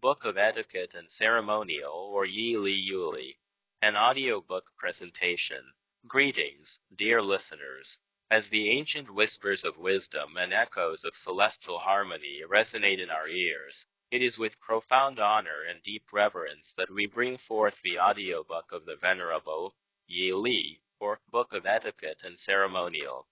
Book of Etiquette and Ceremonial, or Yi-Li, an audiobook presentation. Greetings, dear listeners. As the ancient whispers of wisdom and echoes of celestial harmony resonate in our ears, it is with profound honor and deep reverence that we bring forth the audiobook of the Venerable Yi-Li, or Book of Etiquette and Ceremonial.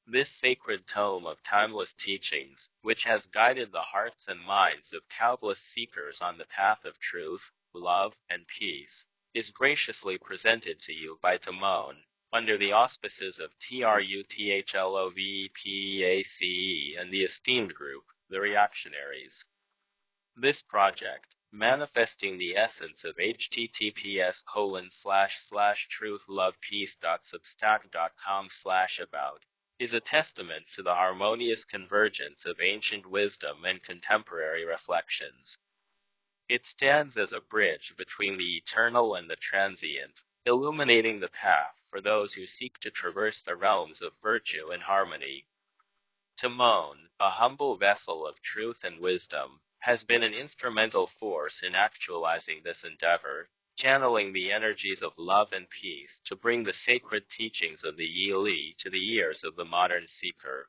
This sacred tome of timeless teachings, which has guided the hearts and minds of countless seekers on the path of truth, love, and peace, is graciously presented to you by Timon, under the auspices of TRUTHLOVEPACE and the esteemed group, the Reactionaries. This project, manifesting the essence of https://truthlovepeace.substack.com/about, is a testament to the harmonious convergence of ancient wisdom and contemporary reflections. It stands as a bridge between the eternal and the transient, illuminating the path for those who seek to traverse the realms of virtue and harmony. Timon, a humble vessel of truth and wisdom, has been an instrumental force in actualizing this endeavor, channeling the energies of love and peace to bring the sacred teachings of the Yi-Li to the ears of the modern seeker.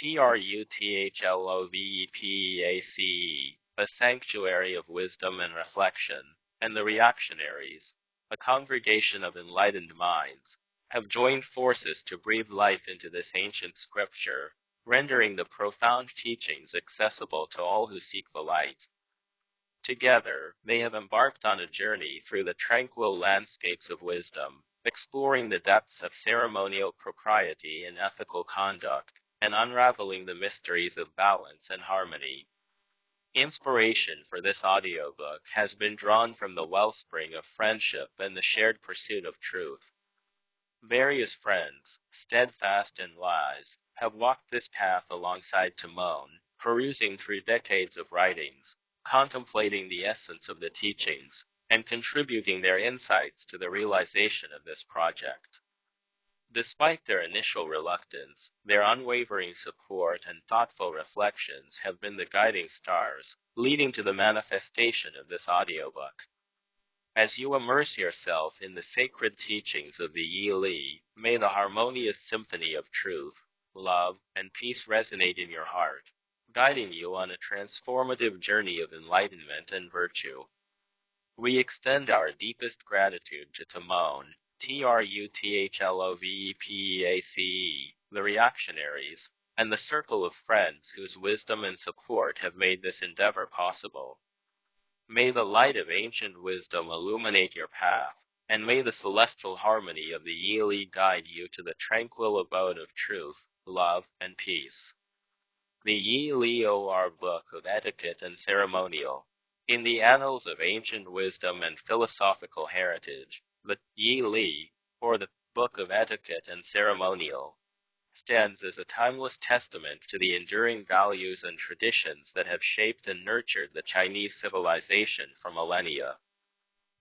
TRUTHLOVEPACE, a sanctuary of wisdom and reflection, and the Reactionaries, a congregation of enlightened minds, have joined forces to breathe life into this ancient scripture, rendering the profound teachings accessible to all who seek the light. Together, they have embarked on a journey through the tranquil landscapes of wisdom, exploring the depths of ceremonial propriety and ethical conduct, and unraveling the mysteries of balance and harmony. Inspiration for this audiobook has been drawn from the wellspring of friendship and the shared pursuit of truth. Various friends, steadfast and wise, have walked this path alongside Timon, perusing through decades of writings, contemplating the essence of the teachings, and contributing their insights to the realization of this project. Despite their initial reluctance, their unwavering support and thoughtful reflections have been the guiding stars, leading to the manifestation of this audiobook. As you immerse yourself in the sacred teachings of the Yi-Li, may the harmonious symphony of truth, love, and peace resonate in your heart, guiding you on a transformative journey of enlightenment and virtue. We extend our deepest gratitude to Timon, TRUTHLOVEPACE, the Reactionaries, and the circle of friends whose wisdom and support have made this endeavor possible. May the light of ancient wisdom illuminate your path, and may the celestial harmony of the Yi-Li guide you to the tranquil abode of truth, love, and peace. The Yi-Li or Book of Etiquette and Ceremonial. In the annals of ancient wisdom and philosophical heritage, the Yi-Li, or the Book of Etiquette and Ceremonial, stands as a timeless testament to the enduring values and traditions that have shaped and nurtured the Chinese civilization for millennia.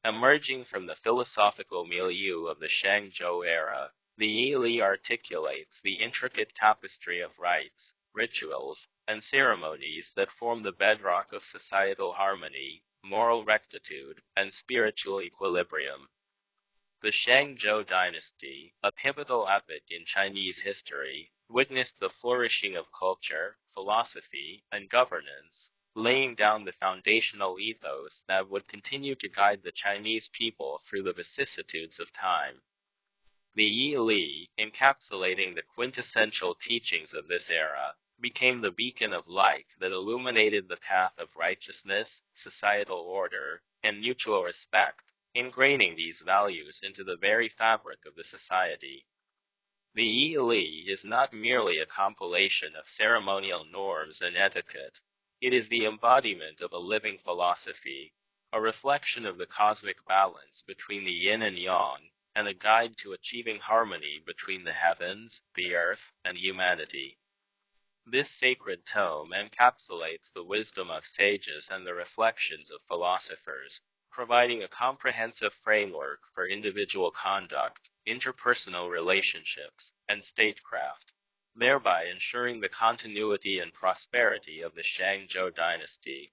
Emerging from the philosophical milieu of the Shangzhou era, the Yi-Li articulates the intricate tapestry of rites, rituals, and ceremonies that form the bedrock of societal harmony, moral rectitude, and spiritual equilibrium. The Shangzhou dynasty, a pivotal epoch in Chinese history, witnessed the flourishing of culture, philosophy, and governance, laying down the foundational ethos that would continue to guide the Chinese people through the vicissitudes of time. The Yi-Li, encapsulating the quintessential teachings of this era, became the beacon of light that illuminated the path of righteousness, societal order, and mutual respect, ingraining these values into the very fabric of the society. The Yi-Li is not merely a compilation of ceremonial norms and etiquette. It is the embodiment of a living philosophy, a reflection of the cosmic balance between the yin and yang, and a guide to achieving harmony between the heavens, the earth, and humanity. This sacred tome encapsulates the wisdom of sages and the reflections of philosophers, providing a comprehensive framework for individual conduct, interpersonal relationships, and statecraft, thereby ensuring the continuity and prosperity of the Shangzhou dynasty.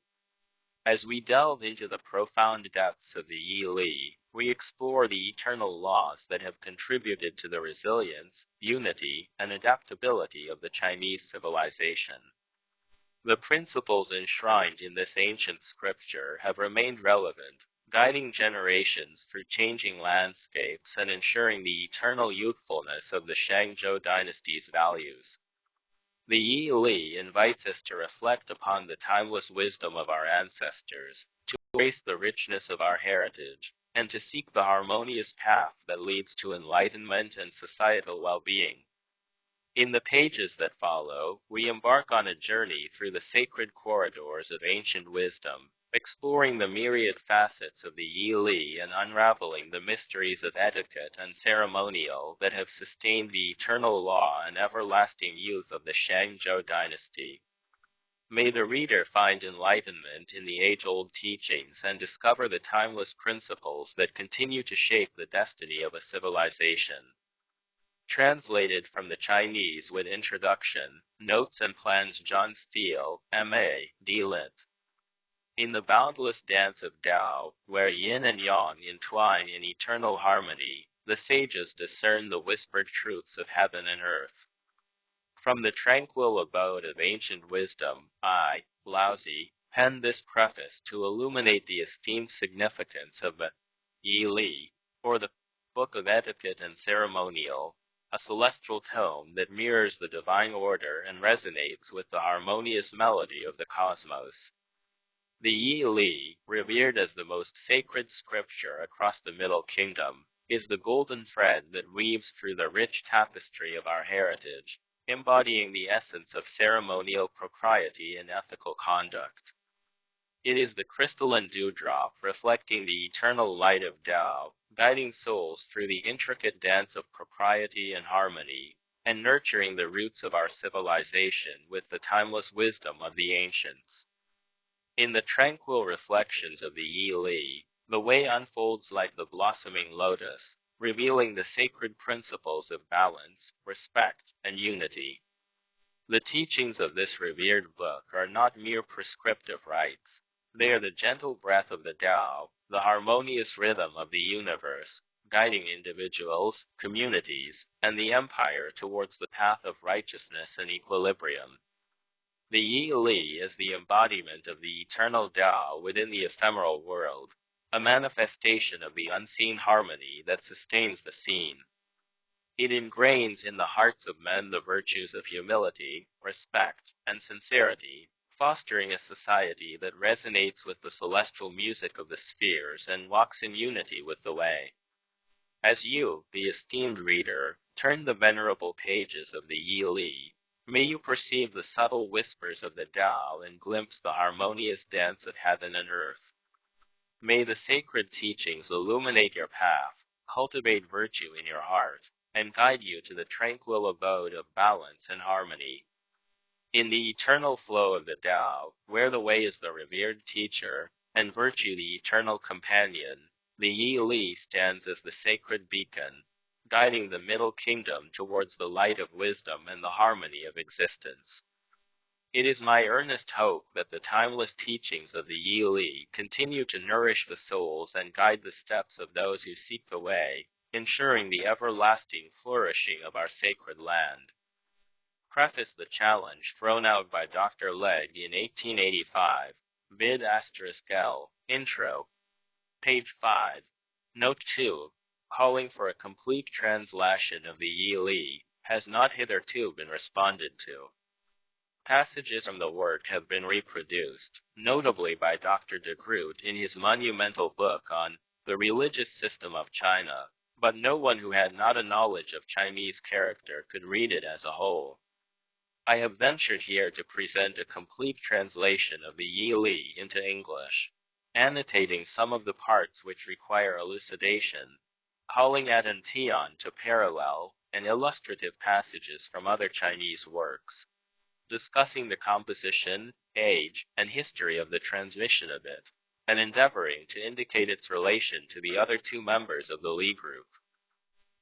As we delve into the profound depths of the Yi-Li, we explore the eternal laws that have contributed to the resilience, unity, and adaptability of the Chinese civilization. The principles enshrined in this ancient scripture have remained relevant, guiding generations through changing landscapes and ensuring the eternal youthfulness of the Shangzhou dynasty's values. The Yi-Li invites us to reflect upon the timeless wisdom of our ancestors, to embrace the richness of our heritage, and to seek the harmonious path that leads to enlightenment and societal well-being. In the pages that follow, we embark on a journey through the sacred corridors of ancient wisdom, exploring the myriad facets of the Yi-Li and unraveling the mysteries of etiquette and ceremonial that have sustained the eternal law and everlasting youth of the Shangzhou dynasty. May the reader find enlightenment in the age-old teachings and discover the timeless principles that continue to shape the destiny of a civilization. Translated from the Chinese with introduction, notes and plans John STEELE, M.A., D.Lit. In the boundless dance of Tao, where yin and yang entwine in eternal harmony, the sages discern the whispered truths of heaven and earth. From the tranquil abode of ancient wisdom, I, Laozi, pen this preface to illuminate the esteemed significance of the Yi-Li, or the Book of Etiquette and Ceremonial, a celestial tome that mirrors the divine order and resonates with the harmonious melody of the cosmos. The Yi-Li, revered as the most sacred scripture across the Middle Kingdom, is the golden thread that weaves through the rich tapestry of our heritage, embodying the essence of ceremonial propriety and ethical conduct. It is the crystalline dewdrop reflecting the eternal light of Tao, guiding souls through the intricate dance of propriety and harmony, and nurturing the roots of our civilization with the timeless wisdom of the ancients. In the tranquil reflections of the Yi-Li, the way unfolds like the blossoming lotus, revealing the sacred principles of balance, respect, and unity. The teachings of this revered book are not mere prescriptive rites. They are the gentle breath of the Tao, the harmonious rhythm of the universe, guiding individuals, communities, and the empire towards the path of righteousness and equilibrium. The Yi-Li is the embodiment of the eternal Tao within the ephemeral world, a manifestation of the unseen harmony that sustains the seen. It ingrains in the hearts of men the virtues of humility, respect, and sincerity, fostering a society that resonates with the celestial music of the spheres and walks in unity with the way. As you, the esteemed reader, turn the venerable pages of the Yi-Li, may you perceive the subtle whispers of the Tao and glimpse the harmonious dance of heaven and earth. May the sacred teachings illuminate your path, cultivate virtue in your heart, and guide you to the tranquil abode of balance and harmony. In the eternal flow of the Tao, where the way is the revered teacher, and virtue the eternal companion, the Yi-Li stands as the sacred beacon, guiding the Middle Kingdom towards the light of wisdom and the harmony of existence. It is my earnest hope that the timeless teachings of the Yi-Li continue to nourish the souls and guide the steps of those who seek the way, ensuring the everlasting flourishing of our sacred land. Preface the challenge thrown out by Dr. Legg in 1885, vid *L, intro, page 5, note 2, calling for a complete translation of the Yi-Li, has not hitherto been responded to. Passages from the work have been reproduced, notably by Dr. de Groot in his monumental book on the religious system of China, but no one who had not a knowledge of Chinese character could read it as a whole. I have ventured here to present a complete translation of the Yi-Li into English, annotating some of the parts which require elucidation, calling attention to parallel and illustrative passages from other Chinese works, discussing the composition, age, and history of the transmission of it, and endeavoring to indicate its relation to the other two members of the Li group.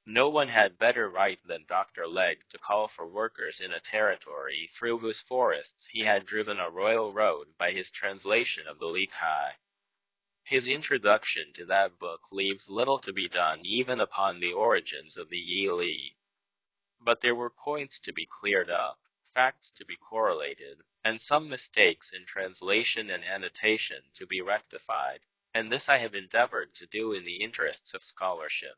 No one had better right than Dr. Legg to call for workers in a territory through whose forests he had driven a royal road by his translation of the Li Kai. His introduction to that book leaves little to be done even upon the origins of the Yi Li. But there were points to be cleared up, facts to be correlated, and some mistakes in translation and annotation to be rectified, and this I have endeavored to do in the interests of scholarship.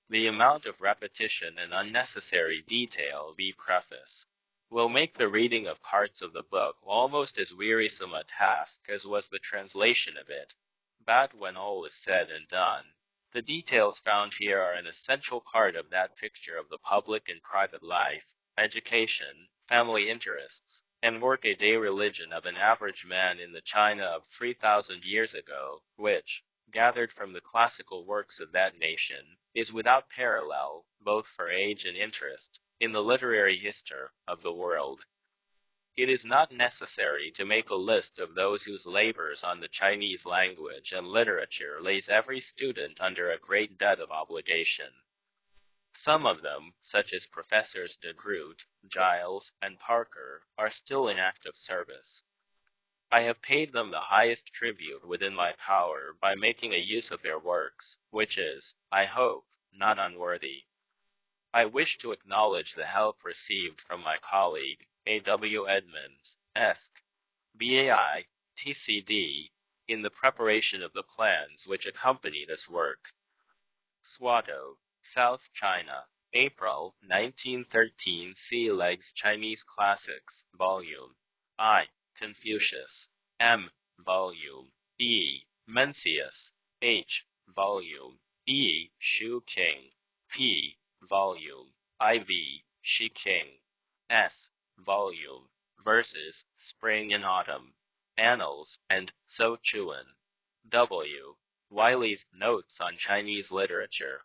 The amount of repetition and unnecessary detail, be preface, will make the reading of parts of the book almost as wearisome a task as was the translation of it. But when all is said and done, the details found here are an essential part of that picture of the public and private life, education, family interests, and workaday religion of an average man in the China of 3,000 years ago, which, gathered from the classical works of that nation, is without parallel, both for age and interest, in the literary history of the world. It is not necessary to make a list of those whose labors on the Chinese language and literature lays every student under a great debt of obligation. Some of them, such as Professors de Groot, Giles, and Parker, are still in active service. I have paid them the highest tribute within my power by making a use of their works, which is, I hope, not unworthy. I wish to acknowledge the help received from my colleague, A.W. Edmonds, Esq., BAI, TCD, in the preparation of the plans which accompany this work. Swato, South China, April 1913. C. Leg's Chinese Classics, Volume I. Confucius, M. Volume E. Mencius, H. Volume E. Shu King, P. Volume IV. Shi King, S. Volume Verses, Spring and Autumn, Annals, and So Chuan, W. Wiley's Notes on Chinese Literature,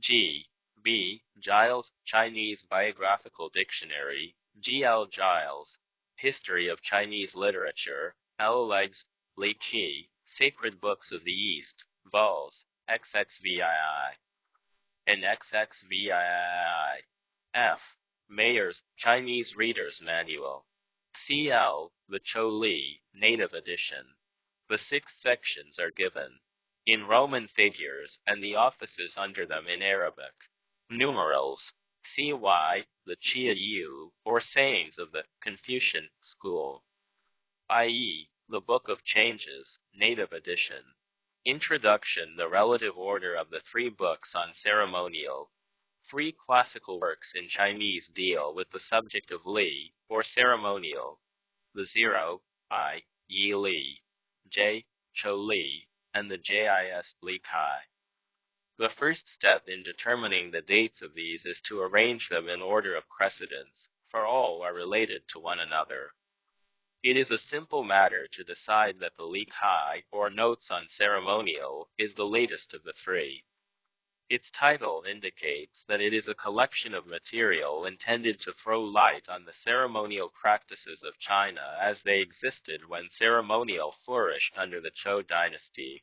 G. B. Giles Chinese Biographical Dictionary, G. L. Giles, History of Chinese Literature, L. Leg's Li Qi, Sacred Books of the East, Vols, XXVII, and XXVII, F. Mayer's Chinese Reader's Manual, CL, the Cho Li, Native Edition. The 6 sections are given in Roman figures and the offices under them in Arabic. Numerals, CY, the Chia Yu, or sayings of the Confucian school, i.e., the Book of Changes, Native Edition. Introduction, the relative order of the 3 books on ceremonial. 3 classical works in Chinese deal with the subject of Li, or ceremonial. The 0, I, Yi Li, J, Cho Li, and the JIS Li Kai. The first step in determining the dates of these is to arrange them in order of precedence, for all are related to one another. It is a simple matter to decide that the Li Kai, or Notes on Ceremonial, is the latest of the 3. Its title indicates that it is a collection of material intended to throw light on the ceremonial practices of China as they existed when ceremonial flourished under the Zhou dynasty.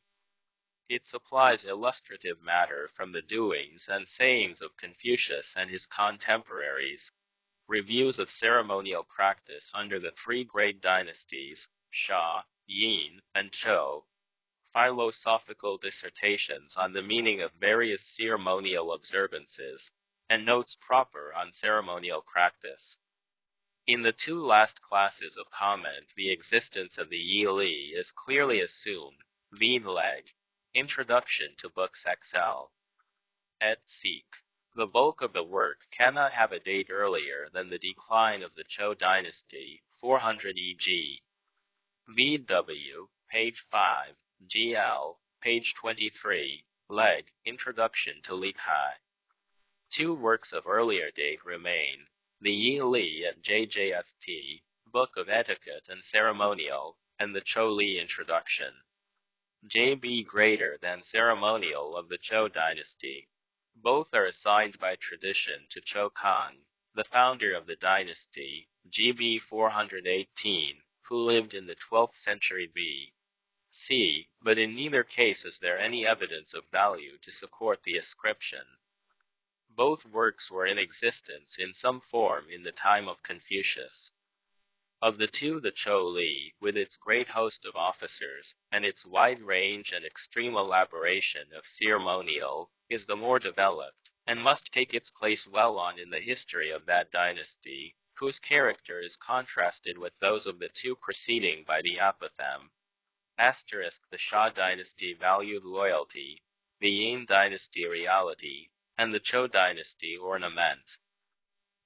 It supplies illustrative matter from the doings and sayings of Confucius and his contemporaries, reviews of ceremonial practice under the 3 great dynasties, Xia, Yin, and Zhou, philosophical dissertations on the meaning of various ceremonial observances, and notes proper on ceremonial practice. In the 2 last classes of comment, the existence of the Yi Li is clearly assumed, D.Lit, Introduction to Books XL. Et Seq. The bulk of the work cannot have a date earlier than the decline of the Zhou dynasty, 400 e.g. VW, page 5, GL, page 23, Leg, Introduction to Li Kai. 2 works of earlier date remain, the Yi Li at JJST, Book of Etiquette and Ceremonial, and the Cho Li Introduction. JB greater than Ceremonial of the Zhou dynasty. Both are assigned by tradition to Zhou Kang, the founder of the dynasty, GB 418, who lived in the 12th century B.C., but in neither case is there any evidence of value to support the ascription. Both works were in existence in some form in the time of Confucius. Of the two, the Li, with its great host of officers and its wide range and extreme elaboration of ceremonial, is the more developed, and must take its place well on in the history of that dynasty, whose character is contrasted with those of the two preceding by the apothegm. The Shah dynasty valued loyalty, the Yin dynasty reality, and the Zhou dynasty ornament.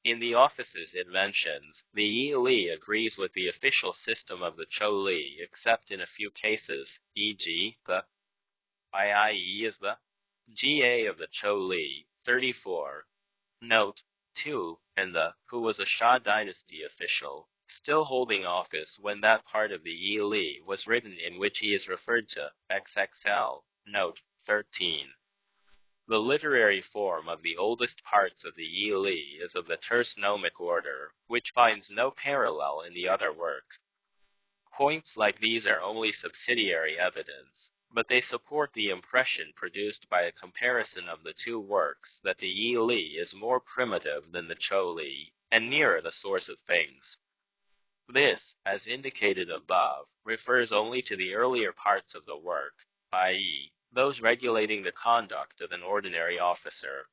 In the offices it mentions, the Yi Li agrees with the official system of the Zhou Li, except in a few cases, e.g., the II is the GA of the Zhou Li, 34. Note 2, and the who was a Shah dynasty official, still holding office when that part of the Yi Li was written in which he is referred to, XXL, note 13. The literary form of the oldest parts of the Yi Li is of the terse nomic order, which finds no parallel in the other works. Points like these are only subsidiary evidence, but they support the impression produced by a comparison of the two works that the Yi Li is more primitive than the Zhou Li, and nearer the source of things. This, as indicated above, refers only to the earlier parts of the work, i.e., those regulating the conduct of an ordinary officer.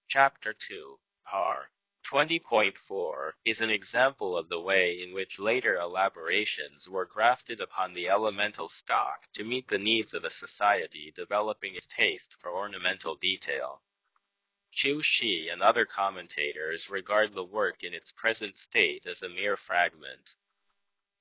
Chapter 2, Par. 20.4 is an example of the way in which later elaborations were grafted upon the elemental stock to meet the needs of a society developing its taste for ornamental detail. Chu Shi and other commentators regard the work in its present state as a mere fragment.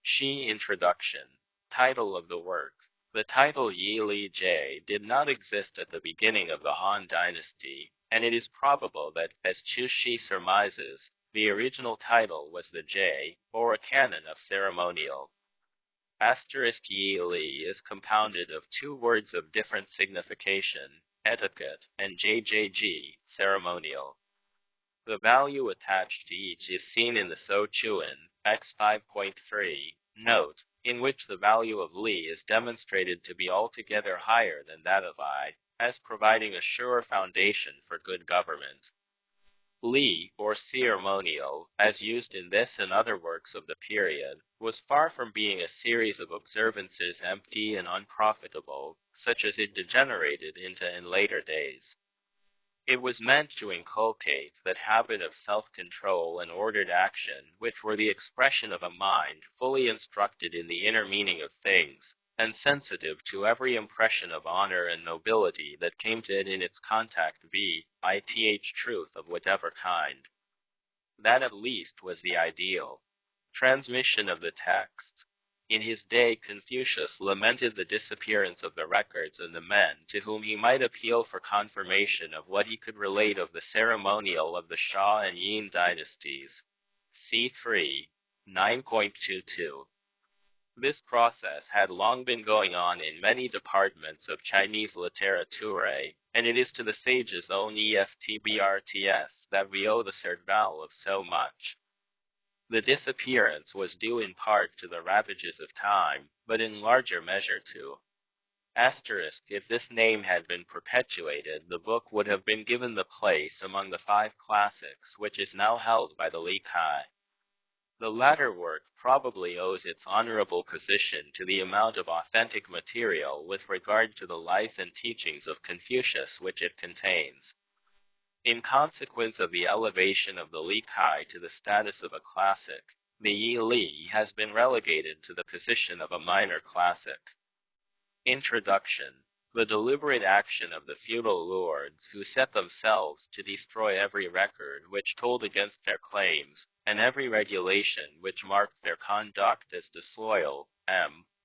Shi Introduction. Title of the work. The title Yi Li Jie did not exist at the beginning of the Han Dynasty, and it is probable that, as Chu Shi surmises, the original title was the Jie, or a canon of ceremonial. Yi Li is compounded of two words of different signification, etiquette and JJG, ceremonial. The value attached to each is seen in the So Chuan, X 5.3, note, in which the value of Li is demonstrated to be altogether higher than that of I, as providing a sure foundation for good government. Li, or ceremonial, as used in this and other works of the period, was far from being a series of observances empty and unprofitable, such as it degenerated into in later days. It was meant to inculcate that habit of self-control and ordered action which were the expression of a mind fully instructed in the inner meaning of things, and sensitive to every impression of honor and nobility that came to it in its contact truth of whatever kind. That at least was the ideal. Transmission of the text. In his day, Confucius lamented the disappearance of the records and the men to whom he might appeal for confirmation of what he could relate of the ceremonial of the Shah and Yin dynasties. C3, 9.22. This process had long been going on in many departments of Chinese literature, and it is to the sage's own ESTBRTS that we owe the survival of so much. The disappearance was due in part to the ravages of time, but in larger measure to if this name had been perpetuated, the book would have been given the place among the 5 classics which is now held by the Li Kai. The latter work probably owes its honorable position to the amount of authentic material with regard to the life and teachings of Confucius which it contains. In consequence of the elevation of the Li Kai to the status of a classic, the Yi Li has been relegated to the position of a minor classic. Introduction. The deliberate action of the feudal lords who set themselves to destroy every record which told against their claims, and every regulation which marked their conduct as disloyal,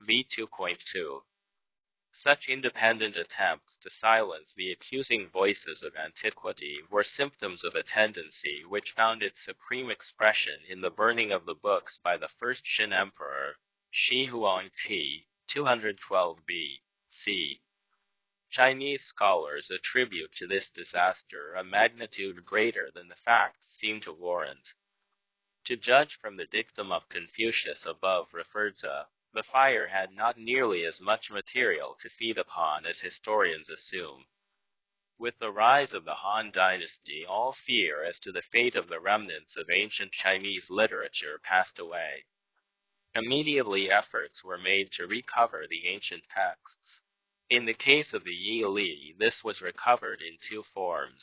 v. 2.2. Such independent attempts to silence the accusing voices of antiquity were symptoms of a tendency which found its supreme expression in the burning of the books by the first Shin Emperor, Shi Huangti, 212 B.C. Chinese scholars attribute to this disaster a magnitude greater than the facts seem to warrant. To judge from the dictum of Confucius above referred to, the fire had not nearly as much material to feed upon as historians assume. With the rise of the Han Dynasty, all fear as to the fate of the remnants of ancient Chinese literature passed away. Immediately efforts were made to recover the ancient texts. In the case of the D.Lit, this was recovered in two forms.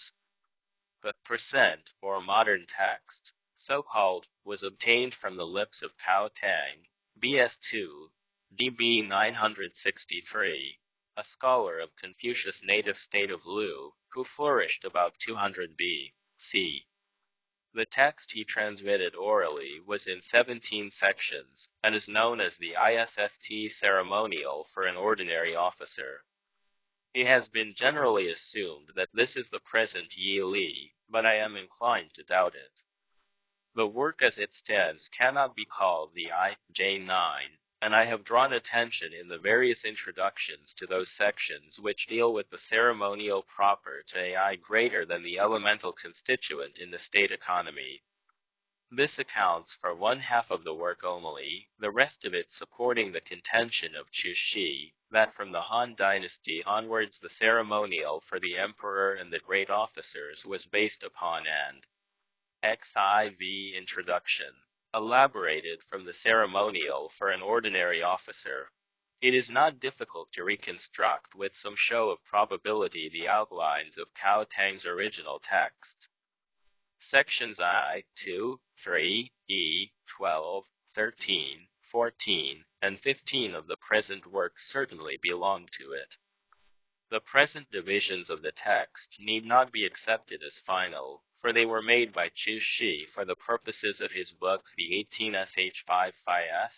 The percent, or modern text, so-called, was obtained from the lips of Cao Tang, BS2, DB 963, a scholar of Confucius' native state of Lu, who flourished about 200 B.C. The text he transmitted orally was in 17 sections and is known as the Etiquette Ceremonial for an ordinary officer. It has been generally assumed that this is the present D.Lit, but I am inclined to doubt it. The work as it stands cannot be called the IJ9, and I have drawn attention in the various introductions to those sections which deal with the ceremonial proper to AI greater than the elemental constituent in the state economy. This accounts for one half of the work only, the rest of it supporting the contention of Chu Shi that from the Han Dynasty onwards the ceremonial for the emperor and the great officers was based upon an XIV introduction, elaborated from the ceremonial for an ordinary officer. It is not difficult to reconstruct with some show of probability the outlines of Cao Tang's original text. Sections I, 2, 3, E, 12, 13, 14, and 15 of the present work certainly belong to it. The present divisions of the text need not be accepted as final, for they were made by Chu Shi for the purposes of his book The 18sh5s,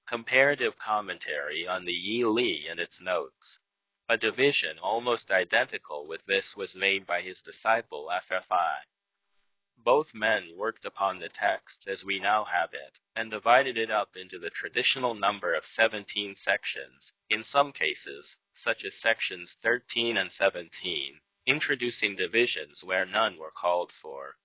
Comparative Commentary on the D.Lit and its Notes. A division almost identical with this was made by his disciple FFI. Both men worked upon the text as we now have it, and divided it up into the traditional number of 17 sections, in some cases, such as sections 13 and 17, introducing divisions where none were called for.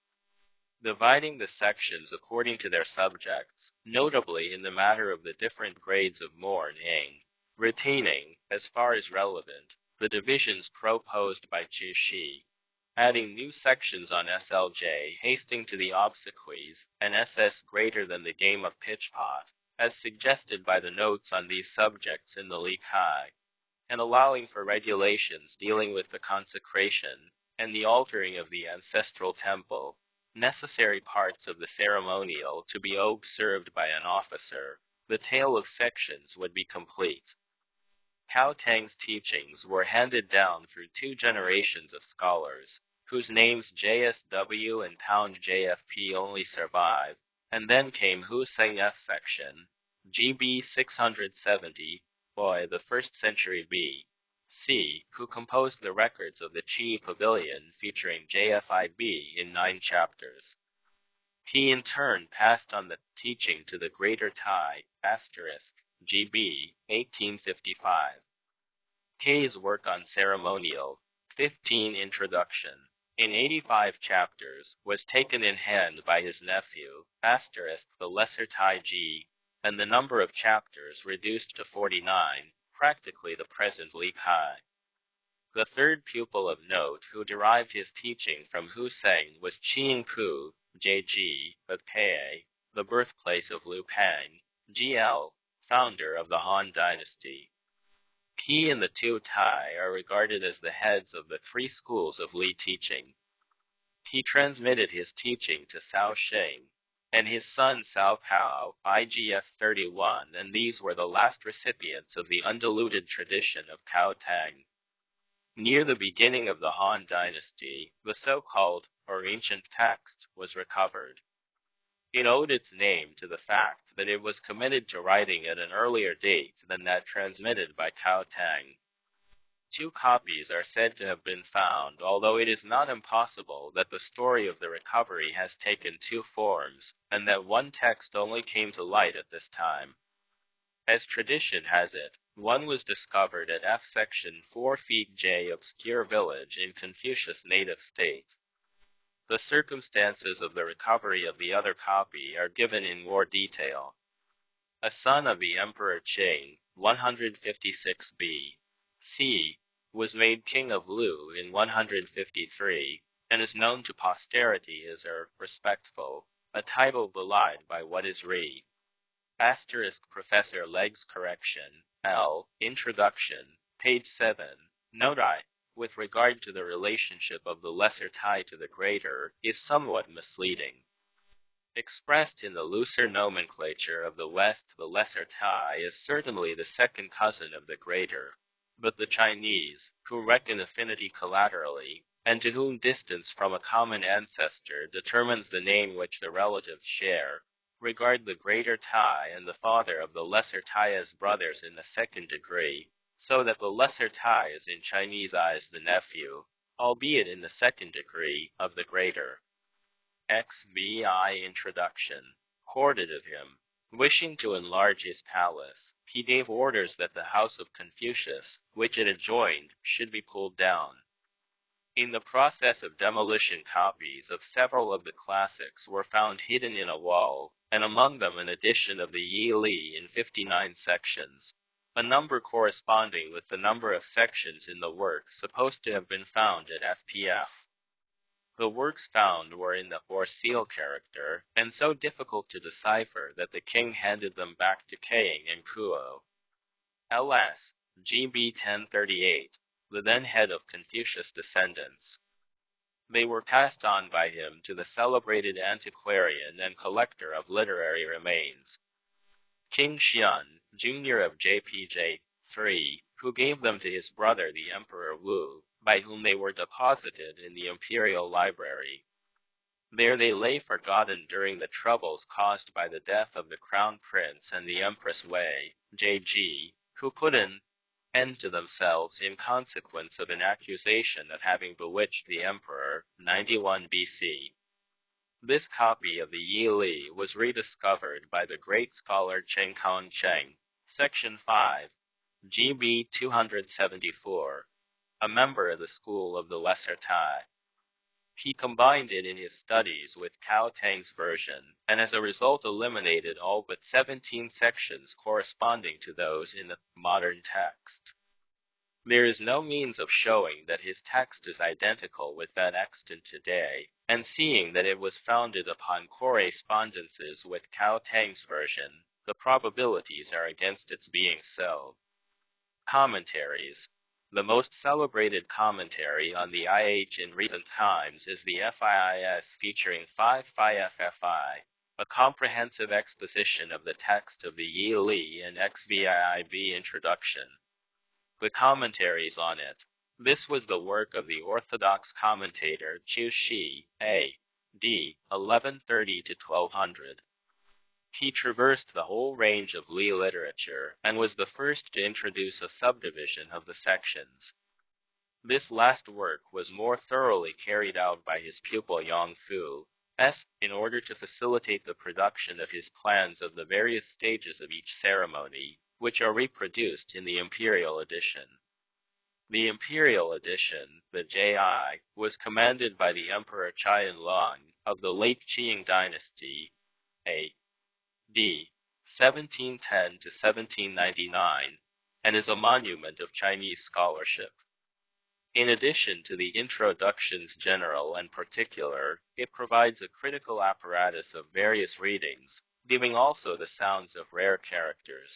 Dividing the sections according to their subjects, notably in the matter of the different grades of mourning, retaining, as far as relevant, the divisions proposed by Chu Shi, adding new sections on SLJ hasting to the obsequies and SS greater than the game of pitch-pot, as suggested by the notes on these subjects in the Li Kai, and allowing for regulations dealing with the consecration and the altering of the ancestral temple, necessary parts of the ceremonial to be observed by an officer, the tale of sections would be complete. Cao Tang's teachings were handed down through two generations of scholars, whose names JSW and Pound JFP only survive, and then came Hu Seng F section, GB 670, Boy, the 1st century B.C., who composed the records of the Qi Pavilion featuring JFIB in 9 chapters. He in turn passed on the teaching to the Greater Tai, GB 1855. K's work on ceremonial, 15 introduction, in 85 chapters, was taken in hand by his nephew, the Lesser Tai Ji, and the number of chapters reduced to 49, practically the present Li Kai. The third pupil of note who derived his teaching from Hu Seng was Qin Ku, J.G., of Ka, the birthplace of Liu Pang, G.L., founder of the Han Dynasty. He and the two Tai are regarded as the heads of the 3 schools of Li teaching. He transmitted his teaching to Cao Sheng and his son Cao Pao, IGF 31, and these were the last recipients of the undiluted tradition of Cao Tang. Near the beginning of the Han Dynasty, the so-called, or ancient text, was recovered. It owed its name to the fact that it was committed to writing at an earlier date than that transmitted by Cao Tang. 2 copies are said to have been found, although it is not impossible that the story of the recovery has taken 2 forms, and that one text only came to light at this time. As tradition has it, one was discovered at F section 4 feet J obscure village in Confucius' native state. The circumstances of the recovery of the other copy are given in more detail. A son of the Emperor Qing, 156 B.C., was made King of Lu in 153, and is known to posterity as respectful, a title belied by what is re. Professor Legg's correction, L. Introduction, page 7. Note I, with regard to the relationship of the lesser tie to the greater, is somewhat misleading. Expressed in the looser nomenclature of the West, the lesser tie is certainly the second cousin of the greater, but the Chinese, who reckon affinity collaterally, and to whom distance from a common ancestor determines the name which the relatives share, regard the greater tie and the father of the lesser tie as brothers in the second degree, so that the lesser tie is in Chinese eyes the nephew, albeit in the second degree, of the greater. XVI Introduction. Hoarded of him. Wishing to enlarge his palace, he gave orders that the house of Confucius, which it adjoined, should be pulled down. In the process of demolition, copies of several of the classics were found hidden in a wall, and among them an edition of the D.Lit in 59 sections, a number corresponding with the number of sections in the work supposed to have been found at FPF. The works found were in the STEELE character, and so difficult to decipher that the king handed them back to Kang and Kuo. L.S. GB 1038, the then head of Confucius' descendants. They were passed on by him to the celebrated antiquarian and collector of literary remains, King Xian, Jr. of JPJ III, who gave them to his brother the Emperor Wu, by whom they were deposited in the Imperial Library. There they lay forgotten during the troubles caused by the death of the Crown Prince and the Empress Wei, J.G., who put an end to themselves in consequence of an accusation of having bewitched the Emperor, 91 B.C. This copy of the D.Lit was rediscovered by the great scholar Chen Cheng, Section 5, GB 274, a member of the school of the Lesser Tai. He combined it in his studies with Cao Tang's version, and as a result eliminated all but 17 sections corresponding to those in the modern text. There is no means of showing that his text is identical with that extant today, and seeing that it was founded upon correspondences with Cao Tang's version, the probabilities are against its being so. Commentaries. The most celebrated commentary on the IH in recent times is the FIIS featuring 5 FFI, a comprehensive exposition of the text of the D.Lit and XVIIB introduction. The commentaries on it. This was the work of the Orthodox commentator Chu Shi, A.D. 1130 to 1200. He traversed the whole range of Li literature and was the first to introduce a subdivision of the sections. This last work was more thoroughly carried out by his pupil Yang Fu, in order to facilitate the production of his plans of the various stages of each ceremony, which are reproduced in the Imperial Edition. The Imperial Edition, the J.I., was commanded by the Emperor Qianlong of the late Qing dynasty, A.D. 1710 to 1799, and is a monument of Chinese scholarship. In addition to the introductions general and particular, it provides a critical apparatus of various readings, giving also the sounds of rare characters.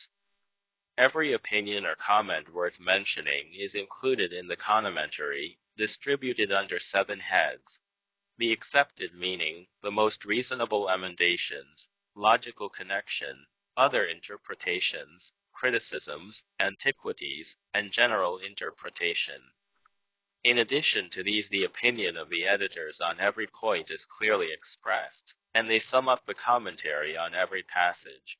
Every opinion or comment worth mentioning is included in the commentary, distributed under 7 heads: the accepted meaning, the most reasonable emendations, logical connection, other interpretations, criticisms, antiquities, and general interpretation. In addition to these, the opinion of the editors on every point is clearly expressed, and they sum up the commentary on every passage.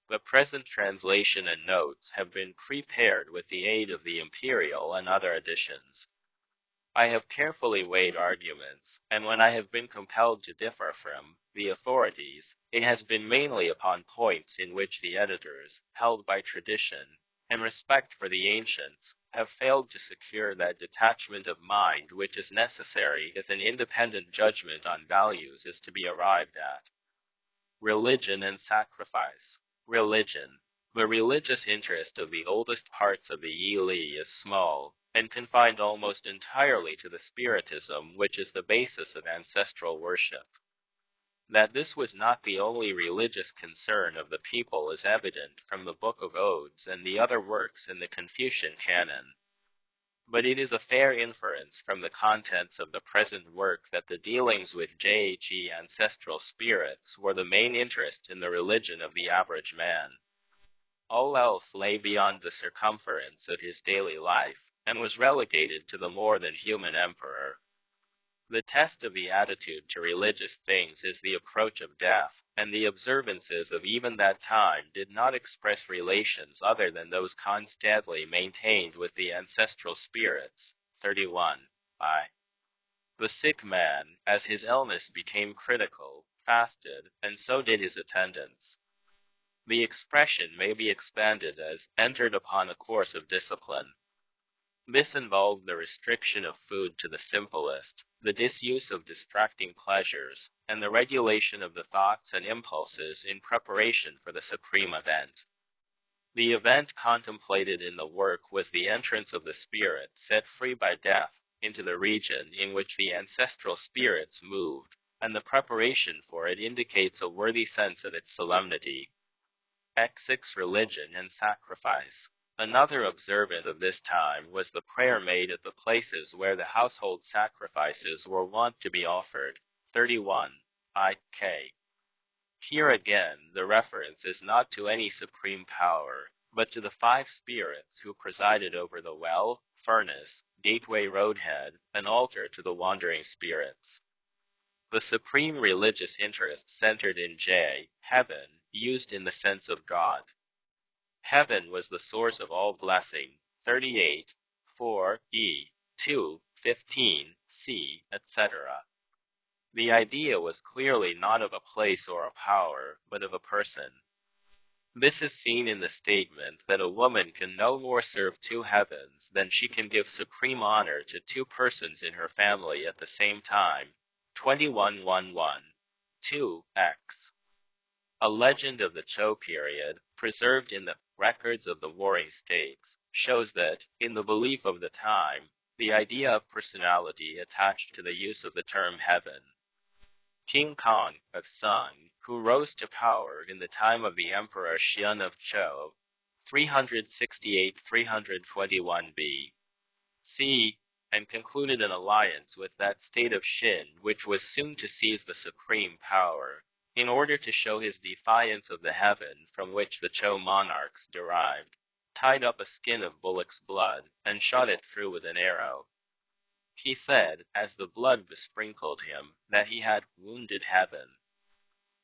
The present translation and notes have been prepared with the aid of the Imperial and other editions. I have carefully weighed arguments, and when I have been compelled to differ from the authorities, it has been mainly upon points in which the editors, held by tradition and respect for the ancients, have failed to secure that detachment of mind which is necessary if an independent judgment on values is to be arrived at. Religion and sacrifice. Religion. The religious interest of the oldest parts of the D.Lit is small, and confined almost entirely to the Spiritism which is the basis of ancestral worship. That this was not the only religious concern of the people is evident from the Book of Odes and the other works in the Confucian canon. But it is a fair inference from the contents of the present work that the dealings with JG ancestral spirits were the main interest in the religion of the average man. All else lay beyond the circumference of his daily life and was relegated to the more than human emperor. The test of the attitude to religious things is the approach of death, and the observances of even that time did not express relations other than those constantly maintained with the ancestral spirits. 31. The sick man, as his illness became critical, fasted, and so did his attendants. The expression may be expanded as entered upon a course of discipline. This involved the restriction of food to the simplest, the disuse of distracting pleasures, and the regulation of the thoughts and impulses in preparation for the supreme event. The event contemplated in the work was the entrance of the spirit set free by death into the region in which the ancestral spirits moved, and the preparation for it indicates a worthy sense of its solemnity. X6 Religion and Sacrifice. Another observance of this time was the prayer made at the places where the household sacrifices were wont to be offered. 31. IK. Here again, the reference is not to any supreme power, but to the five spirits who presided over the well, furnace, gateway roadhead, and altar to the wandering spirits. The supreme religious interest centered in J, heaven, used in the sense of God. Heaven was the source of all blessing. 38, 4, E, 2, 15, C, etc. The idea was clearly not of a place or a power, but of a person. This is seen in the statement that a woman can no more serve two heavens than she can give supreme honor to two persons in her family at the same time. 21:1:1, 2x. A legend of the Zhou period, preserved in the records of the warring states, shows that, in the belief of the time, the idea of personality attached to the use of the term heaven. King Kong of Sung, who rose to power in the time of the Emperor Xian of Zhou, 368-321 B.C., and concluded an alliance with that state of Xin which was soon to seize the supreme power, in order to show his defiance of the heaven from which the Zhou monarchs derived, tied up a skin of bullock's blood and shot it through with an arrow. He said, as the blood besprinkled him, that he had wounded heaven.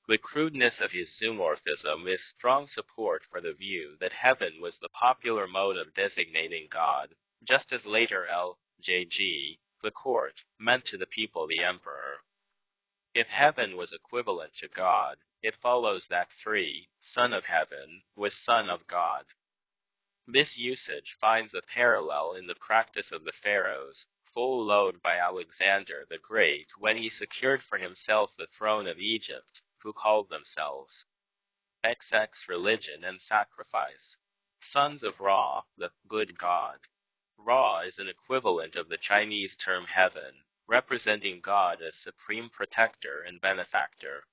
The crudeness of his zoomorphism is strong support for the view that heaven was the popular mode of designating God, just as later LJG, the court, meant to the people the emperor. If heaven was equivalent to God, it follows that 3, son of heaven, was son of God. This usage finds a parallel in the practice of the pharaohs, full load by Alexander the Great when he secured for himself the throne of Egypt, who called themselves XX Religion and Sacrifice, sons of Ra, the good God. Ra is an equivalent of the Chinese term heaven, representing God as supreme protector and benefactor.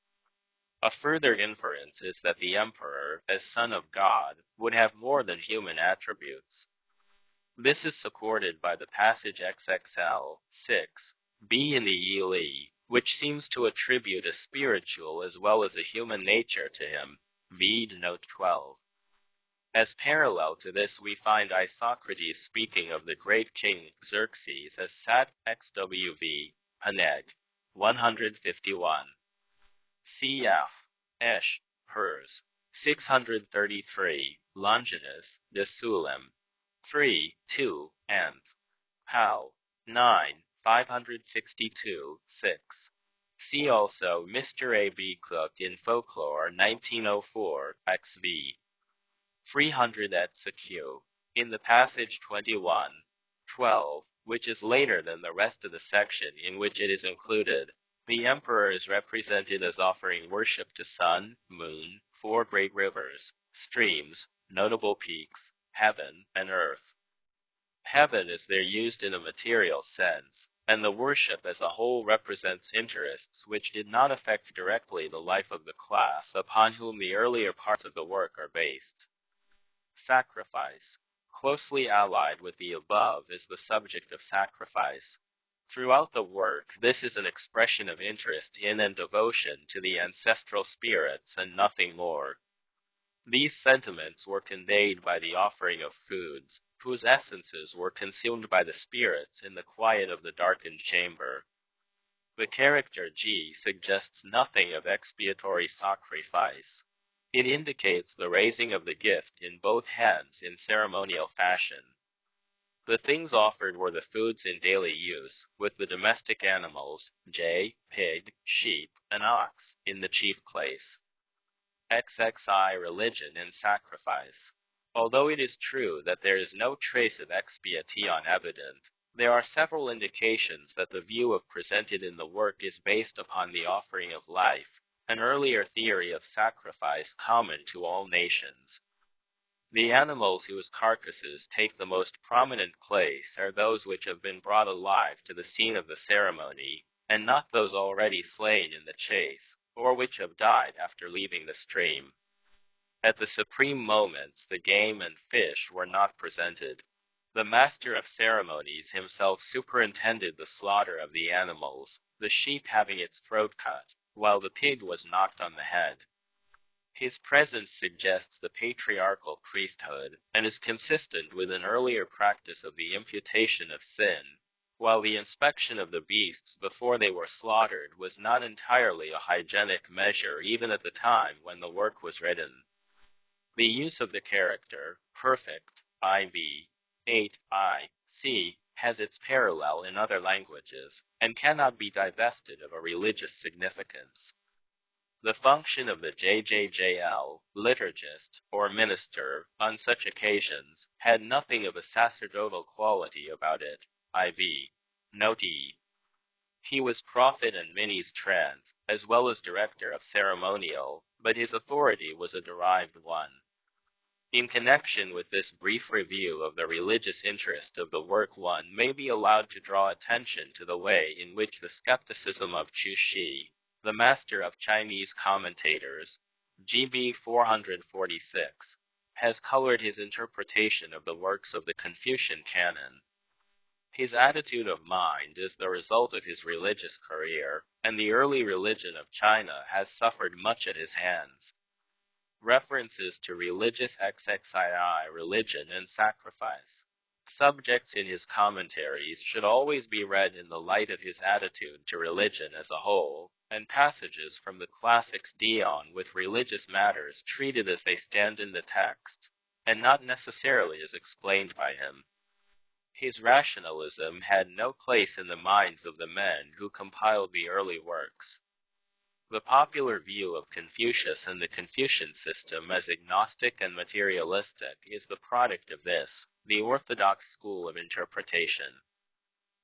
A further inference is that the emperor, as son of God, would have more than human attributes. This is supported by the passage XXL 6, B in the Yi, which seems to attribute a spiritual as well as a human nature to him. Vide note 12. As parallel to this, we find Isocrates speaking of the great king Xerxes as Sat XWV, Paneg, 151. Cf. Esh, Pers, 633, Longinus, de Sulem, 3, 2, and Pal, 9, 562, 6. See also Mr. A. B. Cook in Folklore, 1904, XV. 300 et seq. In the passage 21:12, which is later than the rest of the section in which it is included, the emperor is represented as offering worship to sun, moon, 4 great rivers, streams, notable peaks, heaven, and earth. Heaven is there used in a material sense, and the worship as a whole represents interests which did not affect directly the life of the class upon whom the earlier parts of the work are based. Sacrifice. Closely allied with the above is the subject of sacrifice. Throughout the work, this is an expression of interest in and devotion to the ancestral spirits and nothing more. These sentiments were conveyed by the offering of foods, whose essences were consumed by the spirits in the quiet of the darkened chamber. The character G suggests nothing of expiatory sacrifice. It indicates the raising of the gift in both hands in ceremonial fashion. The things offered were the foods in daily use, with the domestic animals, jay, pig, sheep, and ox, in the chief place. XXI religion and sacrifice. Although it is true that there is no trace of expiation evident, there are several indications that the view presented in the work is based upon the offering of life, an earlier theory of sacrifice common to all nations. The animals whose carcasses take the most prominent place are those which have been brought alive to the scene of the ceremony, and not those already slain in the chase, or which have died after leaving the stream. At the supreme moments, the game and fish were not presented. The master of ceremonies himself superintended the slaughter of the animals, the sheep having its throat cut, while the pig was knocked on the head. His presence suggests the patriarchal priesthood and is consistent with an earlier practice of the imputation of sin, while the inspection of the beasts before they were slaughtered was not entirely a hygienic measure even at the time when the work was written. The use of the character, perfect, IV, 8I, has its parallel in other languages, and cannot be divested of a religious significance. The function of the JJJL, liturgist, or minister, on such occasions, had nothing of a sacerdotal quality about it, IV, note E. He was prophet and minis trans, as well as director of ceremonial, but his authority was a derived one. In connection with this brief review of the religious interest of the work, one may be allowed to draw attention to the way in which the skepticism of Chu Shi, the master of Chinese commentators, GB 446, has colored his interpretation of the works of the Confucian canon. His attitude of mind is the result of his religious career, and the early religion of China has suffered much at his hands. References to religious XXII religion and sacrifice. Subjects in his commentaries should always be read in the light of his attitude to religion as a whole, and passages from the classics deal with religious matters treated as they stand in the text, and not necessarily as explained by him. His rationalism had no place in the minds of the men who compiled the early works. The popular view of Confucius and the Confucian system as agnostic and materialistic is the product of this, the orthodox school of interpretation.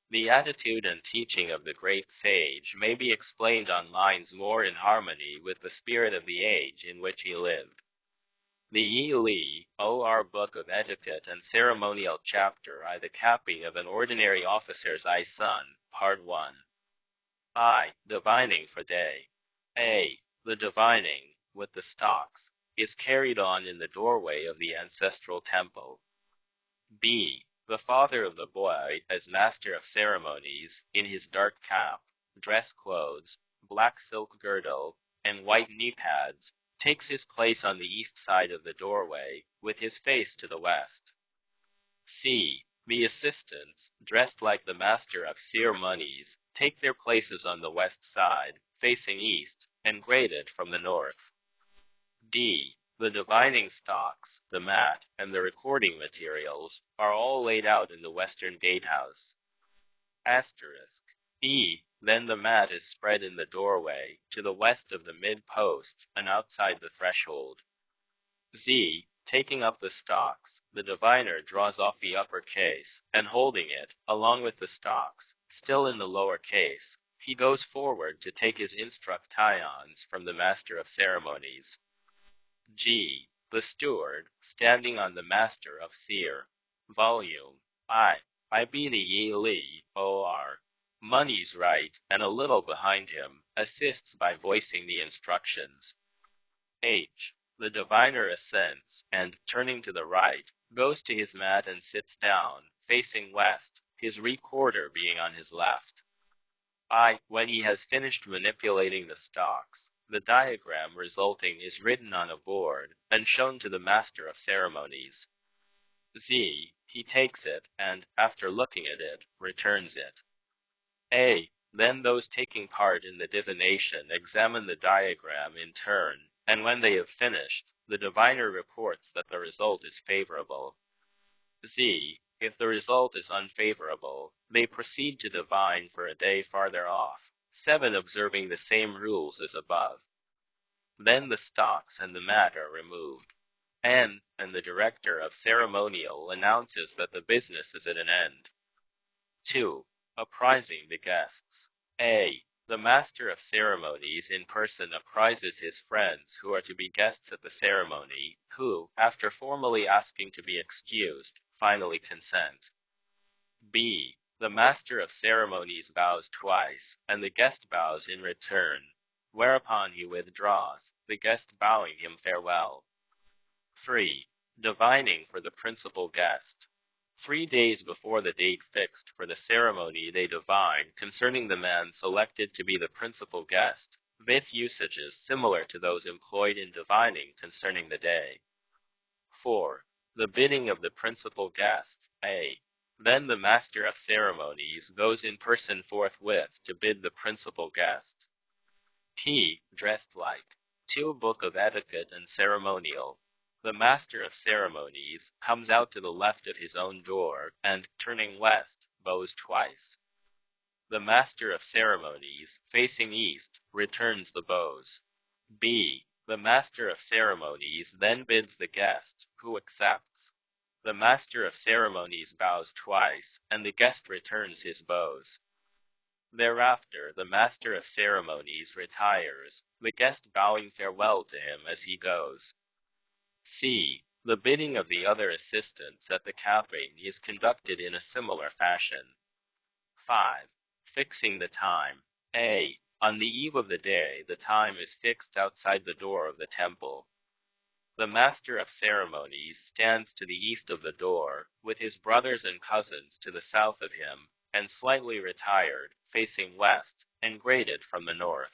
The attitude and teaching of the great sage may be explained on lines more in harmony with the spirit of the age in which he lived. The D.Lit, O.R. Book of Etiquette and Ceremonial Chapter I. The Capping of an Ordinary Officer's Son, Part 1. I. Divining for Day. A. The divining, with the stocks, is carried on in the doorway of the ancestral temple. B. The father of the boy, as master of ceremonies, in his dark cap, dress clothes, black silk girdle, and white knee pads, takes his place on the east side of the doorway, with his face to the west. C. The assistants, dressed like the master of ceremonies, take their places on the west side, facing east, and graded from the north. D. The divining stocks, the mat, and the recording materials are all laid out in the western gatehouse. Asterisk. E. Then the mat is spread in the doorway, to the west of the mid-post and outside the threshold. Z. Taking up the stocks, the diviner draws off the upper case, and holding it, along with the stocks, still in the lower case, he goes forward to take his instructions from the master of ceremonies. G. The steward, standing on the master of seer. Volume I. B. The D.Lit, O.R. Money's right, and a little behind him, assists by voicing the instructions. H. The diviner assents, and, turning to the right, goes to his mat and sits down, facing west, his recorder being on his left. I. When he has finished manipulating the stocks, the diagram resulting is written on a board and shown to the master of ceremonies. Z. He takes it and, after looking at it, returns it. A. Then those taking part in the divination examine the diagram in turn, and when they have finished, the diviner reports that the result is favorable. Z. If the result is unfavorable, they proceed to divine for a day farther off, 7 observing the same rules as above. Then the stocks and the mat are removed. N. And the director of ceremonial announces that the business is at an end. 2. Apprising the guests. A. The master of ceremonies in person apprises his friends who are to be guests at the ceremony, who, after formally asking to be excused, finally consent. B. The master of ceremonies bows twice, and the guest bows in return, whereupon he withdraws, the guest bowing him farewell. 3. Divining for the principal guest. 3 days before the date fixed for the ceremony, they divine concerning the man selected to be the principal guest, with usages similar to those employed in divining concerning the day. 4. The bidding of the principal guest. A. Then the master of ceremonies goes in person forthwith to bid the principal guest. P. Dressed like. 2. Book of Etiquette and Ceremonial. The master of ceremonies comes out to the left of his own door and, turning west, bows twice. The master of ceremonies, facing east, returns the bows. B. The master of ceremonies then bids the guest, who accepts. The master of ceremonies bows twice, and the guest returns his bows. Thereafter, the master of ceremonies retires, the guest bowing farewell to him as he goes. C. The bidding of the other assistants at the cafe is conducted in a similar fashion. 5. Fixing the time. A. On the eve of the day, the time is fixed outside the door of the temple. The master of ceremonies stands to the east of the door, with his brothers and cousins to the south of him, and slightly retired, facing west, and graded from the north.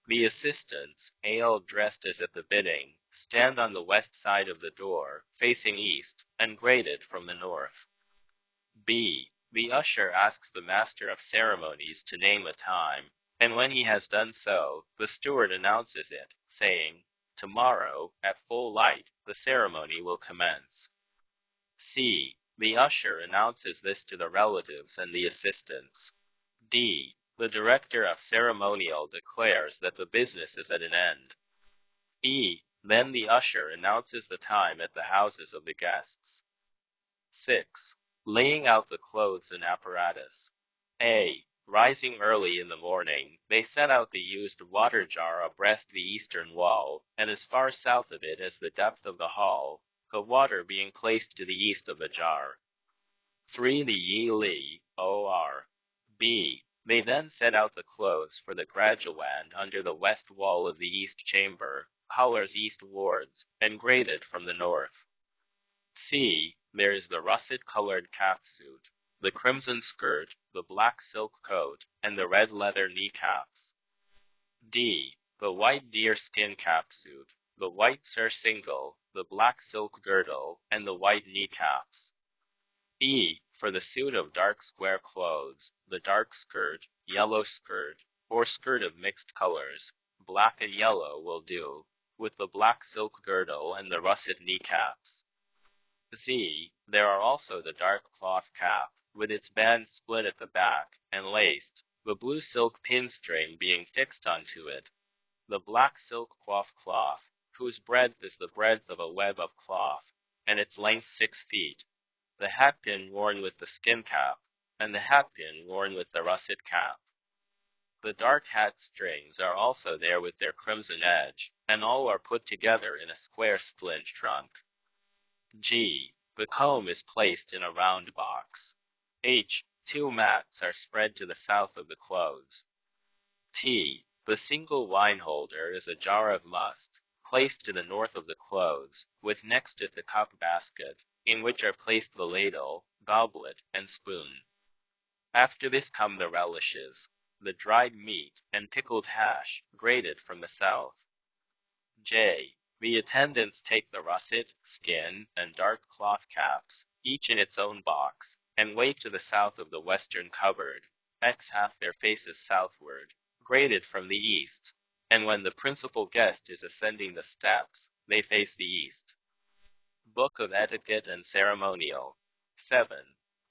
The assistants, ale dressed as at the bidding, stand on the west side of the door, facing east, and graded from the north. B. The usher asks the master of ceremonies to name a time, and when he has done so, the steward announces it, saying, "Tomorrow, at full light, the ceremony will commence." C. The usher announces this to the relatives and the assistants. D. The director of ceremonial declares that the business is at an end. E. Then the usher announces the time at the houses of the guests. 6. Laying out the clothes and apparatus. A. Rising early in the morning, they set out the used water jar abreast the eastern wall, and as far south of it as the depth of the hall, the water being placed to the east of the jar. 3. The D.Lit, or. B. They then set out the clothes for the graduand under the west wall of the east chamber, colors eastwards, and graded from the north. C. There is the russet-colored catsuit, the crimson skirt, the black silk coat, and the red leather kneecaps. D. The white deerskin catsuit, the white surcingle, the black silk girdle, and the white kneecaps. E. For the suit of dark square clothes, the dark skirt, yellow skirt, or skirt of mixed colors, black and yellow will do, with the black silk girdle and the russet kneecaps. Z. There are also the dark cloth cap, with its band split at the back and laced, the blue silk pinstring being fixed onto it, the black silk coif cloth, whose breadth is the breadth of a web of cloth, and its length 6 feet, the hatpin worn with the skin cap, and the hatpin worn with the russet cap. The dark hat strings are also there with their crimson edge, and all are put together in a square splint trunk. G. The comb is placed in a round box. H. 2 mats are spread to the south of the clothes. T. The single wine holder is a jar of must, placed to the north of the clothes, with next it the cup basket, in which are placed the ladle, goblet, and spoon. After this come the relishes, the dried meat and pickled hash, grated from the south. J. The attendants take the russet, skin, and dark cloth caps, each in its own box, and wait to the south of the western cupboard. X hath their faces southward, grated from the east, and when the principal guest is ascending the steps, they face the east. Book of Etiquette and Ceremonial. 7.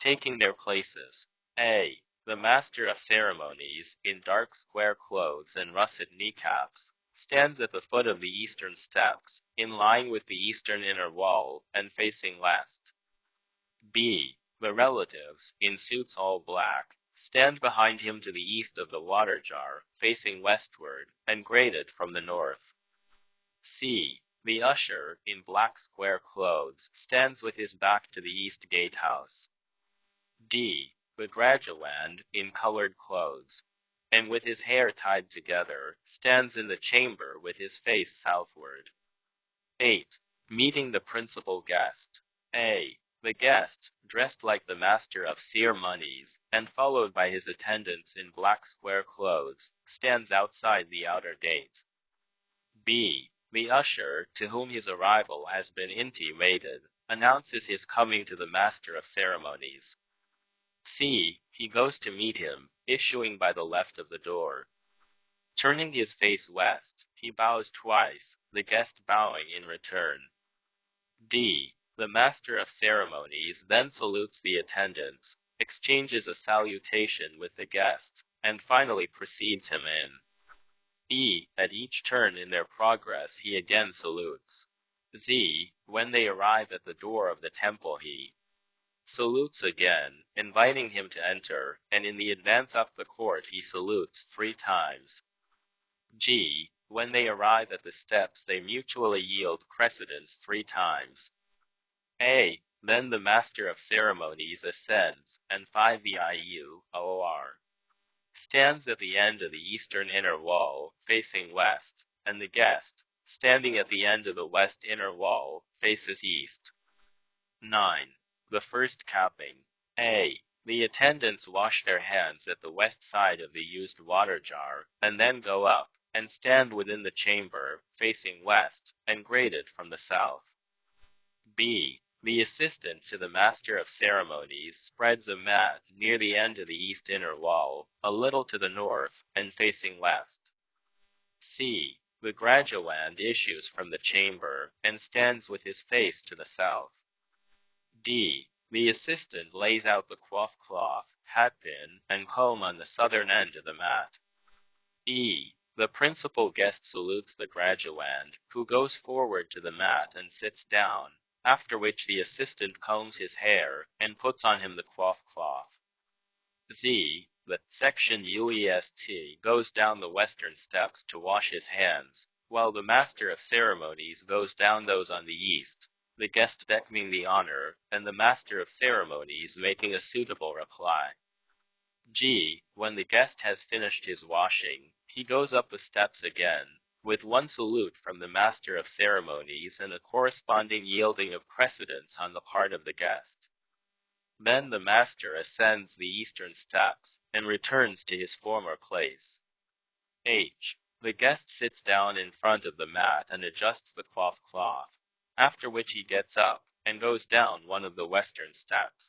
Taking their places. A. The master of ceremonies, in dark square clothes and russet kneecaps, stands at the foot of the eastern steps, in line with the eastern inner wall, and facing west. B. The relatives, in suits all black, stand behind him to the east of the water jar, facing westward, and grated from the north. C. The usher, in black square clothes, stands with his back to the east gatehouse. D. The graduand, in colored clothes, and with his hair tied together, stands in the chamber with his face southward. 8. Meeting the principal guest. A. The guest, dressed like the master of ceremonies, and followed by his attendants in black square clothes, stands outside the outer gate. B. The usher, to whom his arrival has been intimated, announces his coming to the master of ceremonies. C. He goes to meet him, issuing by the left of the door. Turning his face west, he bows twice, the guest bowing in return. D. The master of ceremonies then salutes the attendants, exchanges a salutation with the guest, and finally precedes him in. E. At each turn in their progress he again salutes. Z. When they arrive at the door of the temple he salutes again, inviting him to enter, and in the advance up the court he salutes 3 times. G. When they arrive at the steps they mutually yield precedence 3 times. A. Then the master of ceremonies ascends, and 5 VIUOR stands at the end of the eastern inner wall, facing west, and the guest, standing at the end of the west inner wall, faces east. 9. The first capping. A. The attendants wash their hands at the west side of the used water jar, and then go up, and stand within the chamber, facing west, and grated from the south. B. The assistant to the master of ceremonies spreads a mat near the end of the east inner wall, a little to the north, and facing west. C. The graduand issues from the chamber, and stands with his face to the south. D. The assistant lays out the coif cloth, hat pin, and comb on the southern end of the mat. E. The principal guest salutes the graduand, who goes forward to the mat and sits down, after which the assistant combs his hair and puts on him the coif cloth. Z. The section UEST goes down the western steps to wash his hands, while the master of ceremonies goes down those on the east, the guest beckoning the honor, and the master of ceremonies making a suitable reply. G. When the guest has finished his washing, he goes up the steps again, with 1 salute from the master of ceremonies and a corresponding yielding of precedence on the part of the guest. Then the master ascends the eastern steps and returns to his former place. H. The guest sits down in front of the mat and adjusts the coif cloth, after which he gets up and goes down one of the western steps.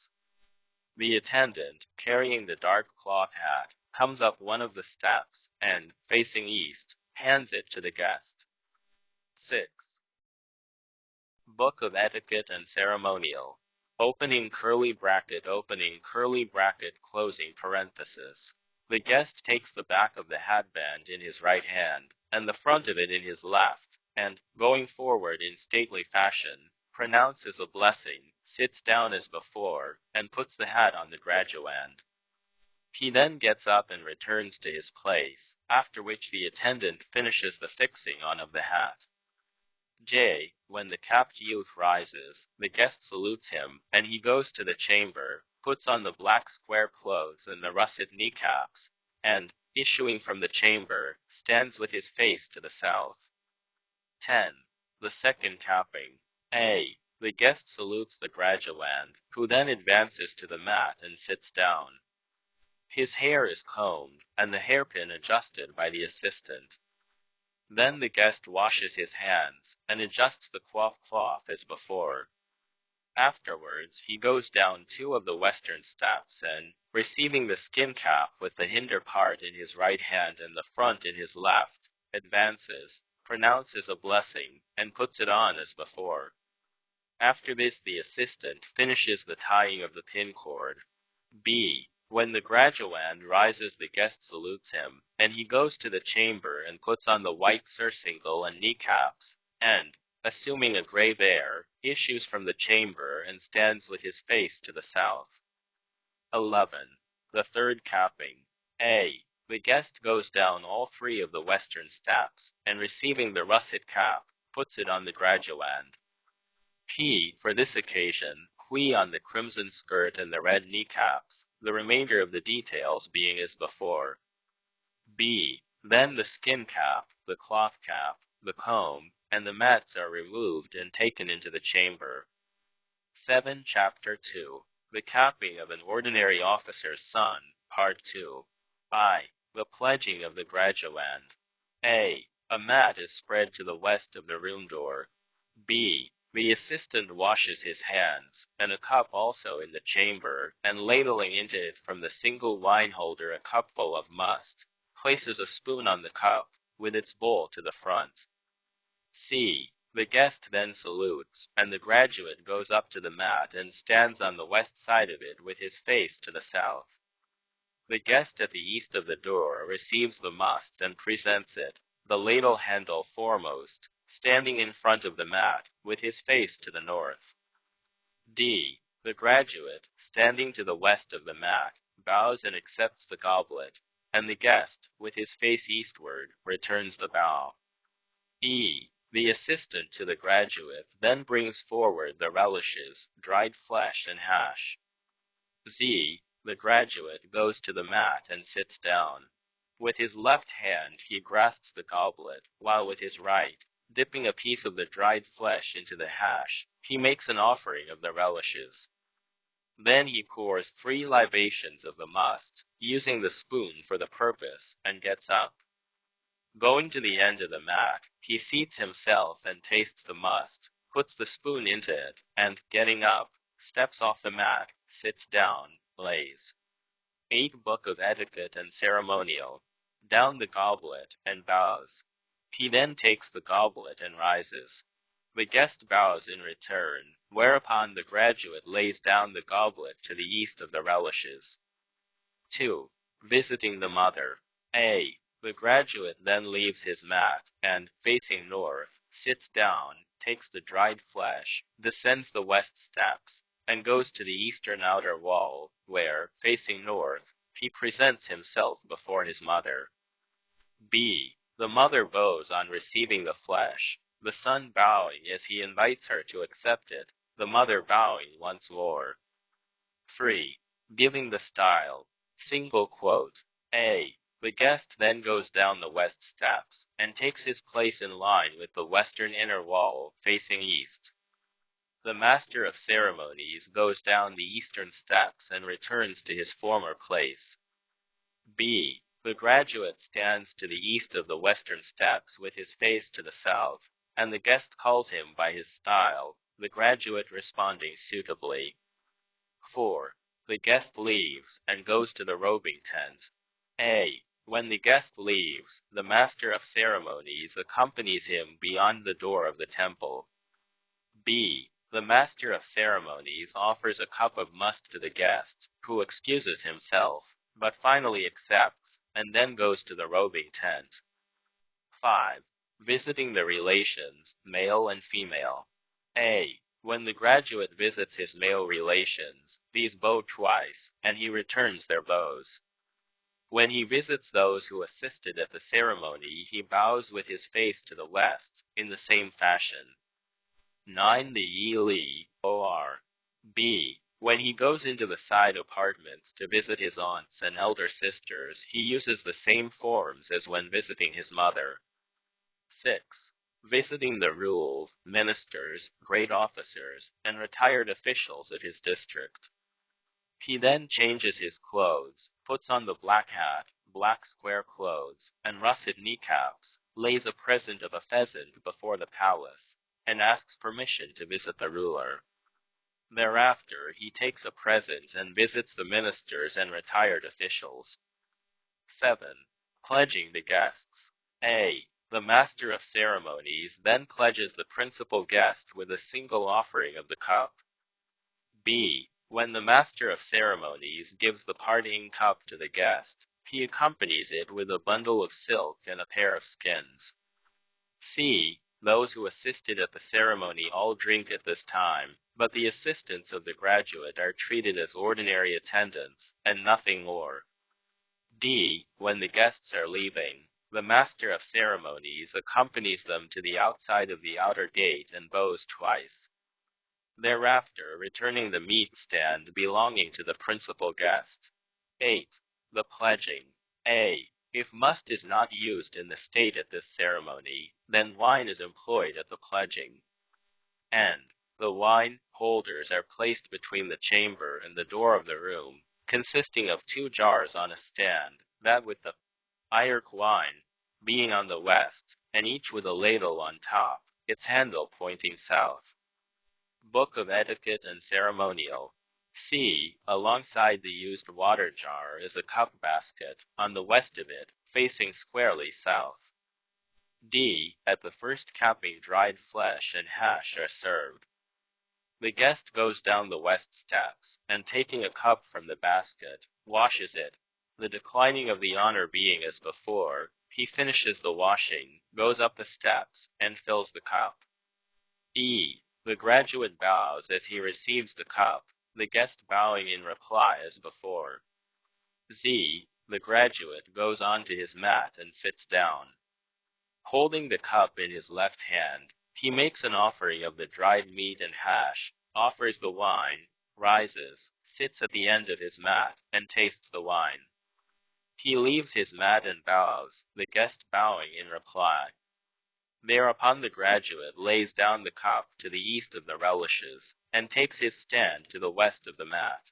The attendant, carrying the dark cloth hat, comes up one of the steps and, facing east, hands it to the guest. 6. Book of Etiquette and Ceremonial. Opening curly bracket, closing parenthesis. The guest takes the back of the hatband in his right hand, and the front of it in his left, and, going forward in stately fashion, pronounces a blessing, sits down as before, and puts the hat on the graduand. He then gets up and returns to his place, after which the attendant finishes the fixing on of the hat. J. When the capped youth rises, the guest salutes him, and he goes to the chamber, puts on the black square clothes and the russet kneecaps, and, issuing from the chamber, stands with his face to the south. 10. The second capping. A. The guest salutes the graduand, who then advances to the mat and sits down. His hair is combed, and the hairpin adjusted by the assistant. Then the guest washes his hands, and adjusts the cloth as before. Afterwards, he goes down 2 of the western steps and, receiving the skin cap with the hinder part in his right hand and the front in his left, advances, pronounces a blessing, and puts it on as before. After this, the assistant finishes the tying of the pin cord. B. When the graduand rises, the guest salutes him, and he goes to the chamber and puts on the white surcingle and kneecaps, and, assuming a grave air, issues from the chamber and stands with his face to the south. 11. The third capping. A. The guest goes down all 3 of the western steps, and receiving the russet cap, puts it on the graduand. P. For this occasion, qui on the crimson skirt and the red kneecaps, the remainder of the details being as before. B. Then the skin cap, the cloth cap, the comb, and the mats are removed and taken into the chamber. 7. Chapter 2. The capping of an ordinary officer's son, Part 2. I. The pledging of the graduand. A. A mat is spread to the west of the room door. B. The assistant washes his hands, and a cup also in the chamber, and ladling into it from the single wine holder a cupful of must, places a spoon on the cup, with its bowl to the front. C. The guest then salutes, and the graduate goes up to the mat and stands on the west side of it with his face to the south. The guest at the east of the door receives the must and presents it, the ladle handle foremost, standing in front of the mat, with his face to the north. D. The graduate, standing to the west of the mat, bows and accepts the goblet, and the guest, with his face eastward, returns the bow. E. The assistant to the graduate then brings forward the relishes, dried flesh, and hash. Z. The graduate goes to the mat and sits down. With his left hand he grasps the goblet, while with his right, dipping a piece of the dried flesh into the hash, he makes an offering of the relishes. Then he pours 3 libations of the must, using the spoon for the purpose, and gets up. Going to the end of the mat, he seats himself and tastes the must, puts the spoon into it, and, getting up, steps off the mat, sits down, lays. 8. Book of Etiquette and Ceremonial. Down the goblet, and bows. He then takes the goblet and rises. The guest bows in return, whereupon the graduate lays down the goblet to the east of the relishes. 2. Visiting the mother. A. The graduate then leaves his mat, and, facing north, sits down, takes the dried flesh, descends the west steps, and goes to the eastern outer wall, where, facing north, he presents himself before his mother. B. The mother bows on receiving the flesh, the son bowing as he invites her to accept it, the mother bowing once more. 3. Giving the style. Single quote. A. The guest then goes down the west steps, and takes his place in line with the western inner wall, facing east. The master of ceremonies goes down the eastern steps and returns to his former place. B. The graduate stands to the east of the western steps with his face to the south, and the guest calls him by his style, the graduate responding suitably. 4. The guest leaves and goes to the robing tent. A. When the guest leaves, the master of ceremonies accompanies him beyond the door of the temple. B. The master of ceremonies offers a cup of must to the guest, who excuses himself, but finally accepts, and then goes to the robing tent. 5. Visiting the relations, male and female. A. When the graduate visits his male relations, these bow twice, and he returns their bows. When he visits those who assisted at the ceremony, he bows with his face to the west, in the same fashion. 9. The Yi or B. When he goes into the side apartments to visit his aunts and elder sisters, he uses the same forms as when visiting his mother. 6. Visiting the rules, ministers, great officers, and retired officials of his district. He then changes his clothes, puts on the black hat, black square clothes, and russet kneecaps, lays a present of a pheasant before the palace, and asks permission to visit the ruler. Thereafter, he takes a present and visits the ministers and retired officials. 7. Pledging the guests. A. The master of ceremonies then pledges the principal guest with a single offering of the cup. B. When the master of ceremonies gives the parting cup to the guest, he accompanies it with a bundle of silk and a pair of skins. C. Those who assisted at the ceremony all drink at this time, but the assistants of the graduate are treated as ordinary attendants, and nothing more. D. When the guests are leaving, the master of ceremonies accompanies them to the outside of the outer gate and bows twice, thereafter returning the meat stand belonging to the principal guest. 8. The pledging. A. If must is not used in the state at this ceremony, then wine is employed at the pledging. And the wine holders are placed between the chamber and the door of the room, consisting of 2 jars on a stand, that with the Irk wine being on the west, and each with a ladle on top, its handle pointing south. Book of Etiquette and Ceremonial. C. Alongside the used water jar is a cup basket, on the west of it, facing squarely south. D. At the first capping, dried flesh and hash are served. The guest goes down the west steps, and taking a cup from the basket, washes it. The declining of the honor being as before, he finishes the washing, goes up the steps, and fills the cup. E. The graduate bows as he receives the cup, the guest bowing in reply as before. Z. The graduate goes on to his mat and sits down. Holding the cup in his left hand, he makes an offering of the dried meat and hash, offers the wine, rises, sits at the end of his mat, and tastes the wine. He leaves his mat and bows, the guest bowing in reply. Thereupon the graduate lays down the cup to the east of the relishes, and takes his stand to the west of the mat.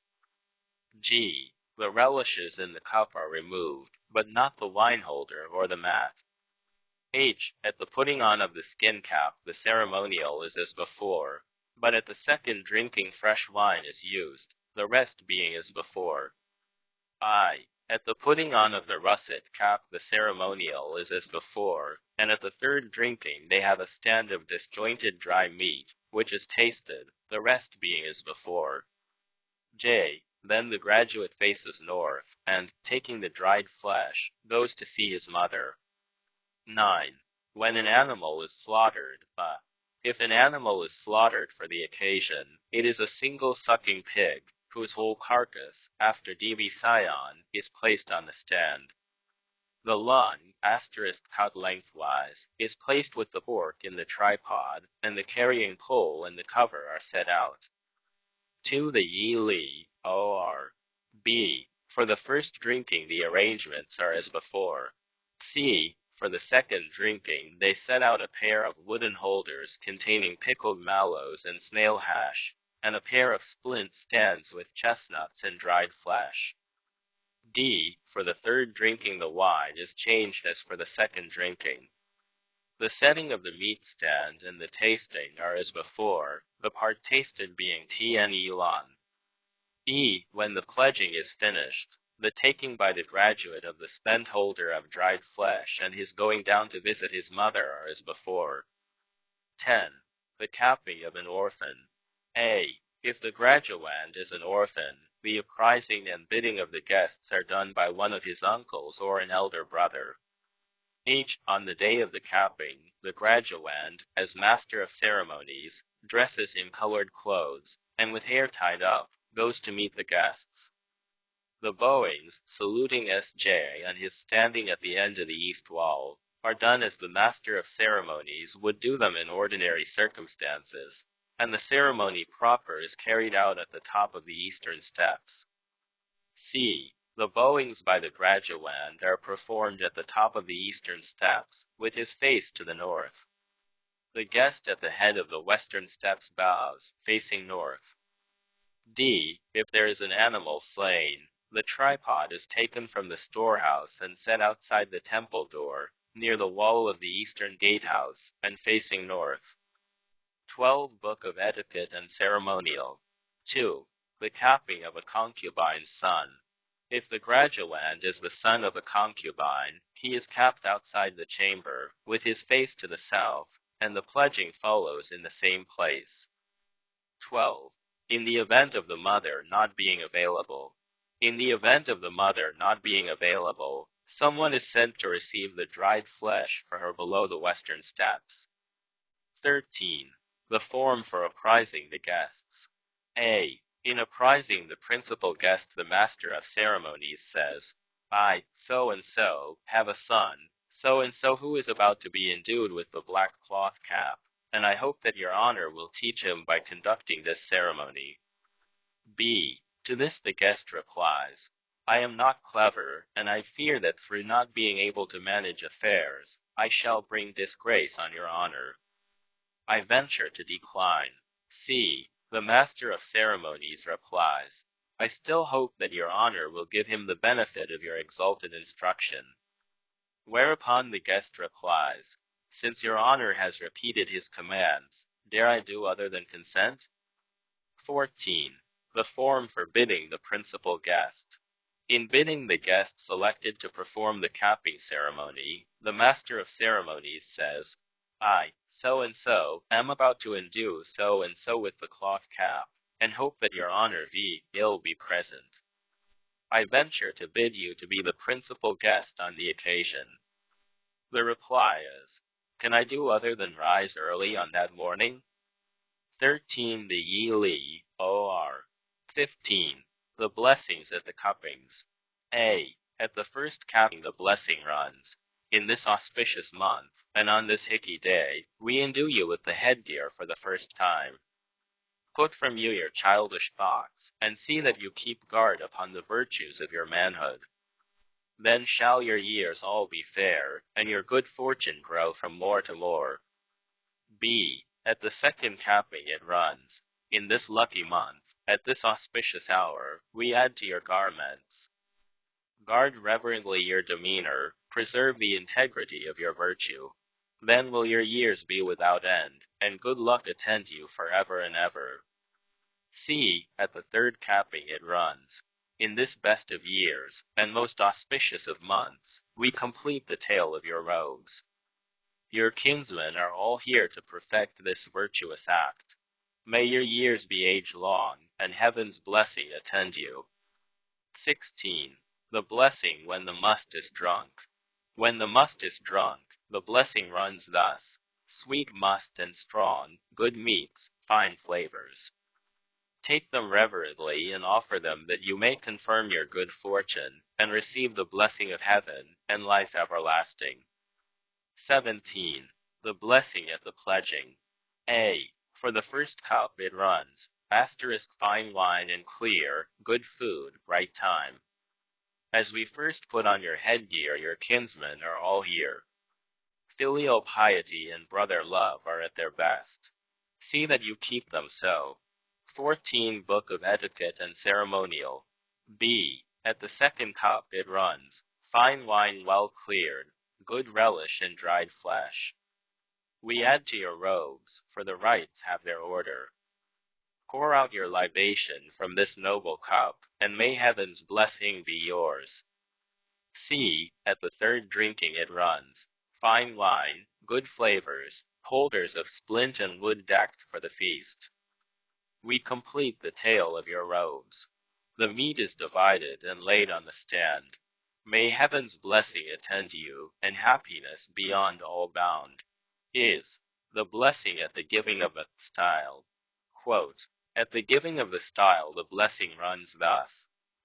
G. The relishes in the cup are removed, but not the wine holder or the mat. H. At the putting on of the skin cap, the ceremonial is as before, but at the second drinking fresh wine is used, the rest being as before. I. At the putting on of the russet cap, the ceremonial is as before, and at the third drinking they have a stand of disjointed dry meat, which is tasted, the rest being as before. J. Then the graduate faces north, and, taking the dried flesh, goes to see his mother. 9. When an animal is slaughtered, if an animal is slaughtered for the occasion, it is a single sucking pig, whose whole carcass, after division, is placed on the stand. The lung, cut lengthwise, is placed with the pork in the tripod, and the carrying pole and the cover are set out. 2. The Yi or B. For the first drinking the arrangements are as before. C. For the second drinking they set out a pair of wooden holders containing pickled mallows and snail hash, and a pair of splint stands with chestnuts and dried flesh. D. For the third drinking the wine is changed as for the second drinking. The setting of the meat stand and the tasting are as before, the part tasted being T.N.E.Lan. E. When the pledging is finished, the taking by the graduate of the spent holder of dried flesh and his going down to visit his mother are as before. 10. The capping of an orphan. A. If the graduand is an orphan, the apprising and bidding of the guests are done by one of his uncles or an elder brother. H. On the day of the capping, the graduand, as master of ceremonies, dresses in colored clothes, and with hair tied up, goes to meet the guests. The bowings, saluting S.J. and his standing at the end of the east wall, are done as the master of ceremonies would do them in ordinary circumstances, and the ceremony proper is carried out at the top of the eastern steps. C. The bowings by the graduand are performed at the top of the eastern steps, with his face to the north. The guest at the head of the western steps bows, facing north. D. If there is an animal slain, the tripod is taken from the storehouse and set outside the temple door, near the wall of the eastern gatehouse, and facing north. 12 Book of Etiquette and Ceremonial. 2. The capping of a concubine's son. If the graduand is the son of a concubine, he is capped outside the chamber, with his face to the south, and the pledging follows in the same place. 12. In the event of the mother not being available. In the event of the mother not being available, someone is sent to receive the dried flesh for her below the western steps. 13. The form for apprising the guests. A. In apprising the principal guest, the master of ceremonies says, I, so-and-so, have a son, so-and-so who is about to be endued with the black cloth cap, and I hope that your honor will teach him by conducting this ceremony. B. To this the guest replies, I am not clever, and I fear that through not being able to manage affairs, I shall bring disgrace on your honor. I venture to decline. C. The master of ceremonies replies, I still hope that your honor will give him the benefit of your exalted instruction. Whereupon the guest replies, Since your honor has repeated his commands, dare I do other than consent? 14. The form for bidding the principal guest. In bidding the guest selected to perform the capping ceremony, the master of ceremonies says, I, so-and-so, am about to endue so-and-so with the cloth cap, and hope that your honor will be present. I venture to bid you to be the principal guest on the occasion. The reply is, Can I do other than rise early on that morning? 13. The Yi-Li, O.R. 15. The blessings at the cuppings. A. At the first capping the blessing runs, In this auspicious month, and on this hickey day, we endue you with the headgear for the first time. Put from you your childish thoughts, and see that you keep guard upon the virtues of your manhood. Then shall your years all be fair, and your good fortune grow from more to more. B. At the second capping it runs, In this lucky month, at this auspicious hour, we add to your garments. Guard reverently your demeanor, preserve the integrity of your virtue. Then will your years be without end, and good luck attend you forever and ever. C. At the third capping it runs, In this best of years, and most auspicious of months, we complete the tale of your robes. Your kinsmen are all here to perfect this virtuous act. May your years be age-long, and heaven's blessing attend you. 16. The blessing when the must is drunk. When the must is drunk, the blessing runs thus, Sweet must and strong, good meats, fine flavors. Take them reverently and offer them that you may confirm your good fortune, and receive the blessing of heaven and life everlasting. 17. The blessing at the pledging. A. For the first cup it runs, fine wine and clear, good food, right time. As we first put on your headgear, your kinsmen are all here. Filial piety and brother love are at their best. See that you keep them so. 14 Book of Etiquette and Ceremonial. B. At the second cup it runs, fine wine well cleared, good relish and dried flesh. We add to your robes, for the rites have their order. Pour out your libation from this noble cup, and may heaven's blessing be yours. C. At the third drinking it runs, fine wine, good flavors, holders of splint and wood decked for the feast. We complete the tale of your robes. The meat is divided and laid on the stand. May heaven's blessing attend you, and happiness beyond all bound. Is the blessing at the giving of a style. Quote, At the giving of the style the blessing runs thus,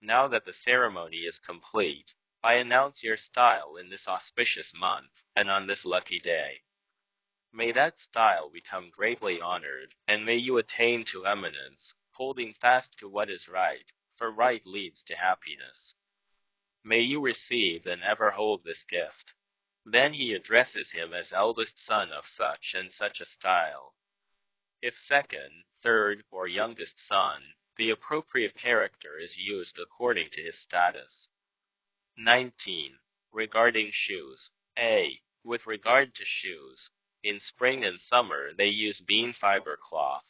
Now that the ceremony is complete, I announce your style in this auspicious month, and on this lucky day. May that style become greatly honored, and may you attain to eminence, holding fast to what is right, for right leads to happiness. May you receive and ever hold this gift. Then he addresses him as eldest son of such and such a style. If second, third, or youngest son, the appropriate character is used according to his status. 19. Regarding shoes. A. With regard to shoes, in spring and summer they use bean fiber cloth.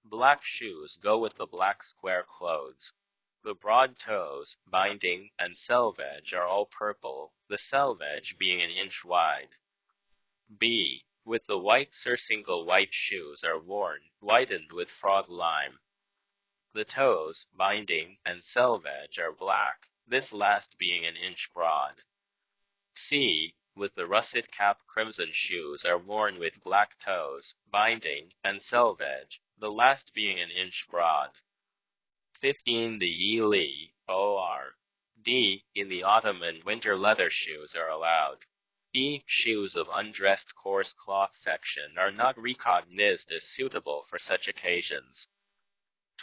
Black shoes go with the black square clothes. The broad toes, binding, and selvage are all purple, the selvage being an inch wide. B. With the white surcingle white shoes are worn, whitened with frog lime. The toes, binding, and selvage are black, this last being an inch broad. C. With the russet cap crimson shoes are worn with black toes, binding, and selvage, the last being an inch broad. 15. The Yi-Li, O.R. D. In the autumn and winter leather shoes are allowed. E. Shoes of undressed coarse cloth section are not recognized as suitable for such occasions.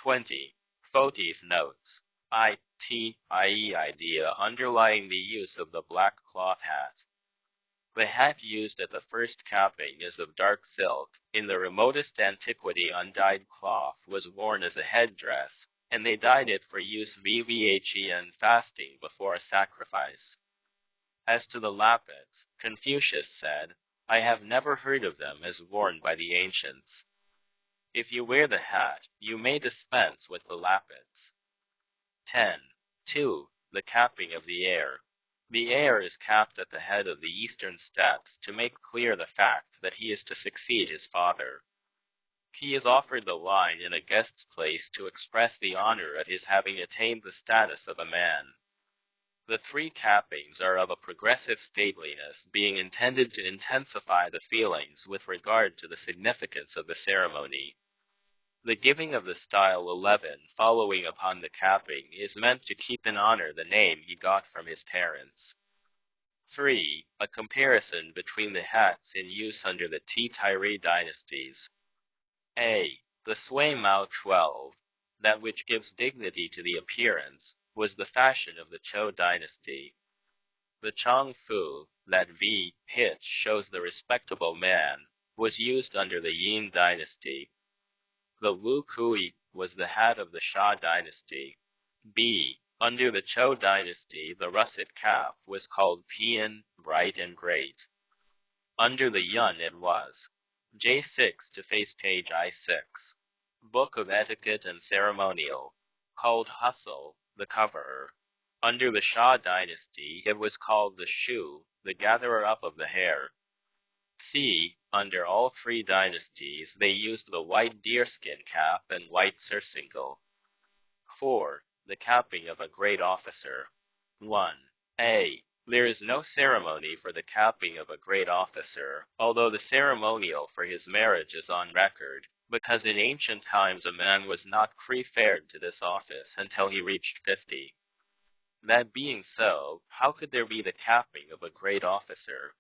20. Fotis notes. I.e. idea underlying the use of the black cloth hat. The hat used at the first capping is of dark silk. In the remotest antiquity, undyed cloth was worn as a headdress, and they dyed it for use vvhen fasting before a sacrifice. As to the lappets, Confucius said, I have never heard of them as worn by the ancients. If you wear the hat, you may dispense with the lappets. 10. 2. The capping of the heir. The heir is capped at the head of the eastern steps to make clear the fact that he is to succeed his father. He is offered the line in a guest's place to express the honor at his having attained the status of a man. The 3 cappings are of a progressive stateliness, being intended to intensify the feelings with regard to the significance of the ceremony. The giving of the style 11 following upon the capping is meant to keep in honor the name he got from his parents. 3. A comparison between the hats in use under the T-Tyre dynasties. A. The Sui Mao 12, that which gives dignity to the appearance, was the fashion of the Zhou dynasty. The Chang Fu, that V hitch shows the respectable man, was used under the Yin dynasty. The Wu Kui was the hat of the Xia dynasty. B. Under the Zhou dynasty, the russet cap was called Pian, bright and great. Under the Yun it was. J6 to face page I6. Book of Etiquette and Ceremonial, called Hustle, the coverer. Under the Xia dynasty, it was called the Shu, the gatherer up of the hair. C. Under all 3 dynasties, they used the white deerskin cap and white surcingle. 4. The capping of a great officer. 1. A. There is no ceremony for the capping of a great officer, although the ceremonial for his marriage is on record, because in ancient times a man was not preferred to this office until he reached 50. That being so, how could there be the capping of a great officer?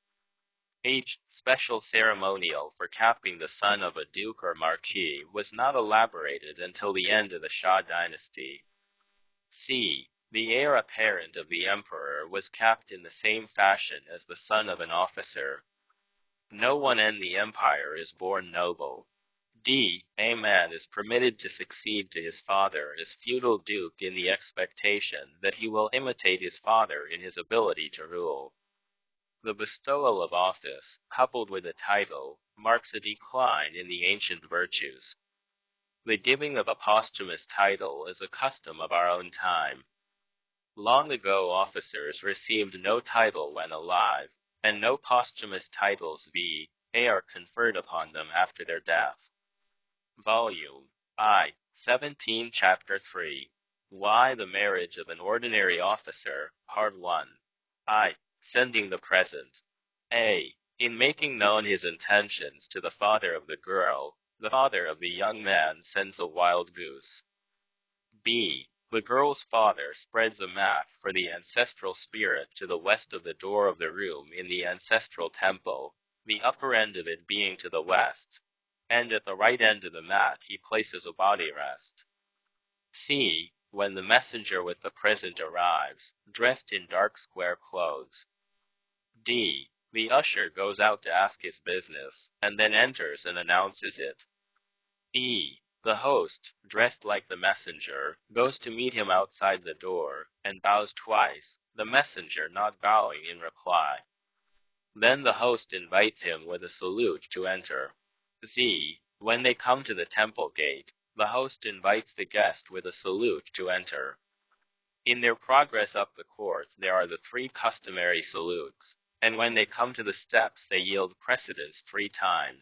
H. Special ceremonial for capping the son of a duke or marquis was not elaborated until the end of the Xia dynasty. C. The heir apparent of the emperor was capped in the same fashion as the son of an officer. No one in the empire is born noble. D. A man is permitted to succeed to his father as feudal duke in the expectation that he will imitate his father in his ability to rule. The bestowal of office, coupled with a title, marks a decline in the ancient virtues. The giving of a posthumous title is a custom of our own time. Long ago officers received no title when alive, and no posthumous titles are conferred upon them after their death. Volume I, 17, Chapter 3. Why the Marriage of an Ordinary Officer, Part 1. I. Sending the present. A. In making known his intentions to the father of the girl, the father of the young man sends a wild goose. B. The girl's father spreads a mat for the ancestral spirit to the west of the door of the room in the ancestral temple, the upper end of it being to the west, and at the right end of the mat he places a body rest. C. When the messenger with the present arrives, dressed in dark square clothes. D. The usher goes out to ask his business, and then enters and announces it. E. The host, dressed like the messenger, goes to meet him outside the door, and bows twice, the messenger not bowing in reply. Then the host invites him with a salute to enter. Z. When they come to the temple gate, the host invites the guest with a salute to enter. In their progress up the court, there are the 3 customary salutes, and when they come to the steps, they yield precedence 3 times.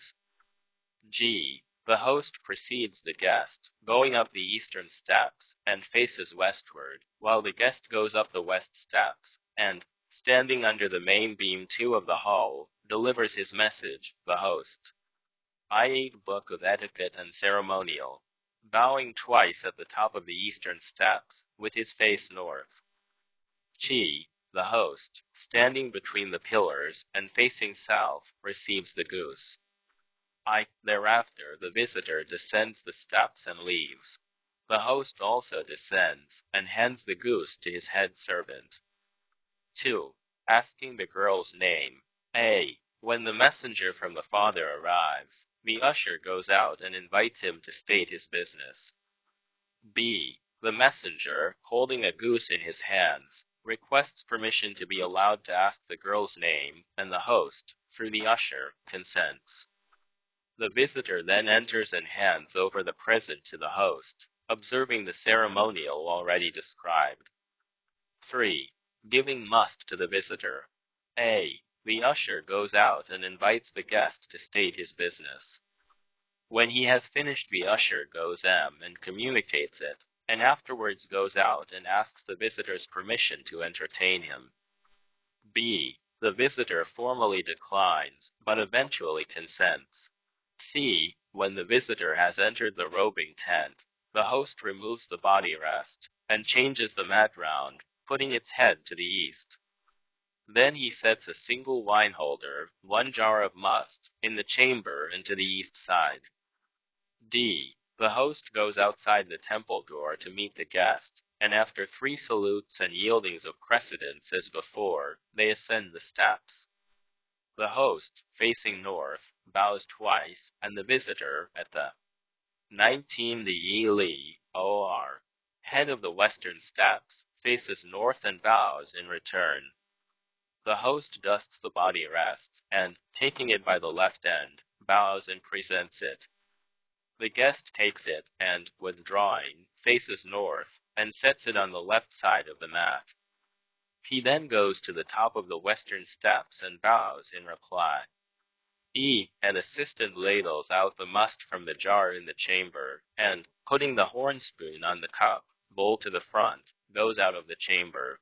G. The host precedes the guest, going up the eastern steps, and faces westward, while the guest goes up the west steps, and, standing under the main beam 2 of the hall, delivers his message, the host. AudioBook of Etiquette and Ceremonial, bowing twice at the top of the eastern steps, with his face north. Chi, the host, standing between the pillars and facing south, receives the goose. I. Thereafter, the visitor descends the steps and leaves. The host also descends and hands the goose to his head servant. 2. Asking the girl's name. A. When the messenger from the father arrives, the usher goes out and invites him to state his business. B. The messenger, holding a goose in his hands, requests permission to be allowed to ask the girl's name, and the host, through the usher, consents. The visitor then enters and hands over the present to the host, observing the ceremonial already described. 3. Giving must to the visitor. A. The usher goes out and invites the guest to state his business. When he has finished, the usher goes and communicates it, and afterwards goes out and asks the visitor's permission to entertain him. B. The visitor formally declines, but eventually consents. C. When the visitor has entered the robing tent, the host removes the body rest, and changes the mat round, putting its head to the east. Then he sets a single wine holder, 1 jar of must, in the chamber and to the east side. D. The host goes outside the temple door to meet the guest, and after 3 salutes and yieldings of precedence as before, they ascend the steps. The host, facing north, bows twice, and the visitor, at the 19 the D.Lit, or head of the western steps, faces north and bows in return. The host dusts the body rest, and, taking it by the left end, bows and presents it. The guest takes it and, withdrawing, faces north, and sets it on the left side of the mat. He then goes to the top of the western steps and bows in reply. E. An assistant ladles out the must from the jar in the chamber, and, putting the horn spoon on the cup, bowl to the front, goes out of the chamber.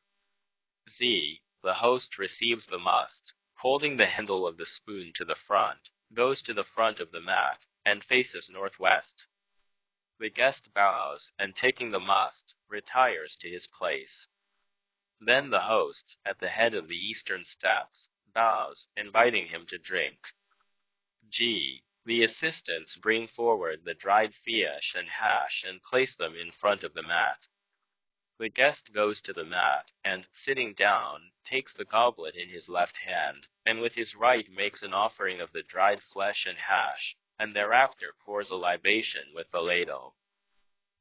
Z. The host receives the must, holding the handle of the spoon to the front, goes to the front of the mat, and faces northwest. The guest bows, and taking the must, retires to his place. Then the host, at the head of the eastern steps, bows, inviting him to drink. G. The assistants bring forward the dried fish and hash and place them in front of the mat. The guest goes to the mat, and, sitting down, takes the goblet in his left hand, and with his right makes an offering of the dried flesh and hash, and thereafter pours a libation with the ladle.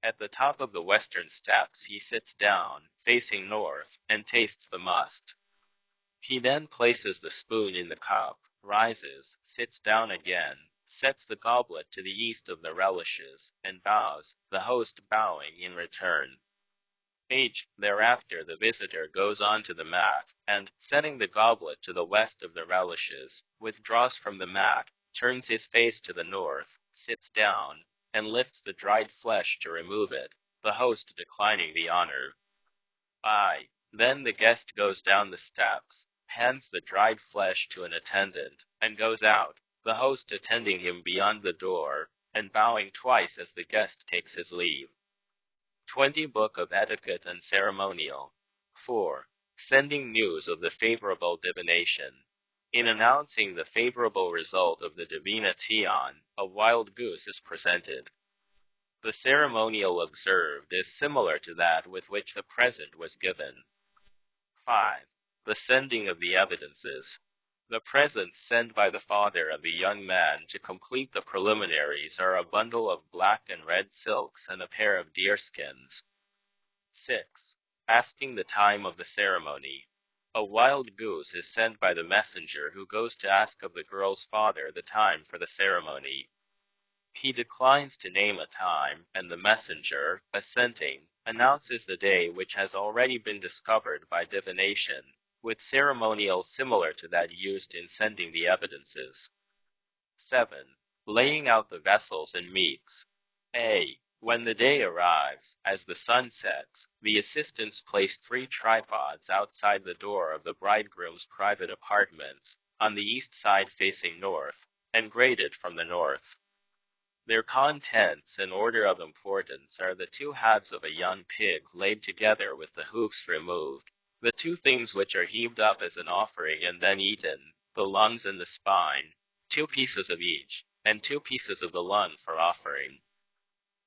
At the top of the western steps he sits down, facing north, and tastes the must. He then places the spoon in the cup, rises, sits down again, sets the goblet to the east of the relishes, and bows, the host bowing in return. H. Thereafter the visitor goes on to the mat, and, setting the goblet to the west of the relishes, withdraws from the mat, turns his face to the north, sits down, and lifts the dried flesh to remove it, the host declining the honor. I. Then the guest goes down the steps, hands the dried flesh to an attendant, and goes out, the host attending him beyond the door, and bowing twice as the guest takes his leave. 20 Book of Etiquette and Ceremonial. 4. Sending news of the favorable divination. In announcing the favorable result of the divination, a wild goose is presented. The ceremonial observed is similar to that with which the present was given. 5. The sending of the evidences. The presents sent by the father of the young man to complete the preliminaries are a bundle of black and red silks and a pair of deerskins. 6. Asking the time of the ceremony. A wild goose is sent by the messenger who goes to ask of the girl's father the time for the ceremony. He declines to name a time, and the messenger, assenting, announces the day which has already been discovered by divination, with ceremonial similar to that used in sending the evidences. 7. Laying out the vessels and meats. A. When the day arrives, as the sun sets, the assistants place 3 tripods outside the door of the bridegroom's private apartments, on the east side facing north, and graded from the north. Their contents, in order of importance, are the 2 halves of a young pig laid together with the hoofs removed, the 2 things which are heaved up as an offering and then eaten, the lungs and the spine, 2 pieces of each, and 2 pieces of the lung for offering.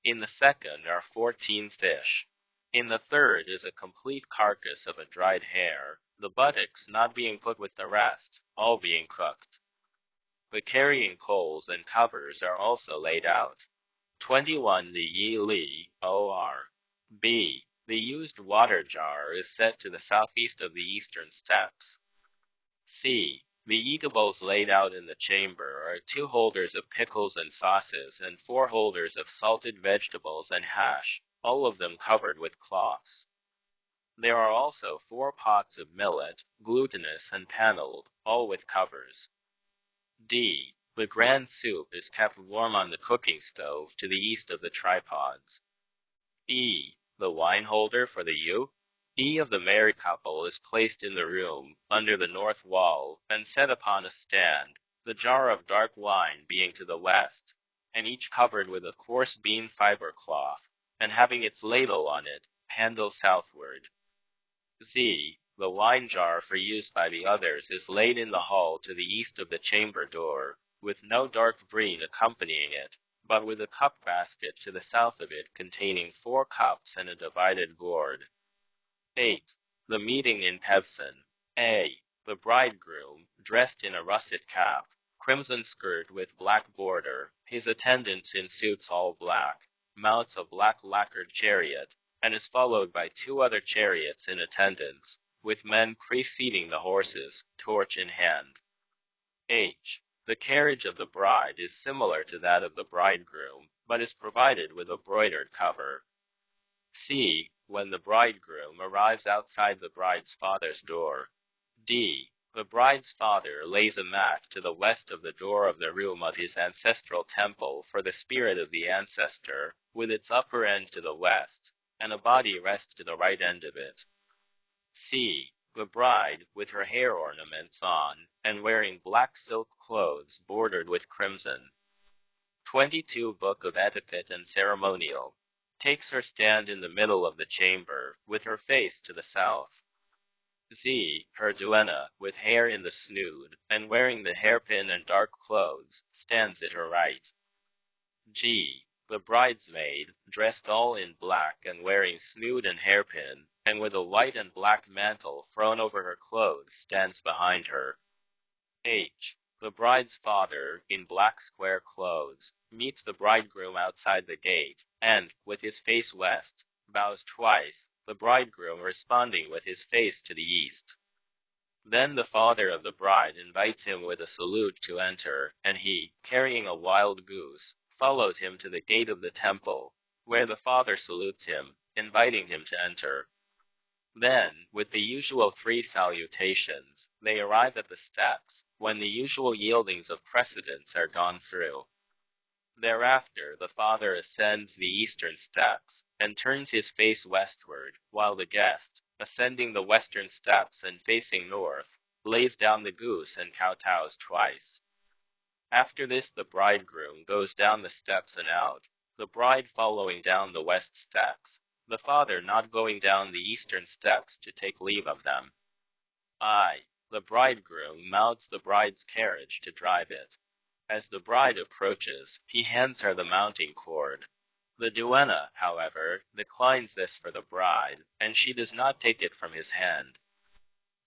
In the second are 14 fish. In the third is a complete carcass of a dried hare, the buttocks not being put with the rest, all being cooked. The carrying coals and covers are also laid out. 21 The D.Lit. B. The used water jar is set to the southeast of the eastern steps. C. The eatables laid out in the chamber are 2 holders of pickles and sauces and 4 holders of salted vegetables and hash, all of them covered with cloths. There are also 4 pots of millet, glutinous and panelled, all with covers. D. The grand soup is kept warm on the cooking stove to the east of the tripods. E. The wine holder for the youth. E of the married couple is placed in the room, under the north wall, and set upon a stand, the jar of dark wine being to the west, and each covered with a coarse bean fiber cloth, and having its ladle on it, handle southward. Z. The wine jar for use by the others is laid in the hall to the east of the chamber door, with no dark breen accompanying it, but with a cup basket to the south of it containing 4 cups and a divided gourd. 8. The meeting in Pevson. A. The bridegroom, dressed in a russet cap, crimson skirt with black border, his attendants in suits all black, mounts a black lacquered chariot, and is followed by 2 other chariots in attendance, with men preceding the horses, torch in hand. H. The carriage of the bride is similar to that of the bridegroom, but is provided with a broidered cover. C. When the bridegroom arrives outside the bride's father's door. D. The bride's father lays a mat to the west of the door of the room of his ancestral temple for the spirit of the ancestor, with its upper end to the west, and a body rests to the right end of it. C. The bride, with her hair ornaments on, and wearing black silk clothes bordered with crimson. 22 Book of Etiquette and Ceremonial. Takes her stand in the middle of the chamber, with her face to the south. Z. Her duenna, with hair in the snood, and wearing the hairpin and dark clothes, stands at her right. G. The bridesmaid, dressed all in black and wearing snood and hairpin, and with a white and black mantle thrown over her clothes, stands behind her. H. The bride's father, in black square clothes, meets the bridegroom outside the gate, and, with his face west, bows twice, the bridegroom responding with his face to the east. Then the father of the bride invites him with a salute to enter, and he, carrying a wild goose, follows him to the gate of the temple, where the father salutes him, inviting him to enter. Then, with the usual 3 salutations, they arrive at the steps, when the usual yieldings of precedence are gone through. Thereafter, the father ascends the eastern steps, and turns his face westward, while the guest, ascending the western steps and facing north, lays down the goose and kowtows twice. After this the bridegroom goes down the steps and out, the bride following down the west steps, the father not going down the eastern steps to take leave of them. I, the bridegroom, mounts the bride's carriage to drive it. As the bride approaches, he hands her the mounting cord. The duenna, however, declines this for the bride, and she does not take it from his hand.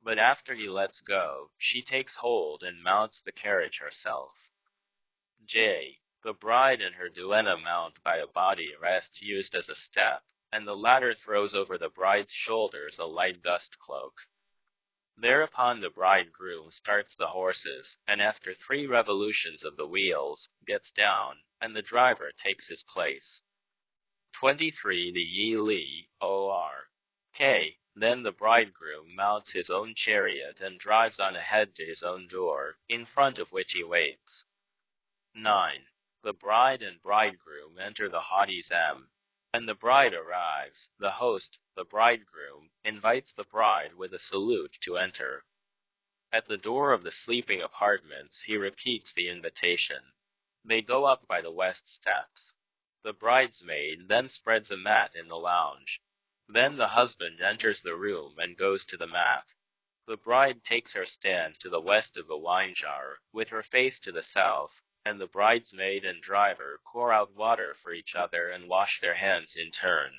But after he lets go, she takes hold and mounts the carriage herself. J. The bride and her duenna mount by a body rest used as a step, and the latter throws over the bride's shoulders a light dust cloak. Thereupon the bridegroom starts the horses, and after 3 revolutions of the wheels, gets down, and the driver takes his place. 23. The Yi Li, O.R. K. Then the bridegroom mounts his own chariot and drives on ahead to his own door, in front of which he waits. 9. The bride and bridegroom enter the haughty M. When the bride arrives, the host, the bridegroom, invites the bride with a salute to enter. At the door of the sleeping apartments, he repeats the invitation. They go up by the west steps. The bridesmaid then spreads a mat in the lounge. Then the husband enters the room and goes to the mat. The bride takes her stand to the west of the wine jar, with her face to the south, and the bridesmaid and driver pour out water for each other and wash their hands in turn.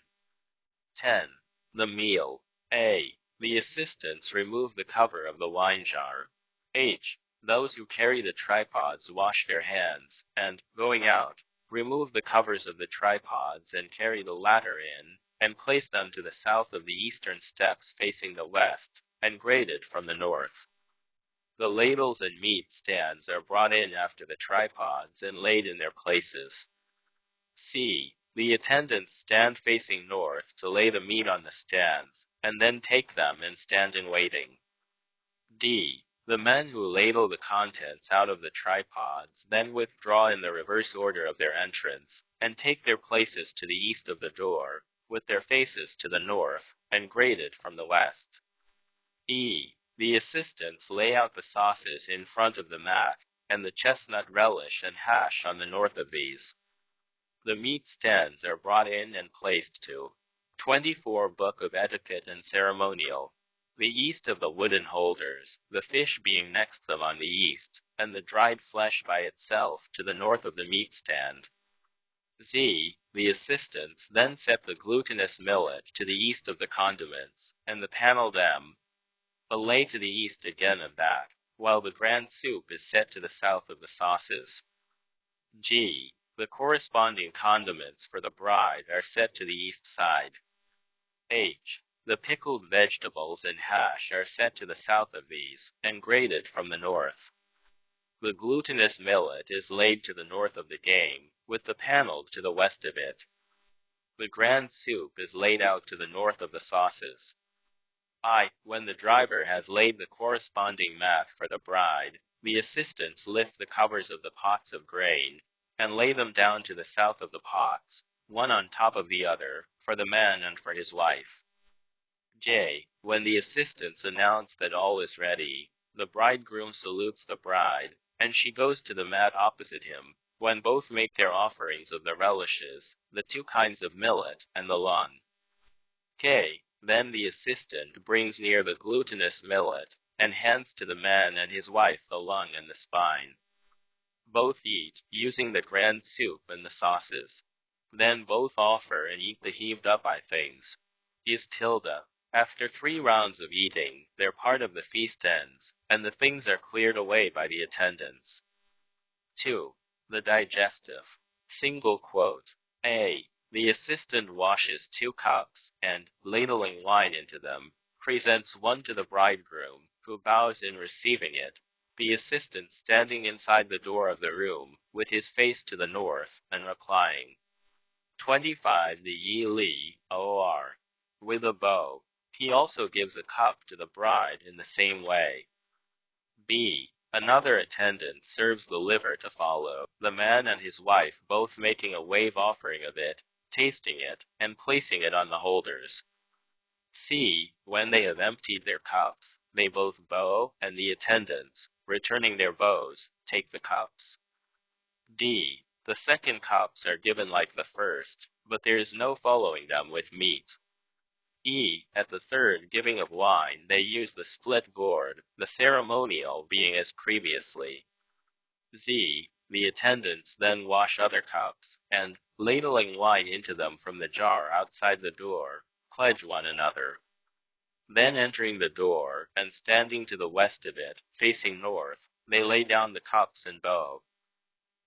10. The meal. A. The assistants remove the cover of the wine jar. H. Those who carry the tripods wash their hands, and, going out, remove the covers of the tripods and carry the latter in, and place them to the south of the eastern steps facing the west, and graded from the north. The ladles and meat stands are brought in after the tripods and laid in their places. C. The attendants stand facing north to lay the meat on the stands, and then take them and stand in waiting. D. The men who ladle the contents out of the tripods then withdraw in the reverse order of their entrance, and take their places to the east of the door, with their faces to the north, and graded from the west. E. The assistants lay out the sauces in front of the mat, and the chestnut relish and hash on the north of these. The meat stands are brought in and placed to 24 Book of Etiquette and Ceremonial, the east of the wooden holders, the fish being next them on the east, and the dried flesh by itself to the north of the meat stand. Z. The assistants then set the glutinous millet to the east of the condiments, and the panelled M lay to the east again of that, while the grand soup is set to the south of the sauces. G. The corresponding condiments for the bride are set to the east side. H. The pickled vegetables and hash are set to the south of these, and graded from the north. The glutinous millet is laid to the north of the game, with the panelled to the west of it. The grand soup is laid out to the north of the sauces. When the driver has laid the corresponding mat for the bride, the assistants lift the covers of the pots of grain, and lay them down to the south of the pots, one on top of the other, for the man and for his wife. J. When the assistants announce that all is ready, the bridegroom salutes the bride, and she goes to the mat opposite him, when both make their offerings of the relishes, the 2 kinds of millet, and the lung. K. Then the assistant brings near the glutinous millet, and hands to the man and his wife the lung and the spine. Both eat, using the grand soup and the sauces. Then both offer and eat the heaved-up things. Is tilde. After 3 rounds of eating, their part of the feast ends, and the things are cleared away by the attendants. 2. The digestive. Single quote. A. The assistant washes 2 cups, and, ladling wine into them, presents one to the bridegroom, who bows in receiving it, the assistant standing inside the door of the room, with his face to the north, and replying. 25. The Yi Li, O.R. With a bow. He also gives a cup to the bride in the same way. B. Another attendant serves the liver to follow, the man and his wife both making a wave offering of it, tasting it, and placing it on the holders. C. When they have emptied their cups, they both bow, and the attendants, returning their bows, take the cups. D. The second cups are given like the first, but there is no following them with meat. At the third giving of wine, they use the split gourd, the ceremonial being as previously. The attendants then wash other cups, and, ladling wine into them from the jar outside the door, pledge one another. Then entering the door, and standing to the west of it, facing north, they lay down the cups and bow.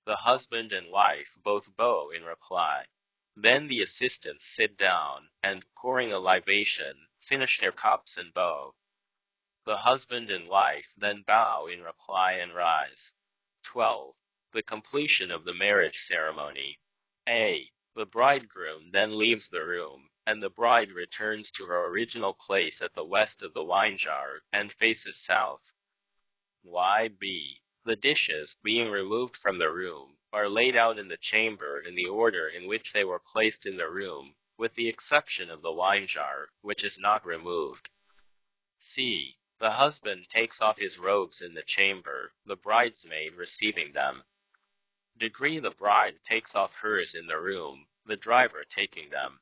The husband and wife both bow in reply. Then the assistants sit down, and, pouring a libation, finish their cups and bow. The husband and wife then bow in reply and rise. 12. The completion of the marriage ceremony. The bridegroom then leaves the room, and the bride returns to her original place at the west of the wine jar and faces south. The dishes, being removed from the room, are laid out in the chamber in the order in which they were placed in the room, with the exception of the wine jar, which is not removed. The husband takes off his robes in the chamber, the bridesmaid receiving them. The bride takes off hers in the room, the driver taking them.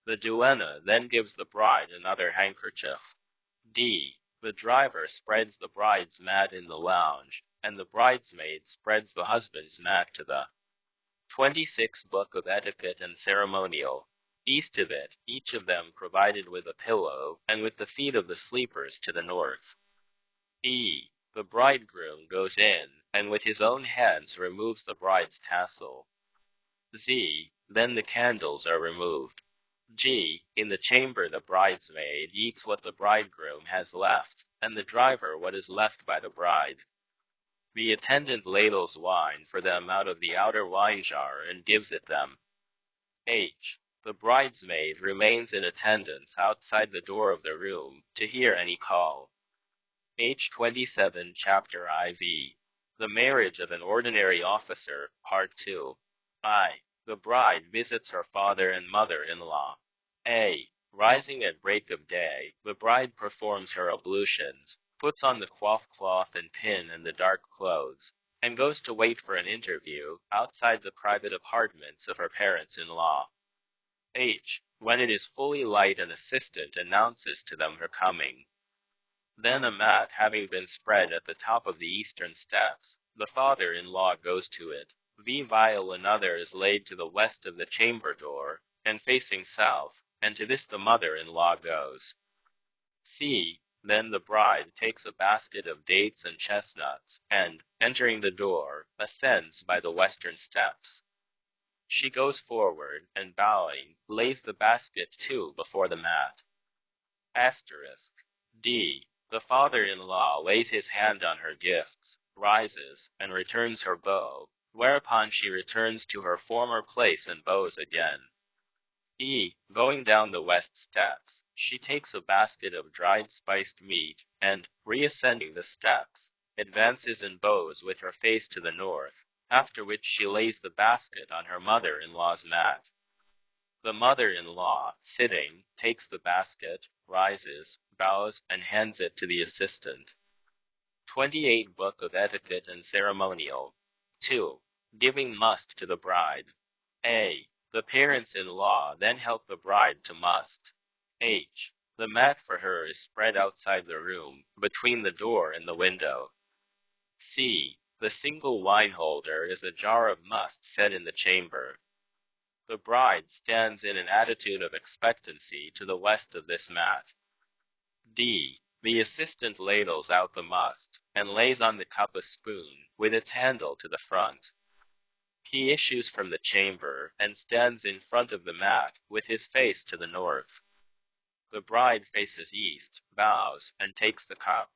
The duenna then gives the bride another handkerchief. The driver spreads the bride's mat in the lounge, and the bridesmaid spreads the husband's mat to the 26th Book of Etiquette and Ceremonial. East of it, each of them provided with a pillow, and with the feet of the sleepers to the north. The bridegroom goes in, and with his own hands removes the bride's tassel. Then the candles are removed. In the chamber the bridesmaid eats what the bridegroom has left, and the driver what is left by the bride. The attendant ladles wine for them out of the outer wine jar and gives it them. The bridesmaid remains in attendance outside the door of the room to hear any call. 27 Chapter IV. The Marriage of an Ordinary Officer, Part 2. The bride visits her father and mother-in-law. Rising at break of day, the bride performs her ablutions, puts on the coif cloth and pin and the dark clothes, and goes to wait for an interview outside the private apartments of her parents-in-law. When it is fully light, an assistant announces to them her coming. Then a mat having been spread at the top of the eastern steps, the father-in-law goes to it, while another is laid to the west of the chamber door, and facing south, and to this the mother-in-law goes. Then the bride takes a basket of dates and chestnuts, and, entering the door, ascends by the western steps. She goes forward, and bowing, lays the basket too before the mat. The father-in-law lays his hand on her gifts, rises, and returns her bow, whereupon she returns to her former place and bows again. Going down the west steps, she takes a basket of dried spiced meat, and, reascending the steps, advances and bows with her face to the north, after which she lays the basket on her mother-in-law's mat. The mother-in-law, sitting, takes the basket, rises, bows, and hands it to the assistant. 28 Book of Etiquette and Ceremonial. 2. Giving must to the bride. The parents-in-law then help the bride to must. The mat for her is spread outside the room, between the door and the window. The single wine holder is a jar of must set in the chamber. The bride stands in an attitude of expectancy to the west of this mat. The assistant ladles out the must, and lays on the cup a spoon, with its handle to the front. He issues from the chamber, and stands in front of the mat, with his face to the north. The bride faces east, bows, and takes the cup.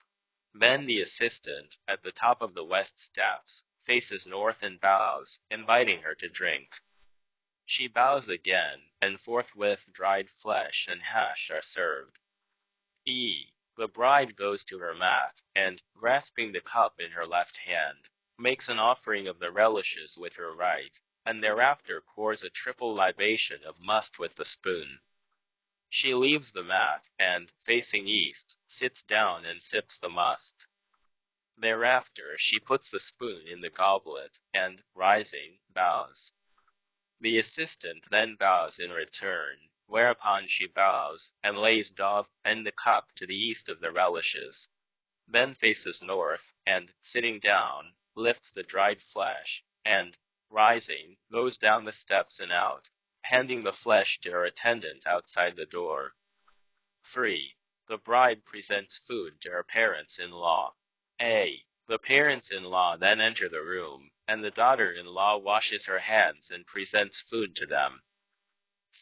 Then the assistant, at the top of the west steps, faces north and bows, inviting her to drink. She bows again, and forthwith dried flesh and hash are served. The bride goes to her mat, and, grasping the cup in her left hand, makes an offering of the relishes with her right, and thereafter pours a triple libation of must with the spoon. She leaves the mat, and, facing east, sits down and sips the must. Thereafter she puts the spoon in the goblet, and, rising, bows. The assistant then bows in return, whereupon she bows and lays dough and the cup to the east of the relishes, then faces north and, sitting down, lifts the dried flesh and, rising, goes down the steps and out, handing the flesh to her attendant outside the door. 3. The bride presents food to her parents-in-law. A. The parents-in-law then enter the room, and the daughter-in-law washes her hands and presents food to them.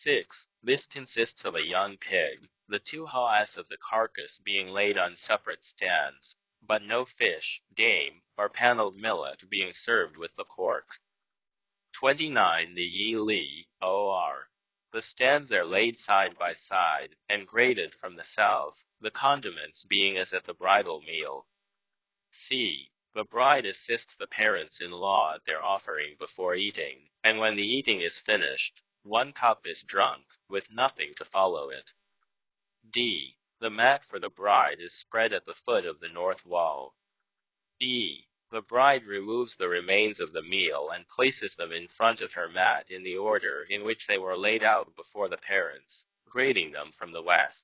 6. This consists of a young pig, the 2 ha's of the carcass being laid on separate stands, but no fish, game, or paneled millet being served with the pork. 29. The Yi-Li, O.R. The stands are laid side by side and grated from the south, the condiments being as at the bridal meal. C. The bride assists the parents-in-law at their offering before eating, and when the eating is finished, 1 cup is drunk, with nothing to follow it. D. The mat for the bride is spread at the foot of the north wall. E. The bride removes the remains of the meal and places them in front of her mat in the order in which they were laid out before the parents, grading them from the west.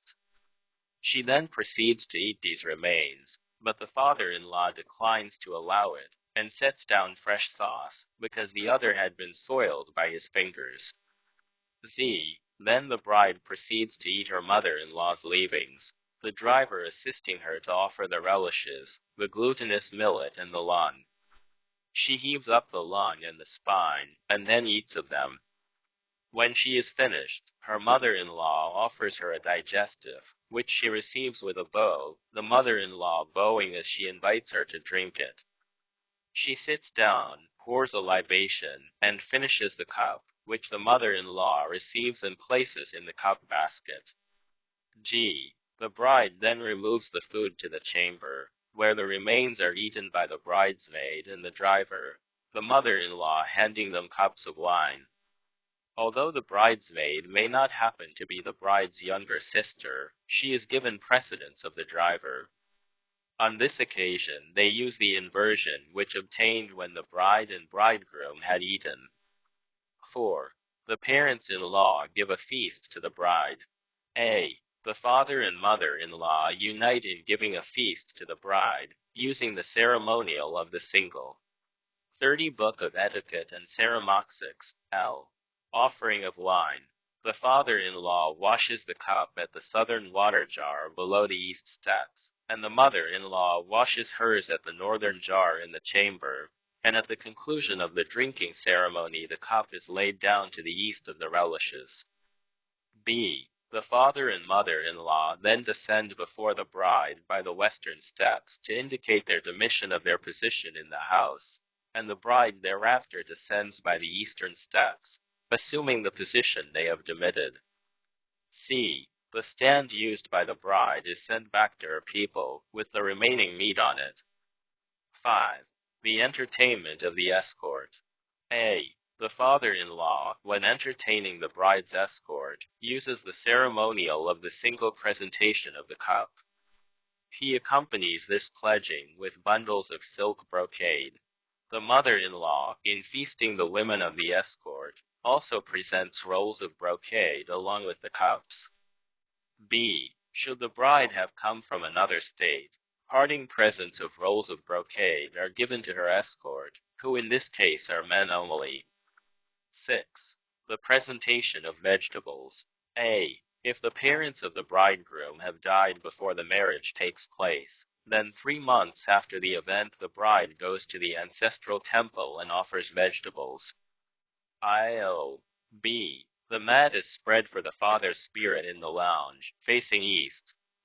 She then proceeds to eat these remains, but the father-in-law declines to allow it and sets down fresh sauce because the other had been soiled by his fingers. Z. Then the bride proceeds to eat her mother-in-law's leavings, the driver assisting her to offer the relishes, the glutinous millet and the lung. She heaves up the lung and the spine, and then eats of them. When she is finished, her mother-in-law offers her a digestive, which she receives with a bow, the mother-in-law bowing as she invites her to drink it. She sits down, pours a libation, and finishes the cup, which the mother-in-law receives and places in the cup basket. G. The bride then removes the food to the chamber, where the remains are eaten by the bridesmaid and the driver, the mother-in-law handing them cups of wine. Although the bridesmaid may not happen to be the bride's younger sister, she is given precedence of the driver. On this occasion, they use the inversion which obtained when the bride and bridegroom had eaten. 4. The parents-in-law give a feast to the bride. A. The father and mother-in-law unite in giving a feast to the bride, using the ceremonial of the single. 30 Book of Etiquette and Ceremonial, L. Offering of wine. The father-in-law washes the cup at the southern water jar below the east steps, and the mother-in-law washes hers at the northern jar in the chamber, and at the conclusion of the drinking ceremony the cup is laid down to the east of the relishes. B. The father and mother-in-law then descend before the bride by the western steps to indicate their demission of their position in the house, and the bride thereafter descends by the eastern steps, assuming the position they have demitted. C. The stand used by the bride is sent back to her people, with the remaining meat on it. 5. The entertainment of the escort. A. The father-in-law, when entertaining the bride's escort, uses the ceremonial of the single presentation of the cup. He accompanies this pledging with bundles of silk brocade. The mother-in-law, in feasting the women of the escort, also presents rolls of brocade along with the cups. B. Should the bride have come from another state, parting presents of rolls of brocade are given to her escort, who in this case are men only. 6. The presentation of vegetables. A. If the parents of the bridegroom have died before the marriage takes place, then 3 months after the event the bride goes to the ancestral temple and offers vegetables. I.O. B. The mat is spread for the father's spirit in the lounge, facing east,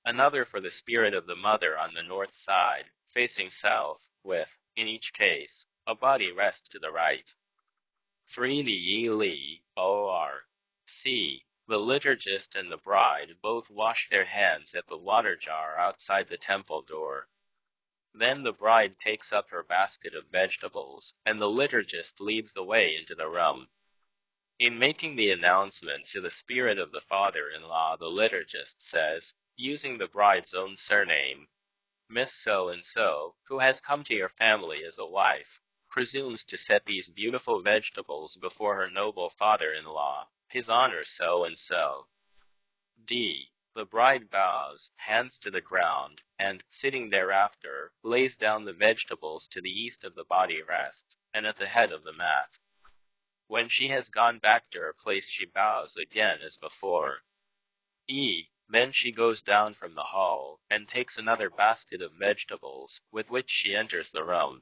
another for the spirit of the mother on the north side, facing south, with, in each case, a body rest to the right. 3. The Yi-Li, O.R. C. The liturgist and the bride both wash their hands at the water jar outside the temple door. Then the bride takes up her basket of vegetables, and the liturgist leads the way into the room. In making the announcement to the spirit of the father-in-law, the liturgist says, using the bride's own surname, Miss So-and-so, who has come to your family as a wife. presumes to set these beautiful vegetables before her noble father-in-law, his honor so-and-so. D. The bride bows, hands to the ground, and, sitting thereafter, lays down the vegetables to the east of the body rest, and at the head of the mat. When she has gone back to her place, she bows again as before. E. Then she goes down from the hall, and takes another basket of vegetables, with which she enters the room.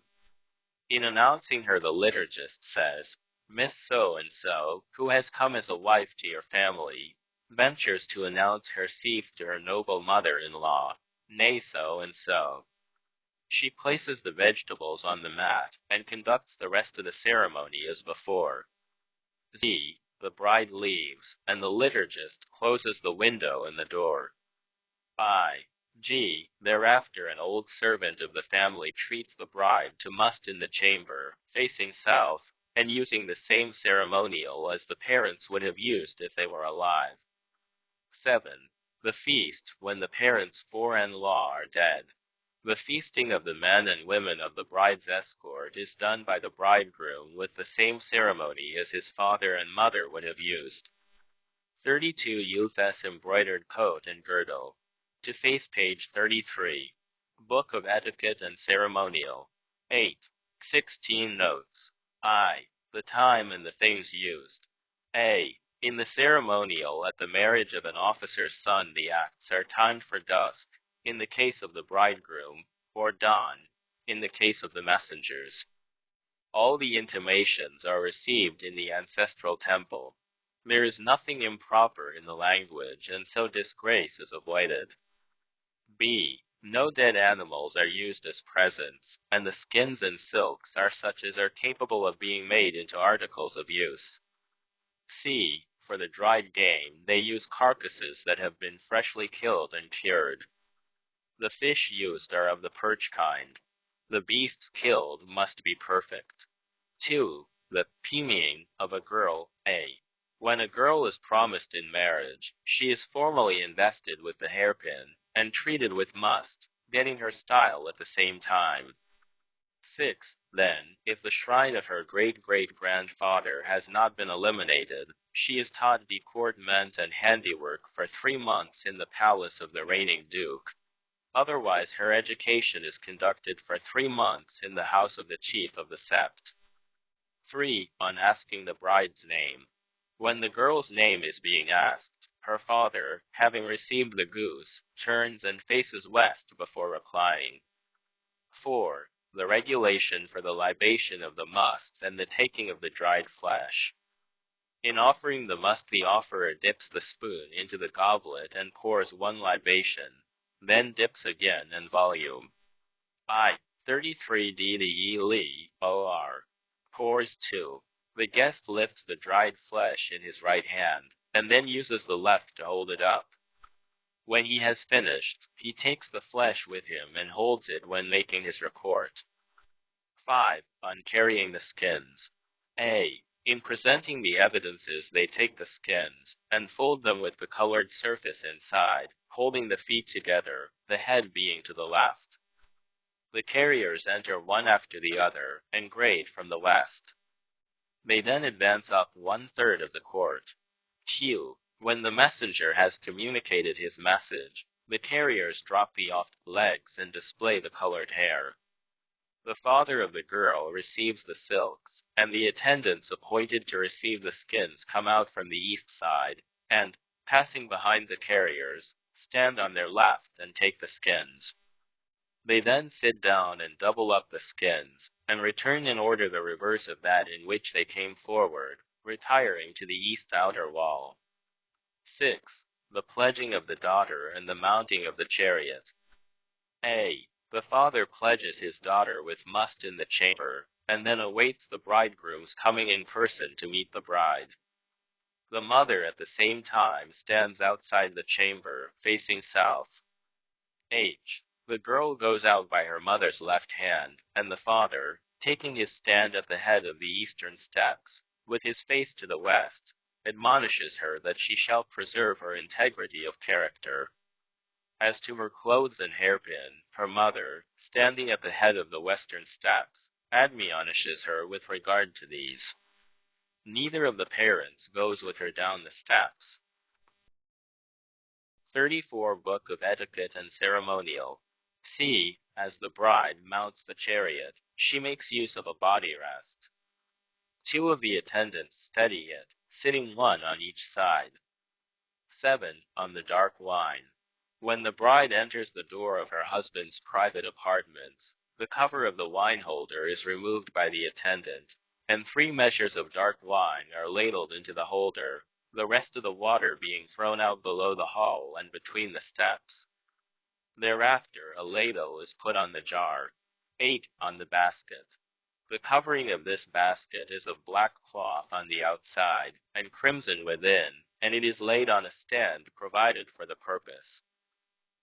In announcing her, the liturgist says, Miss So-and-so, who has come as a wife to your family, ventures to announce her fief to her noble mother-in-law, nay so-and-so. She places the vegetables on the mat, and conducts the rest of the ceremony as before. Z. The bride leaves, and the liturgist closes the window and the door. I. G. Thereafter an old servant of the family treats the bride to must in the chamber, facing south, and using the same ceremonial as the parents would have used if they were alive. 7. The feast, when the parents fore-in-law are dead. The feasting of the men and women of the bride's escort is done by the bridegroom with the same ceremony as his father and mother would have used. 32. Youth's embroidered coat and girdle. To face page 33. Book of Etiquette and Ceremonial. 8. 16 notes. I. The time and the things used. A. In the ceremonial at the marriage of an officer's son, the acts are timed for dusk, in the case of the bridegroom, or dawn, in the case of the messengers. All the intimations are received in the ancestral temple. There is nothing improper in the language, and so disgrace is avoided. B. No dead animals are used as presents, and the skins and silks are such as are capable of being made into articles of use. C. For the dried game, they use carcasses that have been freshly killed and cured. The fish used are of the perch kind. The beasts killed must be perfect. 2. The pimeing of a girl. A. When a girl is promised in marriage, she is formally invested with the hairpin and treated with must, getting her style at the same time. 6. Then, if the shrine of her great-great-grandfather has not been eliminated, she is taught deportment and handiwork for 3 months in the palace of the reigning duke. Otherwise, her education is conducted for 3 months in the house of the chief of the sept. 3. On asking the bride's name. When the girl's name is being asked, her father, having received the goose, turns and faces west before replying. 4. The regulation for the libation of the must and the taking of the dried flesh. In offering the must, the offerer dips the spoon into the goblet and pours 1 libation, then dips again in volume. I. 33 D.Lit. O.R. Pours 2. The guest lifts the dried flesh in his right hand, and then uses the left to hold it up. When he has finished, he takes the flesh with him and holds it when making his report. 5. On carrying the skins. A. In presenting the evidences, they take the skins and fold them with the colored surface inside, holding the feet together, the head being to the left. The carriers enter one after the other and grade from the west. They then advance up 1/3 of the court. Q. When the messenger has communicated his message, the carriers drop the off legs and display the colored hair. The father of the girl receives the silks, and the attendants appointed to receive the skins come out from the east side, and, passing behind the carriers, stand on their left and take the skins. They then sit down and double up the skins, and return in order the reverse of that in which they came forward, retiring to the east outer wall. 6. The pledging of the daughter and the mounting of the chariot. A. The father pledges his daughter with must in the chamber, and then awaits the bridegroom's coming in person to meet the bride. The mother at the same time stands outside the chamber, facing south. H. The girl goes out by her mother's left hand, and the father, taking his stand at the head of the eastern steps, with his face to the west, admonishes her that she shall preserve her integrity of character. As to her clothes and hairpin, her mother, standing at the head of the western steps, admonishes her with regard to these. Neither of the parents goes with her down the steps. 34 Book of Etiquette and Ceremonial. C. As the bride mounts the chariot, she makes use of a body rest. 2 of the attendants steady it, sitting one on each side. 7. On the dark wine. When the bride enters the door of her husband's private apartments, the cover of the wine holder is removed by the attendant, and 3 measures of dark wine are ladled into the holder, the rest of the water being thrown out below the hall and between the steps. Thereafter a ladle is put on the jar, 8 on the basket. The covering of this basket is of black cloth on the outside and crimson within, and it is laid on a stand provided for the purpose.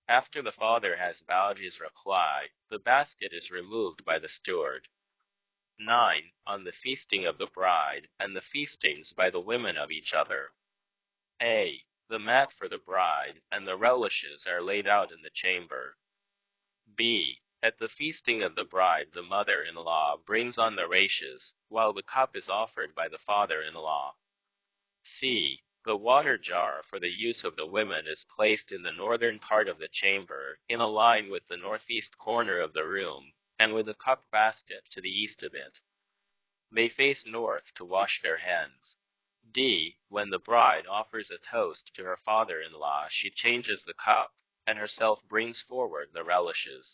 After the father has bowed his reply, the basket is removed by the steward. 9. On the feasting of the bride, and the feastings by the women of each other. A. The mat for the bride, and the relishes are laid out in the chamber. B. At the feasting of the bride, the mother-in-law brings on the relishes, while the cup is offered by the father-in-law. C. The water jar for the use of the women is placed in the northern part of the chamber, in a line with the northeast corner of the room, and with the cup basket to the east of it. They face north to wash their hands. D. When the bride offers a toast to her father-in-law, she changes the cup, and herself brings forward the relishes.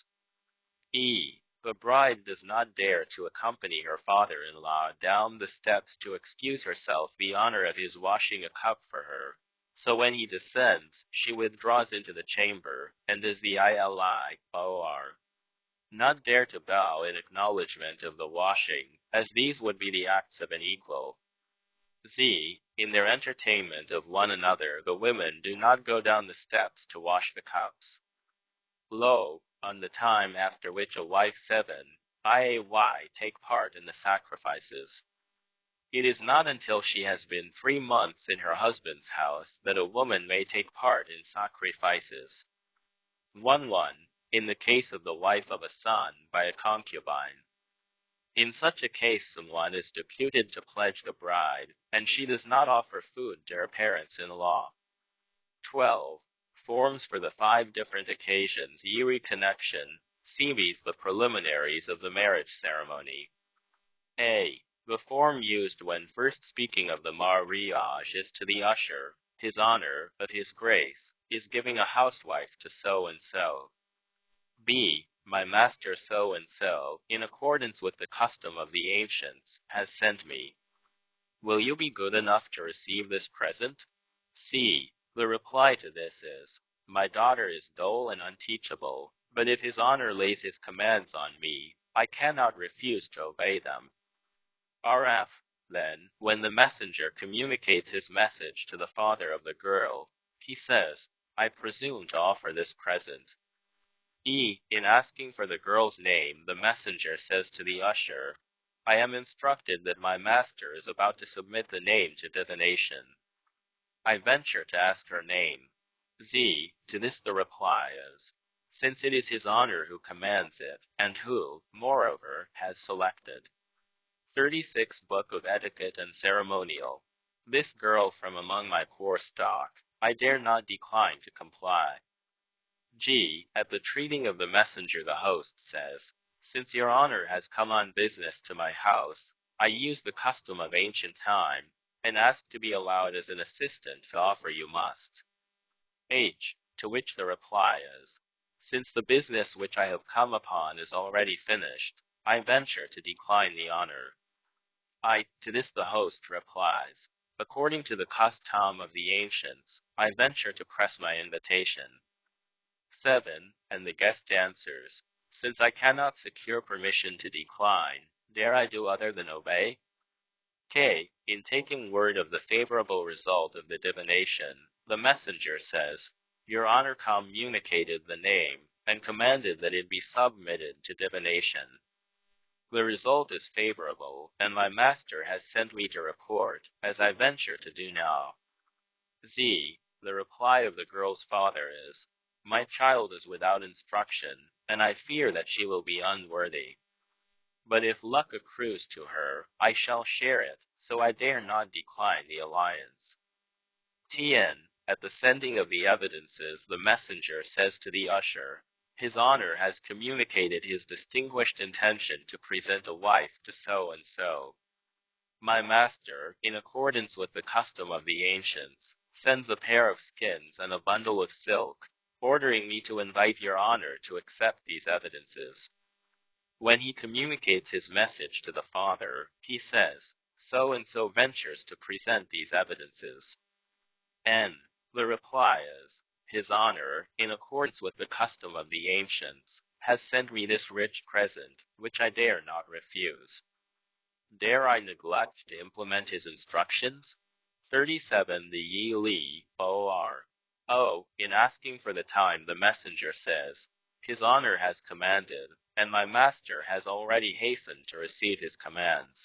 E. The bride does not dare to accompany her father-in-law down the steps to excuse herself the honor of his washing a cup for her. So when he descends, she withdraws into the chamber, and does the ILIOR. Not dare to bow in acknowledgement of the washing, as these would be the acts of an equal. Z. In their entertainment of one another, the women do not go down the steps to wash the cups. Lo, on the time after which a wife 7, IAY take part in the sacrifices. It is not until she has been 3 months in her husband's house that a woman may take part in sacrifices. 1. In the case of the wife of a son by a concubine. In such a case, someone is deputed to pledge the bride, and she does not offer food to her parents-in-law. 12. Forms for the 5 different occasions, Yiri connection, series the preliminaries of the marriage ceremony. A. The form used when first speaking of the mariage is to the usher, his honor, of his grace, is giving a housewife to so-and-so. B. My master so-and-so, in accordance with the custom of the ancients, has sent me. Will you be good enough to receive this present? C. The reply to this is, my daughter is dull and unteachable, but if his honor lays his commands on me, I cannot refuse to obey them. RF. Then, when the messenger communicates his message to the father of the girl, he says, I presume to offer this present. E. In asking for the girl's name, the messenger says to the usher, I am instructed that my master is about to submit the name to divination. I venture to ask her name. Z. To this the reply is, since it is his honor who commands it, and who, moreover, has selected. 36 Book of Etiquette and Ceremonial. This girl from among my poor stock, I dare not decline to comply. G. At the treating of the messenger, the host says, since your honor has come on business to my house, I use the custom of ancient time, and ask to be allowed as an assistant to offer you must. H. To which the reply is, since the business which I have come upon is already finished, I venture to decline the honor. I. To this the host replies, according to the custom of the ancients, I venture to press my invitation. 7. And the guest answers, since I cannot secure permission to decline, dare I do other than obey? K. In taking word of the favorable result of the divination, the messenger says, your honor communicated the name, and commanded that it be submitted to divination. The result is favorable, and my master has sent me to report, as I venture to do now. Z. The reply of the girl's father is, my child is without instruction, and I fear that she will be unworthy. But if luck accrues to her, I shall share it, so I dare not decline the alliance. Tien, at the sending of the evidences, the messenger says to the usher, His Honor has communicated his distinguished intention to present a wife to so-and-so. My master, in accordance with the custom of the ancients, sends a pair of skins and a bundle of silk, ordering me to invite your honor to accept these evidences. When he communicates his message to the father, he says, so-and-so ventures to present these evidences. And the reply is, His Honor, in accordance with the custom of the ancients, has sent me this rich present, which I dare not refuse. Dare I neglect to implement his instructions? 37 The D.Lit. In asking for the time, the messenger says, His Honor has commanded, and my master has already hastened to receive his commands.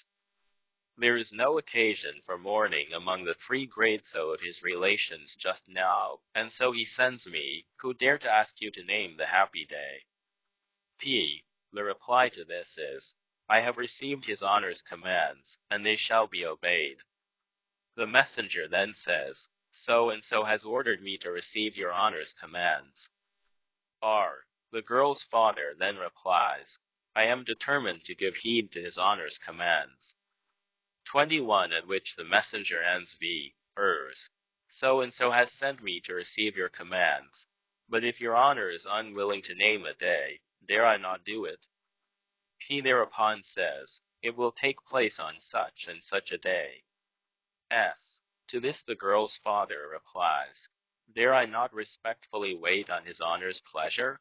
There is no occasion for mourning among the three grades of his relations just now, and so he sends me, who dare to ask you to name the happy day. The reply to this is, I have received his honor's commands, and they shall be obeyed. The messenger then says, so-and-so has ordered me to receive your honor's commands. The girl's father then replies, I am determined to give heed to his honor's commands. 21 At which the messenger ends so-and-so has sent me to receive your commands, but if your honor is unwilling to name a day, dare I not do it? He thereupon says, It will take place on such and such a day. To this the girl's father replies, Dare I not respectfully wait on his honor's pleasure?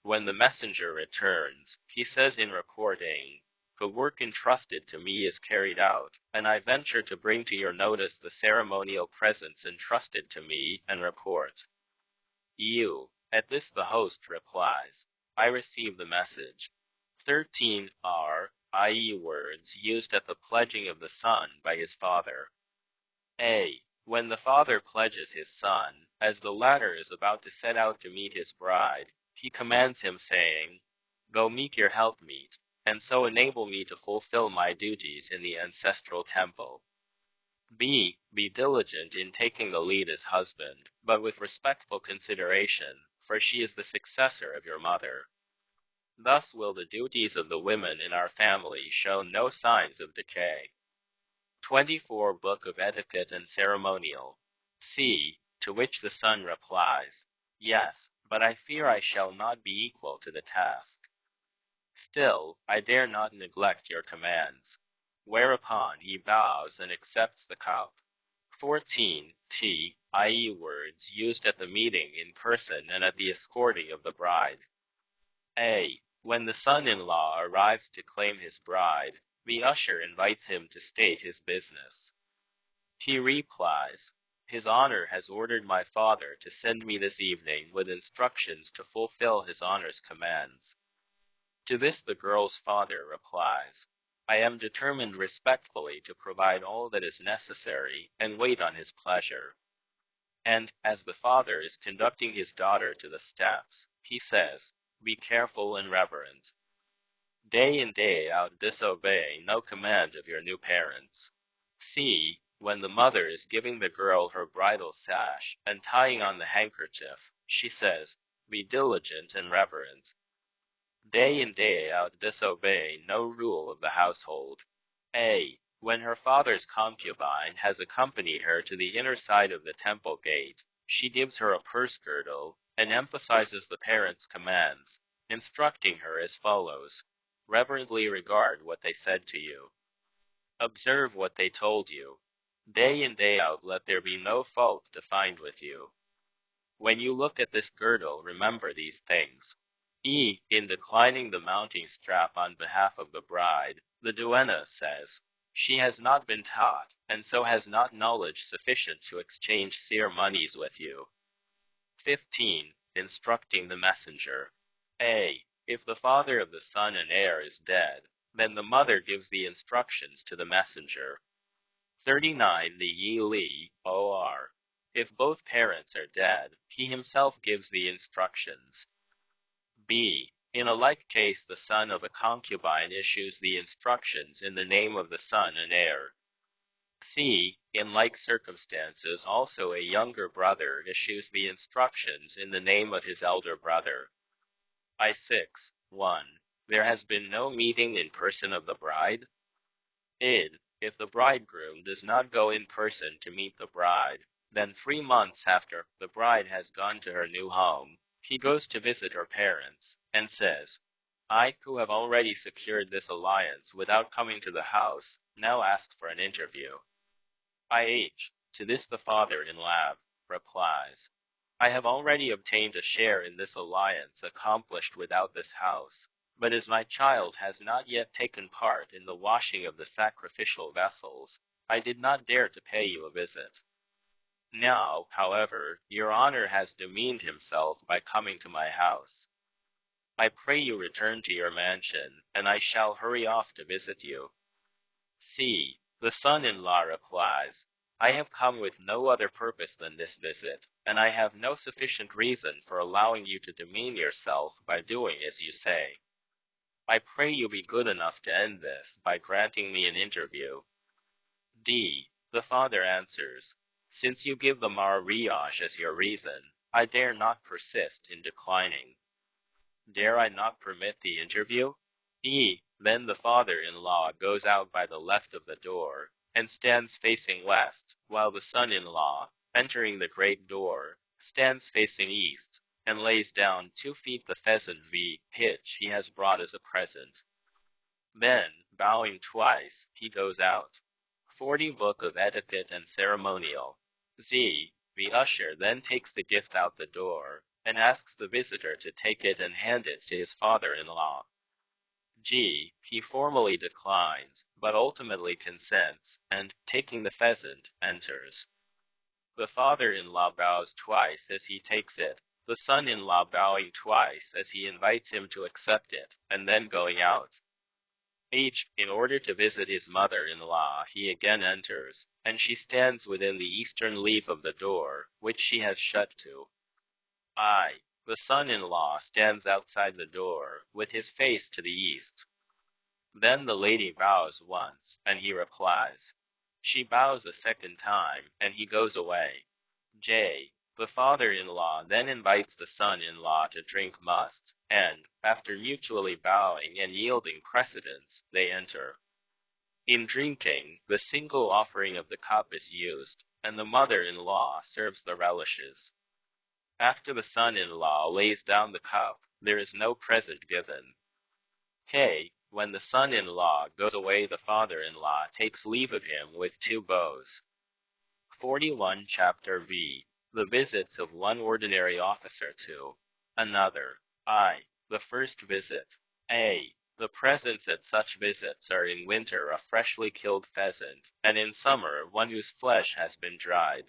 When the messenger returns, he says in reporting, The work entrusted to me is carried out, and I venture to bring to your notice the ceremonial presents entrusted to me and report. At this the host replies, I receive the message. 13 i.e. words used at the pledging of the son by his father. When the father pledges his son, as the latter is about to set out to meet his bride, he commands him, saying, Go meet your helpmeet, and so enable me to fulfill my duties in the ancestral temple. Be diligent in taking the lead as husband, but with respectful consideration, for she is the successor of your mother. Thus will the duties of the women in our family show no signs of decay. 24 Book of Etiquette and Ceremonial. To which the son replies, Yes, but I fear I shall not be equal to the task. Still, I dare not neglect your commands. Whereupon he bows and accepts the cup. 14 i.e. words used at the meeting in person and at the escorting of the bride. When the son-in-law arrives to claim his bride, the usher invites him to state his business. He replies, His honor has ordered my father to send me this evening with instructions to fulfill his honor's commands. To this the girl's father replies, I am determined respectfully to provide all that is necessary and wait on his pleasure. And as the father is conducting his daughter to the steps, he says, Be careful and reverent. Day in day out disobey no command of your new parents. When the mother is giving the girl her bridal sash and tying on the handkerchief, she says, Be diligent and reverent. Day in day out disobey no rule of the household. When her father's concubine has accompanied her to the inner side of the temple gate, she gives her a purse girdle and emphasizes the parents' commands, instructing her as follows. Reverently regard what they said to you. Observe what they told you. Day in day out let there be no fault to find with you. When you look at this girdle, remember these things. In declining the mounting strap on behalf of the bride, the duenna says, She has not been taught, and so has not knowledge sufficient to exchange ceremonies with you. 15. Instructing the messenger. If the father of the son and heir is dead, then the mother gives the instructions to the messenger. 39. The D.Lit. If both parents are dead, he himself gives the instructions. In a like case, the son of a concubine issues the instructions in the name of the son and heir. C. In like circumstances, also a younger brother issues the instructions in the name of his elder brother. I6. 1. There has been no meeting in person of the bride. Id. If the bridegroom does not go in person to meet the bride, then 3 months after the bride has gone to her new home, he goes to visit her parents and says, I, who have already secured this alliance without coming to the house, now ask for an interview. IH. To this the father-in-law replies, I have already obtained a share in this alliance accomplished without this house, but as my child has not yet taken part in the washing of the sacrificial vessels, I did not dare to pay you a visit. Now, however, your honor has demeaned himself by coming to my house. I pray you return to your mansion, and I shall hurry off to visit you. C. The son-in-law replies, I have come with no other purpose than this visit, and I have no sufficient reason for allowing you to demean yourself by doing as you say. I pray you be good enough to end this by granting me an interview. D. The father answers, since you give the mariage as your reason, I dare not persist in declining. Dare I not permit the interview? E. Then the father-in-law goes out by the left of the door and stands facing west, while the son-in-law, entering the great door, stands facing east and lays down 2 feet the pheasant v. pitch he has brought as a present. Then, bowing twice, he goes out. 40 Book of Etiquette and Ceremonial. Z. The usher then takes the gift out the door and asks the visitor to take it and hand it to his father-in-law. G. He formally declines, but ultimately consents, and, taking the pheasant, enters. The father-in-law bows twice as he takes it, the son-in-law bowing twice as he invites him to accept it, and then going out. H. In order to visit his mother-in-law, he again enters, and she stands within the eastern leaf of the door, which she has shut to. I. The son-in-law stands outside the door, with his face to the east. Then the lady bows once, and he replies. She bows a second time, and he goes away. J. The father-in-law then invites the son-in-law to drink must, and, after mutually bowing and yielding precedence, they enter. In drinking, the single offering of the cup is used, and the mother-in-law serves the relishes. After the son-in-law lays down the cup, there is no present given. K. When the son-in-law goes away, the father-in-law takes leave of him with 2 bows. 41 Chapter V. The visits of one ordinary officer to another. I. The first visit. A. The presents at such visits are in winter a freshly killed pheasant, and in summer one whose flesh has been dried.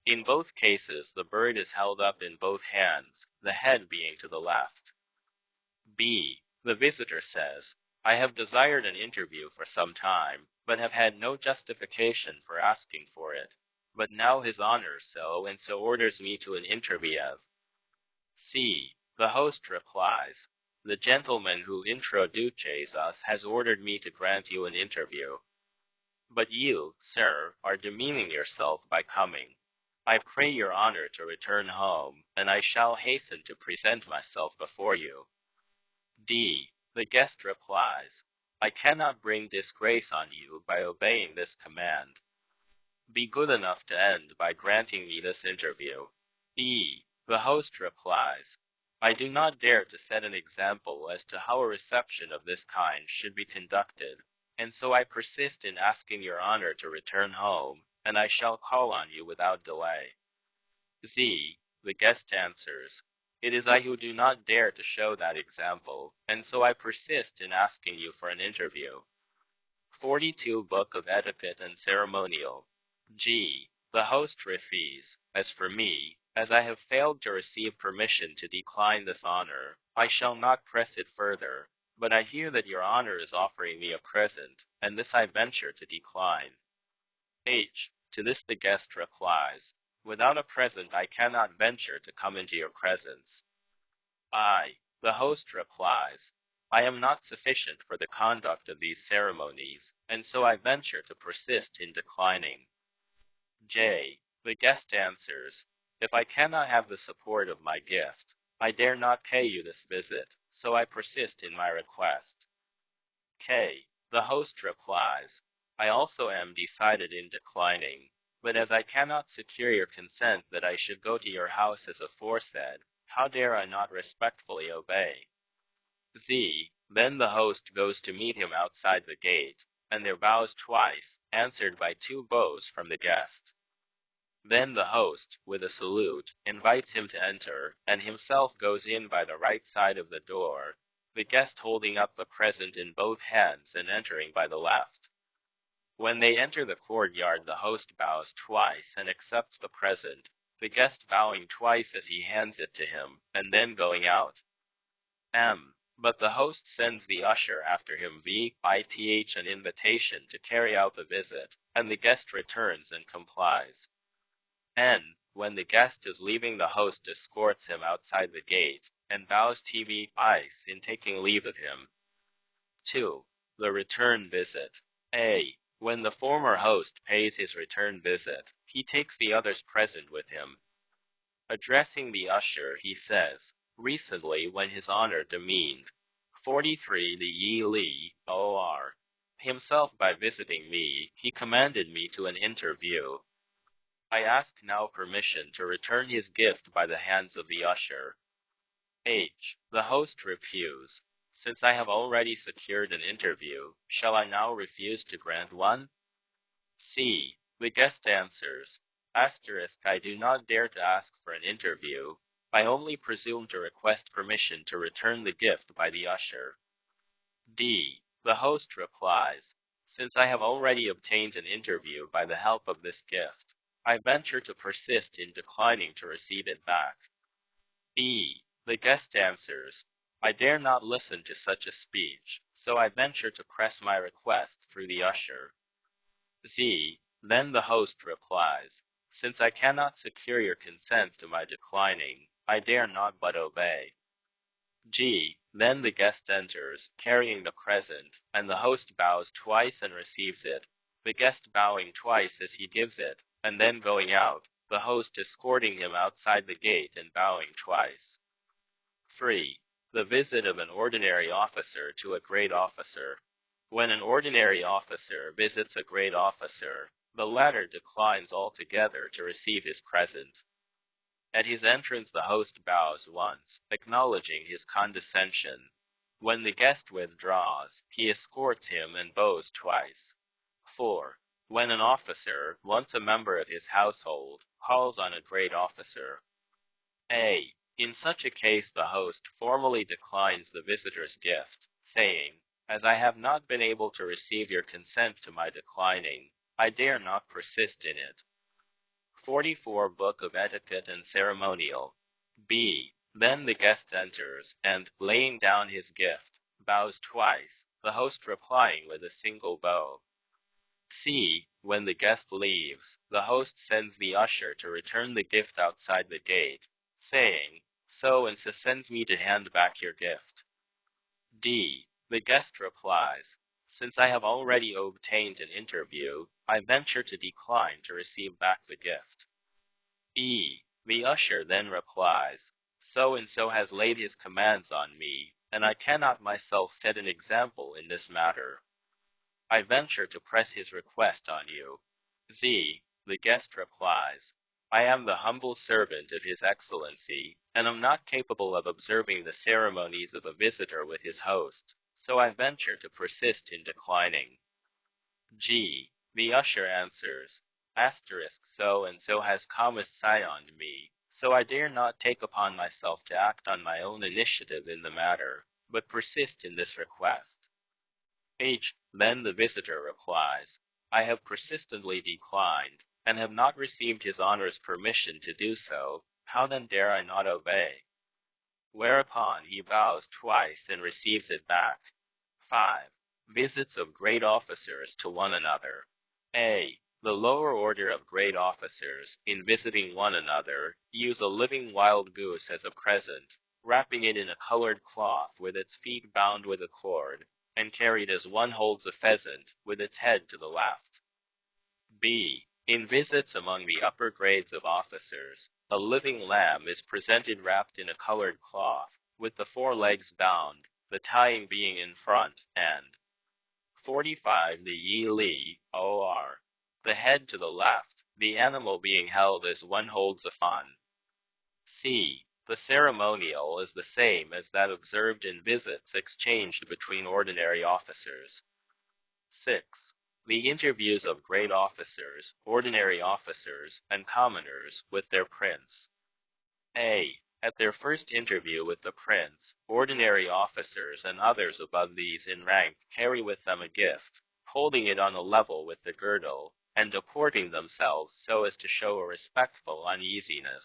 In both cases, the bird is held up in both hands, the head being to the left. B. The visitor says, I have desired an interview for some time, but have had no justification for asking for it. But now his honor so and so orders me to an interview. C. The host replies, the gentleman who introduces us has ordered me to grant you an interview. But you, sir, are demeaning yourself by coming. I pray your honor to return home, and I shall hasten to present myself before you. D. The guest replies, I cannot bring disgrace on you by obeying this command. Be good enough to end by granting me this interview. E. The host replies, I do not dare to set an example as to how a reception of this kind should be conducted, and so I persist in asking your honor to return home, and I shall call on you without delay. Z. The guest answers, it is I who do not dare to show that example, and so I persist in asking you for an interview. 42 Book of Etiquette and Ceremonial. G. The host refuses. As for me, as I have failed to receive permission to decline this honor, I shall not press it further, but I hear that your honor is offering me a present, and this I venture to decline. H. To this the guest replies, without a present I cannot venture to come into your presence. I. The host replies, I am not sufficient for the conduct of these ceremonies, and so I venture to persist in declining. J. The guest answers, if I cannot have the support of my gift, I dare not pay you this visit, so I persist in my request. K. The host replies, I also am decided in declining, but as I cannot secure your consent that I should go to your house as aforesaid, how dare I not respectfully obey? Z. Then the host goes to meet him outside the gate, and there bows twice, answered by two bows from the guest. Then the host, with a salute, invites him to enter, and himself goes in by the right side of the door, the guest holding up the present in both hands and entering by the left. When they enter the courtyard, the host bows twice and accepts the present, the guest bowing twice as he hands it to him, and then going out. M. But the host sends the usher after him via an invitation to carry out the visit, and the guest returns and complies. N. When the guest is leaving, the host escorts him outside the gate, and bows twice in taking leave of him. 2. The return visit. A. When the former host pays his return visit, he takes the other's present with him. Addressing the usher, he says, recently when his honor demeaned, 43 the Lit, or himself by visiting me, he commanded me to an interview. I ask now permission to return his gift by the hands of the usher. H. The host refuse. Since I have already secured an interview, shall I now refuse to grant one? C. The guest answers, I do not dare to ask for an interview. I only presume to request permission to return the gift by the usher. D. The host replies, since I have already obtained an interview by the help of this gift, I venture to persist in declining to receive it back. E. The guest answers, I dare not listen to such a speech, so I venture to press my request through the usher. Z. Then the host replies, since I cannot secure your consent to my declining, I dare not but obey. G. Then the guest enters, carrying the present, and the host bows twice and receives it, the guest bowing twice as he gives it, and then going out, the host escorting him outside the gate and bowing twice. 3. The visit of an ordinary officer to a great officer. When an ordinary officer visits a great officer, the latter declines altogether to receive his present. At his entrance, the host bows once, acknowledging his condescension. When the guest withdraws, he escorts him and bows twice. 4. When an officer, once a member of his household, calls on a great officer. A. In such a case, the host formally declines the visitor's gift, saying, as I have not been able to receive your consent to my declining, I dare not persist in it. 44 Book of Etiquette and Ceremonial. B. Then the guest enters, and, laying down his gift, bows twice, the host replying with a single bow. C. When the guest leaves, the host sends the usher to return the gift outside the gate, saying, so and so sends me to hand back your gift. D. The guest replies, since I have already obtained an interview, I venture to decline to receive back the gift. E. The usher then replies, so and so has laid his commands on me, and I cannot myself set an example in this matter. I venture to press his request on you. Z. The guest replies, I am the humble servant of His Excellency, and am not capable of observing the ceremonies of a visitor with his host, so I venture to persist in declining. G. The usher answers, so and so has commissioned me, so I dare not take upon myself to act on my own initiative in the matter, but persist in this request. H. Then the visitor replies, I have persistently declined, and have not received his honor's permission to do so, how then dare I not obey? Whereupon he bows twice and receives it back. 5. Visits of great officers to one another. A. The lower order of great officers, in visiting one another, use a living wild goose as a present, wrapping it in a colored cloth with its feet bound with a cord, and carried as one holds a pheasant with its head to the left. B. In visits among the upper grades of officers, a living lamb is presented wrapped in a colored cloth, with the four legs bound, the tying being in front, and 45. The Yi-Li, or the head to the left, the animal being held as one holds a fawn. C. The ceremonial is the same as that observed in visits exchanged between ordinary officers. 6. The interviews of great officers, ordinary officers, and commoners with their prince. A. At their first interview with the prince, ordinary officers and others above these in rank carry with them a gift, holding it on a level with the girdle, and deporting themselves so as to show a respectful uneasiness.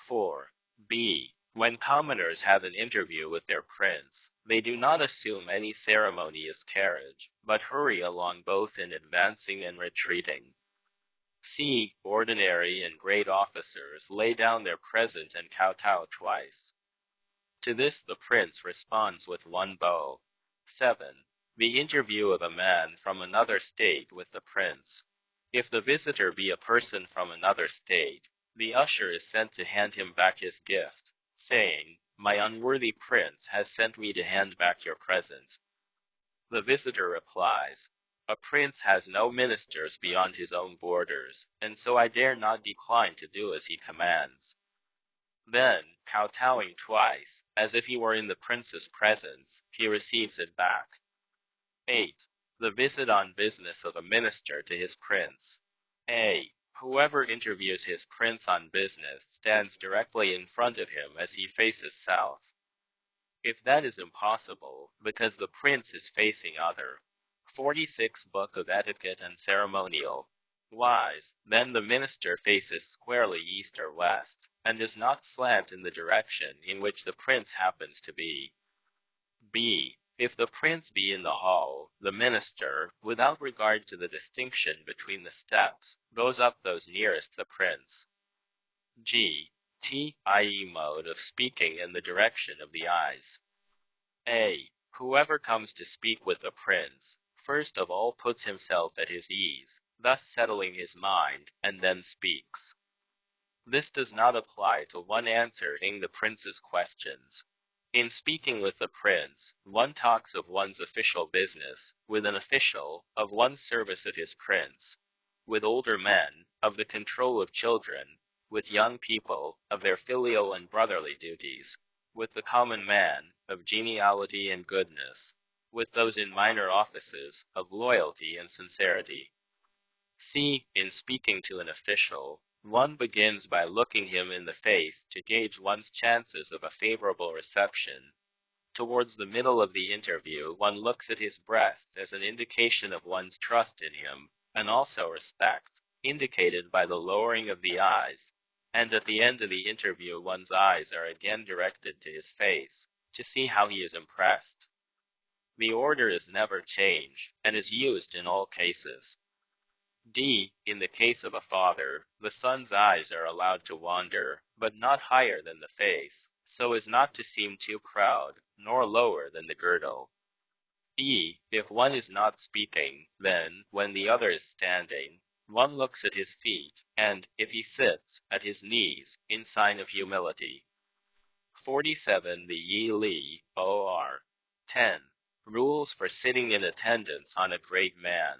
4. B. When commoners have an interview with their prince, they do not assume any ceremonious carriage, but hurry along both in advancing and retreating. C. Ordinary and great officers lay down their present and kowtow twice. To this the prince responds with one bow. 7. The interview of a man from another state with the prince. If the visitor be a person from another state, the usher is sent to hand him back his gift, saying, "My unworthy prince has sent me to hand back your present." The visitor replies, "A prince has no ministers beyond his own borders, and so I dare not decline to do as he commands." Then, kowtowing twice, as if he were in the prince's presence, he receives it back. 8. The visit on business of a minister to his prince. A. Whoever interviews his prince on business stands directly in front of him as he faces south. If that is impossible, because the prince is facing other, 46 Book of Etiquette and Ceremonial, wise, then the minister faces squarely east or west, and does not slant in the direction in which the prince happens to be. B. If the prince be in the hall, the minister, without regard to the distinction between the steps, goes up those nearest the prince. G. T.I.E. mode of speaking in the direction of the eyes. A. Whoever comes to speak with the prince, first of all puts himself at his ease, thus settling his mind, and then speaks. This does not apply to one answering the prince's questions. In speaking with the prince, one talks of one's official business, with an official, of one's service of his prince, with older men, of the control of children, with young people, of their filial and brotherly duties, with the common man, of geniality and goodness, with those in minor offices, of loyalty and sincerity. C. In speaking to an official, one begins by looking him in the face to gauge one's chances of a favorable reception. Towards the middle of the interview, one looks at his breast as an indication of one's trust in him, and also respect, indicated by the lowering of the eyes, and at the end of the interview one's eyes are again directed to his face, to see how he is impressed. The order is never changed, and is used in all cases. D. In the case of a father, the son's eyes are allowed to wander, but not higher than the face, so as not to seem too proud, nor lower than the girdle. E. If one is not speaking, then, when the other is standing, one looks at his feet, and, if he sits, at his knees, in sign of humility. 47. The Yi-Li, or 10. Rules for sitting in attendance on a great man.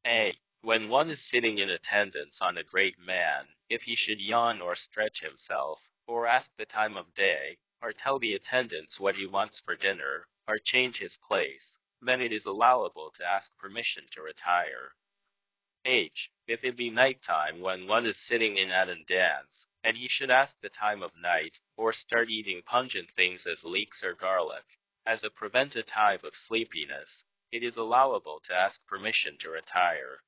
A. When one is sitting in attendance on a great man, if he should yawn or stretch himself, or ask the time of day, or tell the attendants what he wants for dinner, or change his place, then it is allowable to ask permission to retire. H. If it be nighttime when one is sitting in at a dance, and he should ask the time of night, or start eating pungent things as leeks or garlic, as a preventative of sleepiness, it is allowable to ask permission to retire.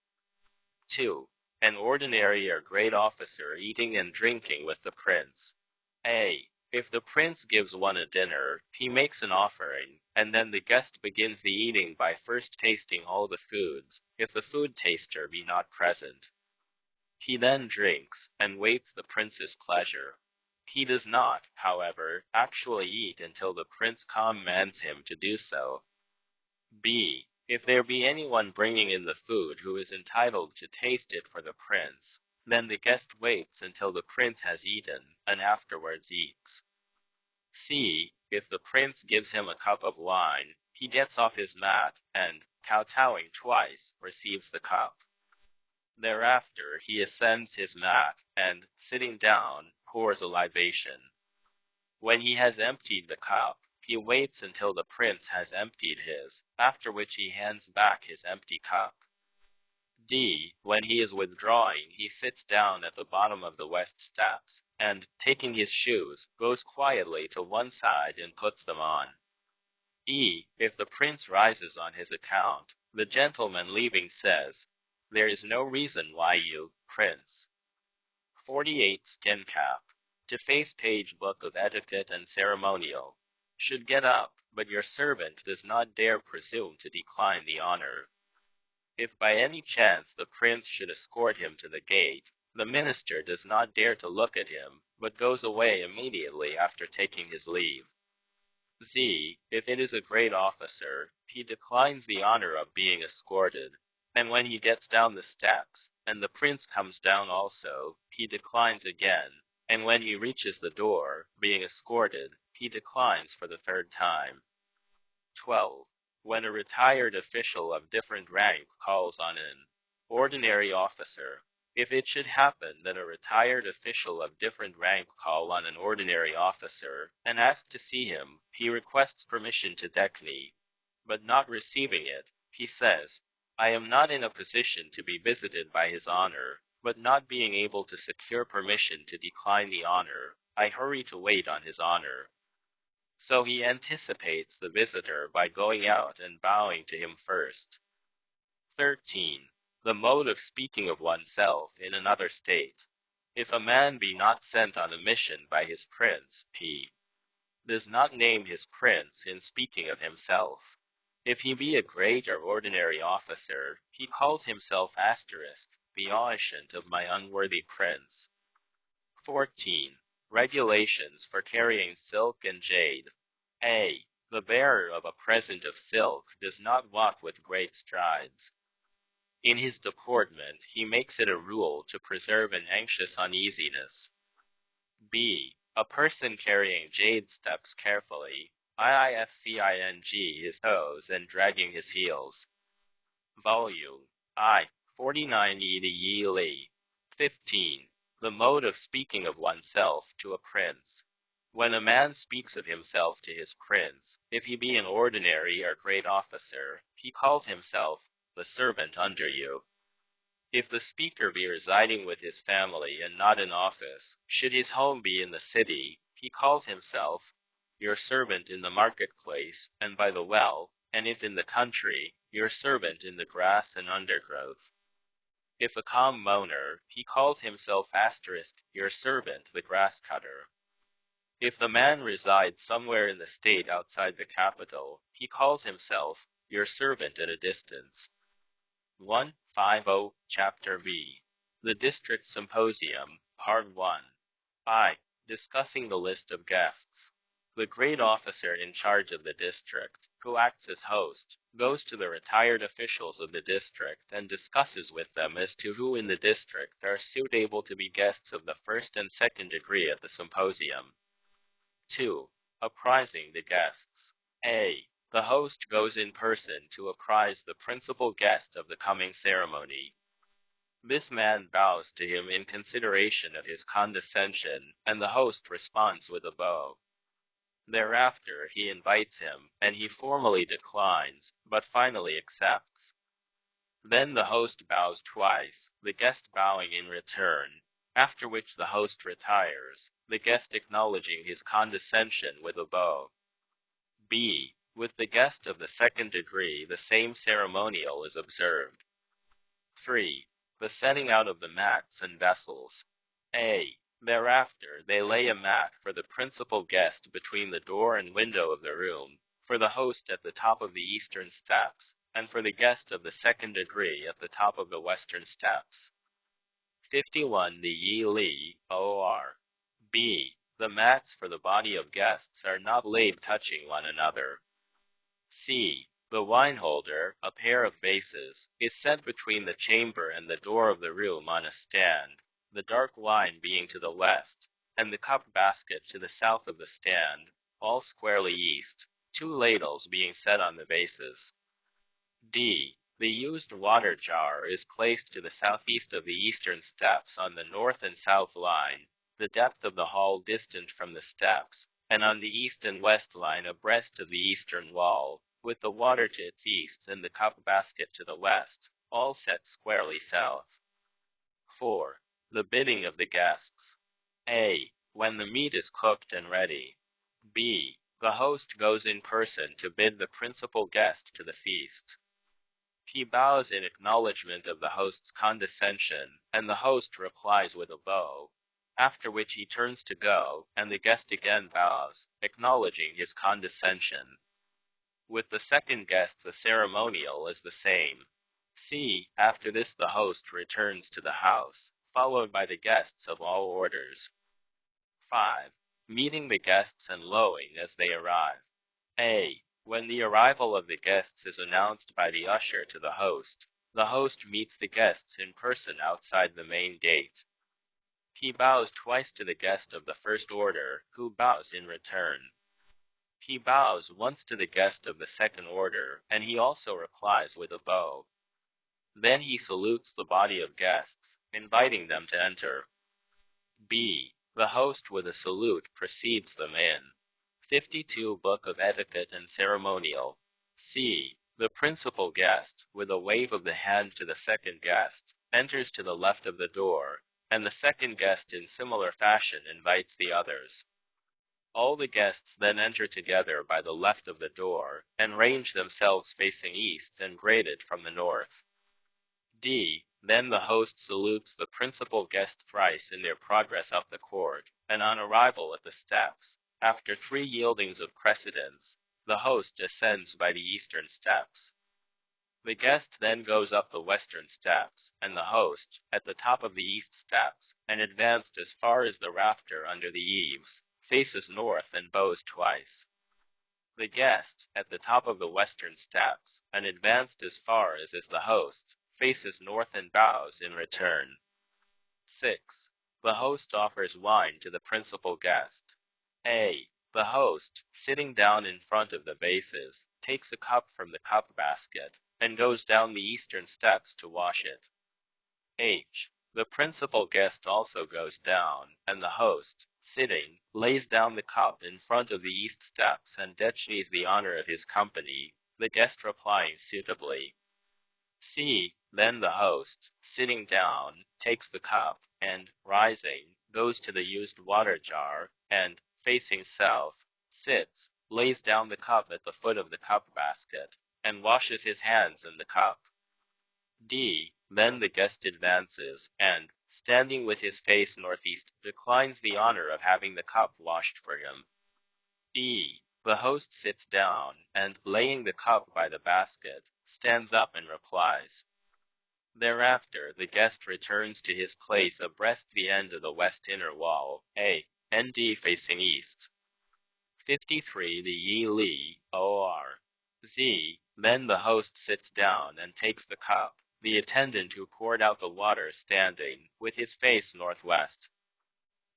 2. An ordinary or great officer eating and drinking with the prince. A. If the prince gives one a dinner, he makes an offering, and then the guest begins the eating by first tasting all the foods, if the food taster be not present. He then drinks, and waits the prince's pleasure. He does not, however, actually eat until the prince commands him to do so. B. If there be anyone bringing in the food who is entitled to taste it for the prince, then the guest waits until the prince has eaten, and afterwards eats. C. If the prince gives him a cup of wine, he gets off his mat and, kowtowing twice, receives the cup. Thereafter he ascends his mat and, sitting down, pours a libation. When he has emptied the cup, he waits until the prince has emptied his, after which he hands back his empty cup. D. When he is withdrawing, he sits down at the bottom of the west steps, and, taking his shoes, goes quietly to one side and puts them on. E. If the prince rises on his account, the gentleman leaving says, "There is no reason why you, prince." 48 Skin Cap. To face page book of Etiquette and Ceremonial. Should get up, but your servant does not dare presume to decline the honor. If by any chance the prince should escort him to the gate, the minister does not dare to look at him, but goes away immediately after taking his leave. Z. If it is a great officer, he declines the honor of being escorted, and when he gets down the steps, and the prince comes down also, he declines again, and when he reaches the door, being escorted, he declines for the third time. 12. When a retired official of different rank calls on an ordinary officer, if it should happen that a retired official of different rank call on an ordinary officer and ask to see him, he requests permission to decline, but not receiving it, he says, "I am not in a position to be visited by His Honor, but not being able to secure permission to decline the honor, I hurry to wait on His Honor." So he anticipates the visitor by going out and bowing to him first. 13. The mode of speaking of oneself in another state. If a man be not sent on a mission by his prince, he does not name his prince in speaking of himself. If he be a great or ordinary officer, he calls himself asterisk, the ancient of my unworthy prince. 14. Regulations for carrying silk and jade. A. The bearer of a present of silk does not walk with great strides. In his deportment, he makes it a rule to preserve an anxious uneasiness. B. A person carrying jade steps carefully, IIFCING his toes and dragging his heels. Volume I. 49 D.Lit. 15. The mode of speaking of oneself to a prince. When a man speaks of himself to his prince, if he be an ordinary or great officer, he calls himself the servant under you. If the speaker be residing with his family and not in office, should his home be in the city, he calls himself your servant in the marketplace and by the well, and if in the country, your servant in the grass and undergrowth. If a calm moaner, he calls himself asterisk your servant the grass cutter. If the man resides somewhere in the state outside the capital, he calls himself your servant at a distance. 150 Chapter V. The District Symposium, Part 1. I. Discussing the list of guests. The great officer in charge of the district, who acts as host, goes to the retired officials of the district and discusses with them as to who in the district are suitable to be guests of the first and second degree at the symposium. 2. Apprising the guests. A. The host goes in person to apprise the principal guest of the coming ceremony. This man bows to him in consideration of his condescension, and the host responds with a bow. Thereafter he invites him, and he formally declines, but finally accepts. Then the host bows twice, the guest bowing in return, after which the host retires, the guest acknowledging his condescension with a bow. B. With the guest of the second degree, the same ceremonial is observed. 3. The setting out of the mats and vessels. A. Thereafter, they lay a mat for the principal guest between the door and window of the room, for the host at the top of the eastern steps, and for the guest of the second degree at the top of the western steps. 51 The Yi Li, O.R. B. The mats for the body of guests are not laid touching one another. C. The wine holder, a pair of vases, is set between the chamber and the door of the room on a stand, the dark wine being to the west, and the cup basket to the south of the stand, all squarely east, 2 ladles being set on the vases. D. The used water jar is placed to the southeast of the eastern steps on the north and south line, the depth of the hall distant from the steps, and on the east and west line abreast of the eastern wall, with the water to its east and the cup basket to the west, all set squarely south. 4. The bidding of the guests. A. When the meat is cooked and ready. B. The host goes in person to bid the principal guest to the feast. He bows in acknowledgment of the host's condescension, and the host replies with a bow, after which he turns to go, and the guest again bows, acknowledging his condescension. With the second guest, the ceremonial is the same. C. After this, the host returns to the house, followed by the guests of all orders. 5. Meeting the guests and lowing as they arrive. A. When the arrival of the guests is announced by the usher to the host meets the guests in person outside the main gate. He bows twice to the guest of the first order, who bows in return. He bows once to the guest of the second order, and he also replies with a bow. Then he salutes the body of guests, inviting them to enter. B. The host with a salute precedes them in. 52 Book of Etiquette and Ceremonial. C. The principal guest, with a wave of the hand to the second guest, enters to the left of the door, and the second guest in similar fashion invites the others. All the guests then enter together by the left of the door, and range themselves facing east and graded from the north. D. Then the host salutes the principal guest thrice in their progress up the court, and on arrival at the steps, after 3 yieldings of precedence, the host ascends by the eastern steps. The guest then goes up the western steps, and the host, at the top of the east steps, and advanced as far as the rafter under the eaves, faces north and bows twice. The guest, at the top of the western steps, and advanced as far as is the host, faces north and bows in return. 6. The host offers wine to the principal guest. A. The host, sitting down in front of the vases, takes a cup from the cup basket, and goes down the eastern steps to wash it. H. The principal guest also goes down, and the host, sitting, lays down the cup in front of the east steps and deches the honor of his company, the guest replying suitably. C. Then the host, sitting down, takes the cup, and, rising, goes to the used water jar, and, facing south, sits, lays down the cup at the foot of the cup basket, and washes his hands in the cup. D. Then the guest advances, and, standing with his face northeast, declines the honor of having the cup washed for him. E. The host sits down, and, laying the cup by the basket, stands up and replies. Thereafter, the guest returns to his place abreast the end of the west inner wall, A, and D facing east. 53 The Yi-Li, O.R. Z. Then the host sits down and takes the cup, the attendant who poured out the water standing, with his face northwest.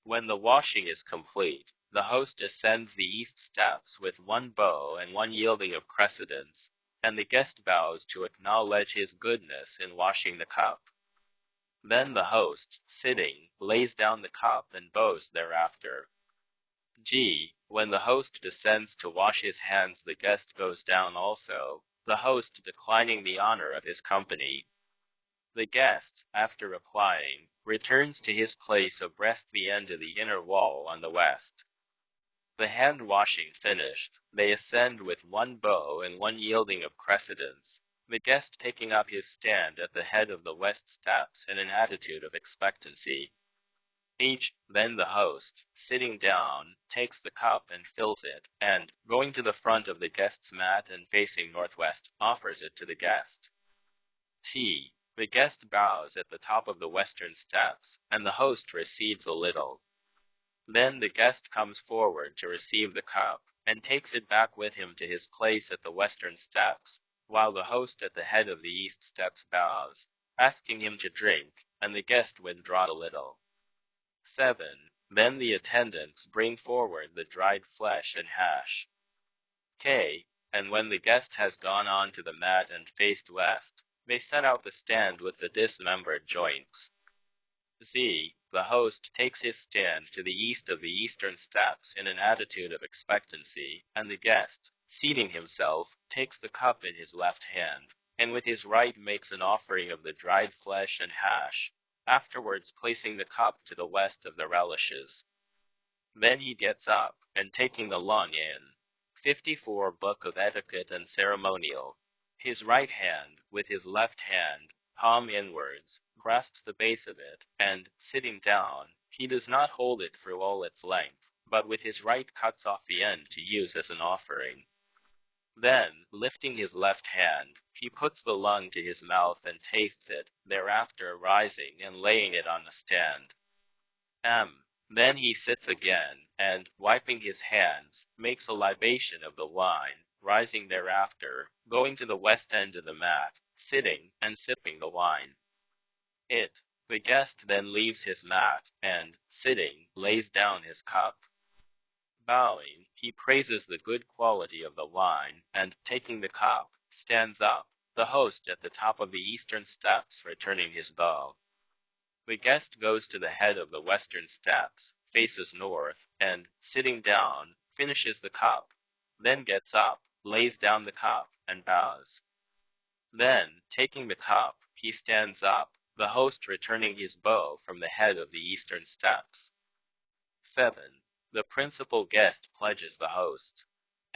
When the washing is complete, the host ascends the east steps with 1 bow and 1 yielding of precedence, and the guest bows to acknowledge his goodness in washing the cup. Then the host, sitting, lays down the cup and bows thereafter. G. When the host descends to wash his hands, the guest goes down also, the host declining the honor of his company. The guest, after replying, returns to his place abreast the end of the inner wall on the west. The hand-washing finished, they ascend with 1 bow and 1 yielding of precedence, the guest taking up his stand at the head of the west steps in an attitude of expectancy. H. Then the host, sitting down, takes the cup and fills it, and, going to the front of the guest's mat and facing northwest, offers it to the guest. T. The guest bows at the top of the western steps, and the host recedes a little. Then the guest comes forward to receive the cup and takes it back with him to his place at the western steps, while the host at the head of the east steps bows, asking him to drink, and the guest withdraws a little. 7. Then the attendants bring forward the dried flesh and hash. K. And when the guest has gone on to the mat and faced west, they set out the stand with the dismembered joints. Z. The host takes his stand to the east of the eastern steps in an attitude of expectancy, and the guest, seating himself, takes the cup in his left hand, and with his right makes an offering of the dried flesh and hash, afterwards placing the cup to the west of the relishes. Then he gets up, and taking the lung in 54 Book of Etiquette and Ceremonial, his right hand, with his left hand, palm inwards, grasps the base of it, and, sitting down, he does not hold it through all its length, but with his right cuts off the end to use as an offering. Then, lifting his left hand, he puts the lung to his mouth and tastes it, thereafter rising and laying it on the stand. Then he sits again, and, wiping his hands, makes a libation of the wine, rising thereafter, going to the west end of the mat, sitting, and sipping the wine. The guest then leaves his mat, and, sitting, lays down his cup. Bowing, he praises the good quality of the wine, and, taking the cup, stands up, the host at the top of the eastern steps returning his bow. The guest goes to the head of the western steps, faces north, and, sitting down, finishes the cup, then gets up, lays down the cup, and bows. Then, taking the cup, he stands up, the host returning his bow from the head of the eastern steps. 7. The principal guest pledges the host.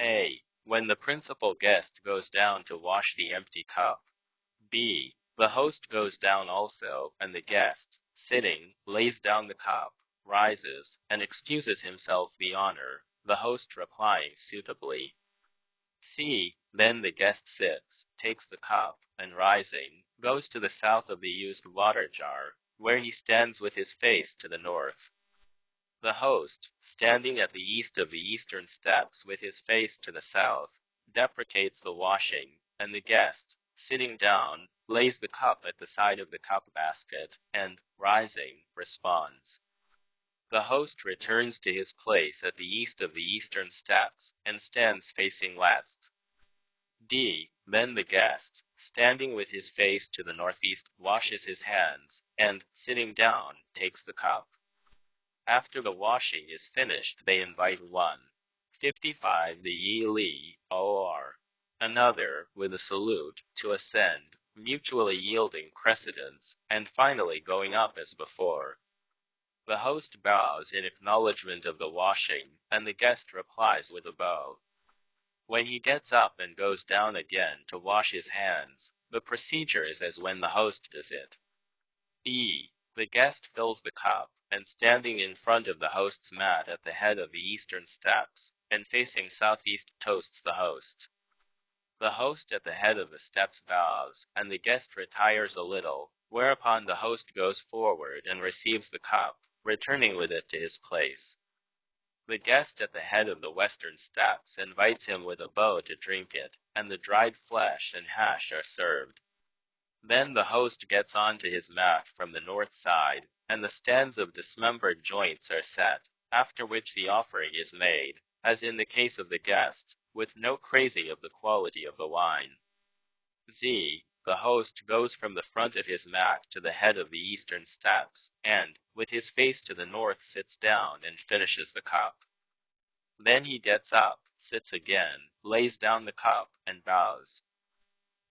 A. When the principal guest goes down to wash the empty cup. B. The host goes down also, and the guest, sitting, lays down the cup, rises, and excuses himself the honor, the host replying suitably. C. Then the guest sits, takes the cup, and rising, goes to the south of the used water jar, where he stands with his face to the north. The host, standing at the east of the eastern steps with his face to the south, deprecates the washing, and the guest, sitting down, lays the cup at the side of the cup basket, and, rising, responds. The host returns to his place at the east of the eastern steps, and stands facing west. D. Then the guest, standing with his face to the northeast, washes his hands, and, sitting down, takes the cup. After the washing is finished, they invite 55 the Yi or another, with a salute, to ascend, mutually yielding precedence, and finally going up as before. The host bows in acknowledgement of the washing, and the guest replies with a bow. When he gets up and goes down again to wash his hands, the procedure is as when the host does it. E. The guest fills the cup, and standing in front of the host's mat at the head of the eastern steps, and facing southeast toasts the host. The host at the head of the steps bows, and the guest retires a little, whereupon the host goes forward and receives the cup, returning with it to his place. The guest at the head of the western steps invites him with a bow to drink it, and the dried flesh and hash are served. Then the host gets on to his mat from the north side, and the stands of dismembered joints are set, after which the offering is made, as in the case of the guest, with no crazy of the quality of the wine. Z. The host goes from the front of his mat to the head of the eastern steps, and, with his face to the north, sits down and finishes the cup. Then he gets up, sits again, lays down the cup, and bows.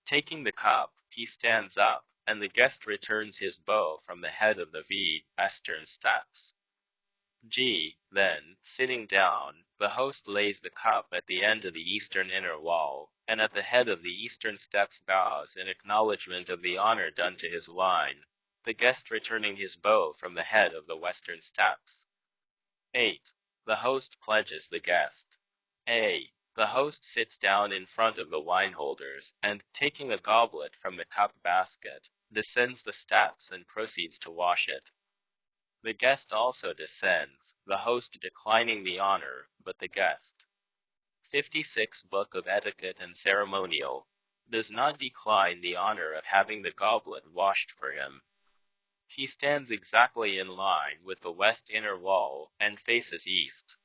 Taking the cup, he stands up, and the guest returns his bow from the head of the western steps. G. Then, sitting down, the host lays the cup at the end of the eastern inner wall, and at the head of the eastern steps bows in acknowledgement of the honor done to his wine, the guest returning his bow from the head of the western steps. 8. The host pledges the guest. A. The host sits down in front of the wine holders, and, taking a goblet from the cup basket, descends the steps and proceeds to wash it. The guest also descends, the host declining the honor, but the guest. 56 Book of Etiquette and Ceremonial does not decline the honor of having the goblet washed for him. He stands exactly in line with the west inner wall and faces east.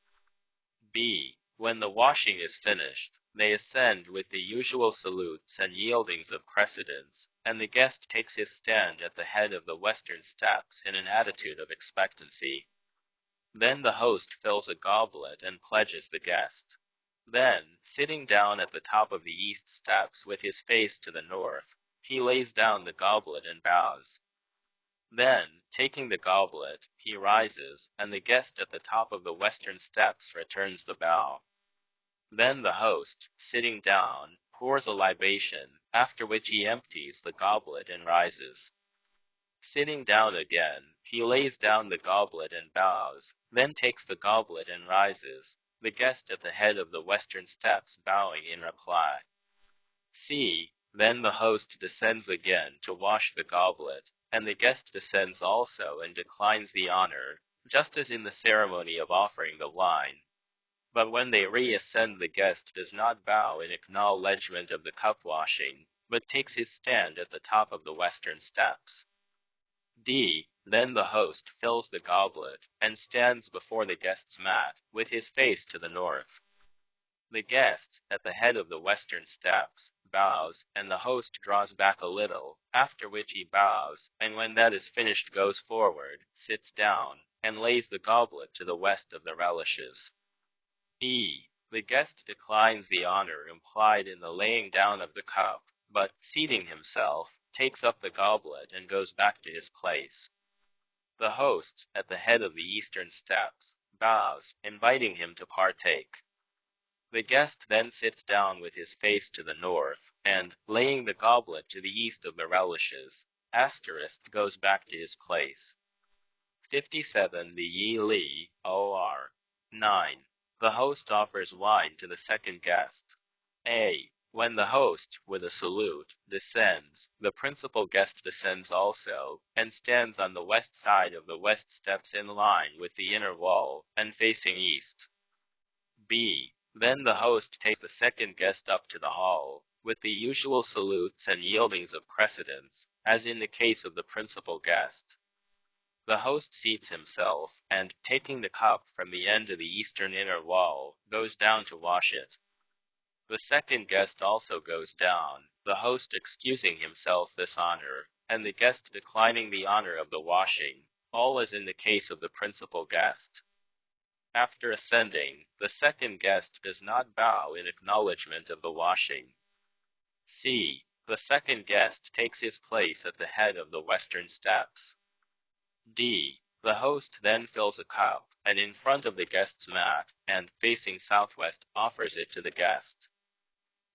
B. When the washing is finished, they ascend with the usual salutes and yieldings of precedence, and the guest takes his stand at the head of the western steps in an attitude of expectancy. Then the host fills a goblet and pledges the guest. Then, sitting down at the top of the east steps with his face to the north, he lays down the goblet and bows. Then, taking the goblet, he rises, and the guest at the top of the western steps returns the bow. Then the host, sitting down, pours a libation, after which he empties the goblet and rises. Sitting down again, he lays down the goblet and bows, then takes the goblet and rises, the guest at the head of the western steps bowing in reply. C. Then the host descends again to wash the goblet, and the guest descends also and declines the honor, just as in the ceremony of offering the wine. But when they reascend, the guest does not bow in acknowledgment of the cup washing, but takes his stand at the top of the western steps. D. Then the host fills the goblet and stands before the guest's mat, with his face to the north. The guest, at the head of the western steps, bows, and the host draws back a little, after which he bows, and when that is finished goes forward, sits down, and lays the goblet to the west of the relishes. E. The guest declines the honor implied in the laying down of the cup, but, seating himself, takes up the goblet and goes back to his place. The host, at the head of the eastern steps, bows, inviting him to partake. The guest then sits down with his face to the north, and, laying the goblet to the east of the relishes, * goes back to his place. 57 The Yi-Li, O.R. 9. The host offers wine to the second guest. A. When the host, with a salute, descends, the principal guest descends also, and stands on the west side of the west steps in line with the inner wall, and facing east. B. Then the host takes the second guest up to the hall, with the usual salutes and yieldings of precedence, as in the case of the principal guest. The host seats himself, and, taking the cup from the end of the eastern inner wall, goes down to wash it. The second guest also goes down, the host excusing himself this honor, and the guest declining the honor of the washing, all as in the case of the principal guest. After ascending, the second guest does not bow in acknowledgment of the washing. C. The second guest takes his place at the head of the western steps. D. The host then fills a cup, and in front of the guest's mat, and facing southwest, offers it to the guest.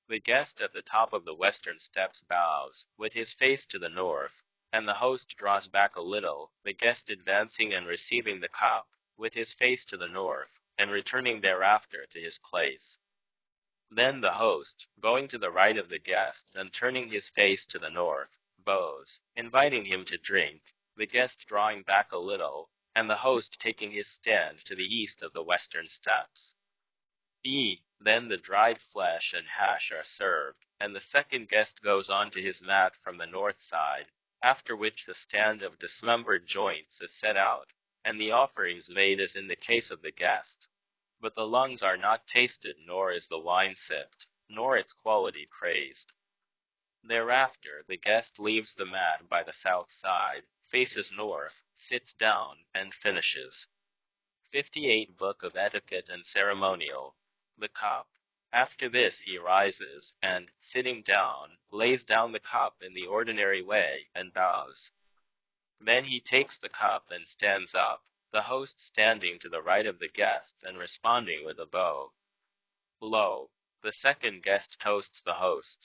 The guest at the top of the western steps bows, with his face to the north, and the host draws back a little, the guest advancing and receiving the cup, with his face to the north, and returning thereafter to his place. Then the host, going to the right of the guest and turning his face to the north, bows, inviting him to drink, the guest drawing back a little, and the host taking his stand to the east of the western steps. E. Then the dried flesh and hash are served, and the second guest goes on to his mat from the north side, after which the stand of dismembered joints is set out, and the offerings made as in the case of the guest. But the lungs are not tasted, nor is the wine sipped, nor its quality praised. Thereafter the guest leaves the mat by the south side, faces north, sits down, and finishes. 58 Book of Etiquette and Ceremonial. The cup. After this he rises, and, sitting down, lays down the cup in the ordinary way, and bows. Then he takes the cup and stands up, the host standing to the right of the guest and responding with a bow. Lo, the second guest toasts the host.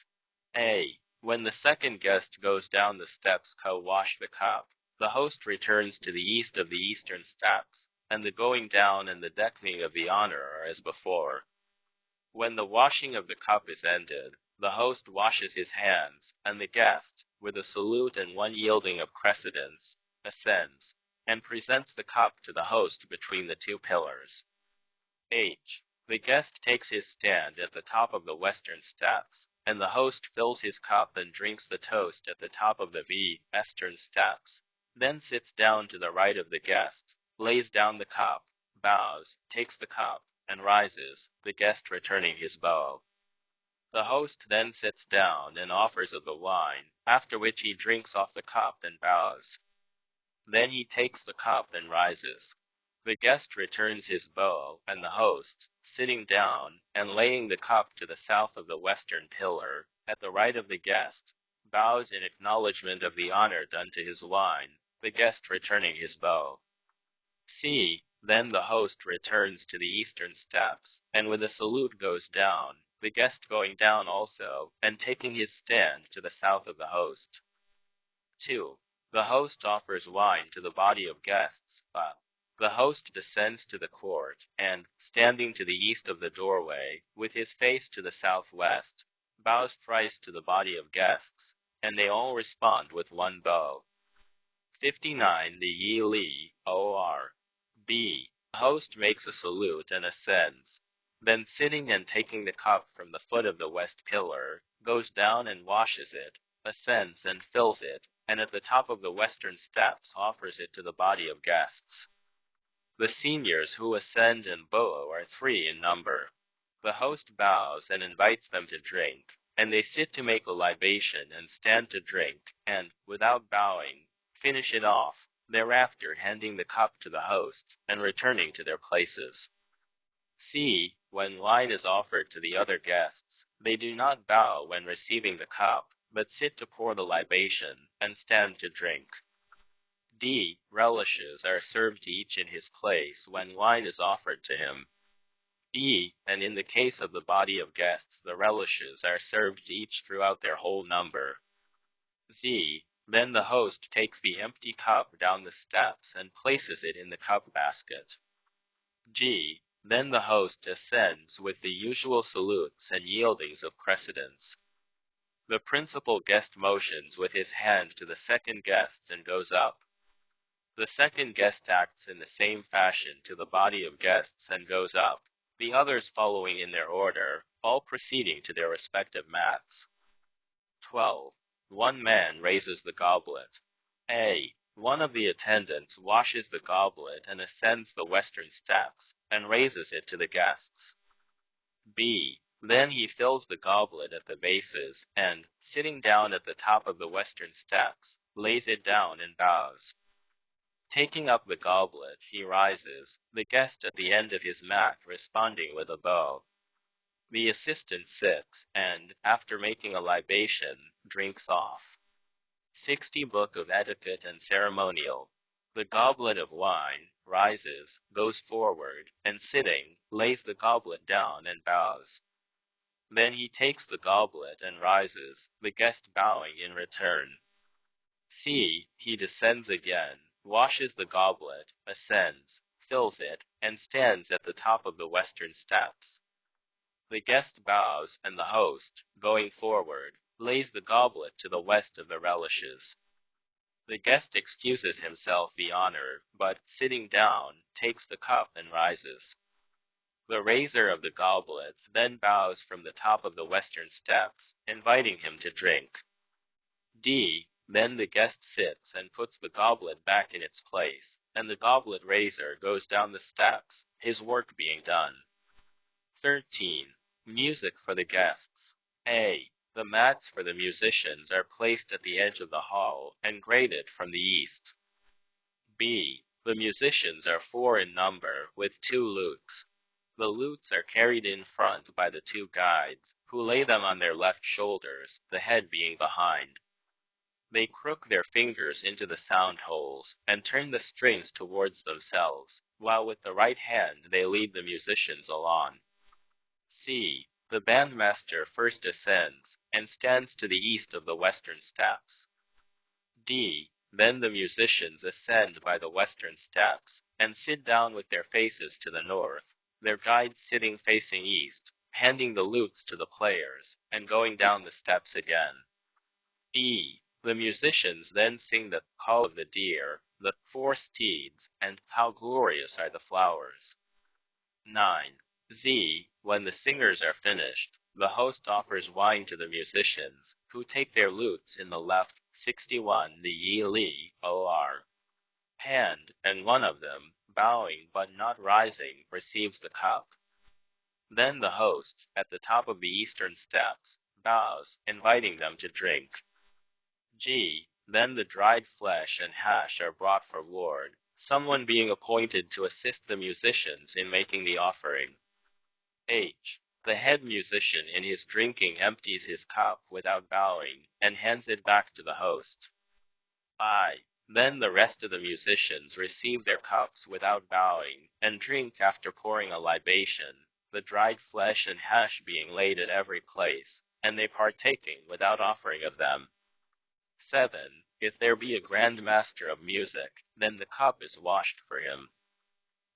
A. When the second guest goes down the steps to wash the cup, the host returns to the east of the eastern steps, and the going down and the decking of the honor are as before. When the washing of the cup is ended, the host washes his hands, and the guest, with a salute and one yielding of precedence, ascends, and presents the cup to the host between the two pillars. H. The guest takes his stand at the top of the western steps, and the host fills his cup and drinks the toast at the top of the eastern steps, then sits down to the right of the guest, lays down the cup, bows, takes the cup, and rises, the guest returning his bow. The host then sits down and offers of the wine, after which he drinks off the cup and bows. Then he takes the cup and rises. The guest returns his bow, and the host, sitting down and laying the cup to the south of the western pillar, at the right of the guest, bows in acknowledgment of the honor done to his wine, the guest returning his bow. C. Then the host returns to the eastern steps, and with a salute goes down, the guest going down also, and taking his stand to the south of the host. 2. The host offers wine to the body of guests, but the host descends to the court, and, standing to the east of the doorway, with his face to the southwest, bows thrice to the body of guests, and they all respond with one bow. 59. The Yi-Li, O.R. B. The host makes a salute and ascends. Then sitting and taking the cup from the foot of the west pillar, goes down and washes it, ascends and fills it, and at the top of the western steps offers it to the body of guests. The seniors who ascend and bow are 3 in number. The host bows and invites them to drink, and they sit to make a libation and stand to drink, and, without bowing, finish it off, thereafter handing the cup to the host, and returning to their places. C. When wine is offered to the other guests, they do not bow when receiving the cup, but sit to pour the libation, and stand to drink. D. Relishes are served each in his place when wine is offered to him. E. And in the case of the body of guests, the relishes are served each throughout their whole number. Z. Then the host takes the empty cup down the steps and places it in the cup basket. G. Then the host ascends with the usual salutes and yieldings of precedence. The principal guest motions with his hand to the second guest and goes up. The second guest acts in the same fashion to the body of guests and goes up, the others following in their order, all proceeding to their respective mats. 12. One man raises the goblet. A. One of the attendants washes the goblet and ascends the western steps, and raises it to the guests. B. Then he fills the goblet at the bases, and, sitting down at the top of the western steps, lays it down and bows. Taking up the goblet, he rises, the guest at the end of his mat responding with a bow. The assistant sits, and, after making a libation, drinks off. 60. Book of Etiquette and Ceremonial. The goblet of wine, rises, goes forward, and sitting, lays the goblet down and bows. Then he takes the goblet and rises, the guest bowing in return. C. He descends again, washes the goblet, ascends, fills it, and stands at the top of the western steps. The guest bows, and the host, going forward, lays the goblet to the west of the relishes. The guest excuses himself the honor, but, sitting down, takes the cup and rises. The raiser of the goblets then bows from the top of the western steps, inviting him to drink. D. Then the guest sits and puts the goblet back in its place, and the goblet raiser goes down the steps, his work being done. 13. Music for the guests. A. The mats for the musicians are placed at the edge of the hall and graded from the east. B. The musicians are 4 in number, with 2 lutes. The lutes are carried in front by the 2 guides, who lay them on their left shoulders, the head being behind. They crook their fingers into the sound holes and turn the strings towards themselves, while with the right hand they lead the musicians along. C. The bandmaster first ascends and stands to the east of the western steps. D. Then the musicians ascend by the western steps and sit down with their faces to the north, their guides sitting facing east, handing the lutes to the players, and going down the steps again. E. The musicians then sing the call of the deer, the 4 steeds, and how glorious are the flowers. 9. Z. When the singers are finished, the host offers wine to the musicians, who take their lutes in the left 61 the Yi or hand, and one of them, bowing but not rising, receives the cup. Then the host, at the top of the eastern steps, bows, inviting them to drink. G. Then the dried flesh and hash are brought forward, someone being appointed to assist the musicians in making the offering. H. The head musician in his drinking empties his cup without bowing and hands it back to the host. I. Then the rest of the musicians receive their cups without bowing and drink after pouring a libation, the dried flesh and hash being laid at every place, and they partaking without offering of them. 7. If there be a grand master of music, then the cup is washed for him.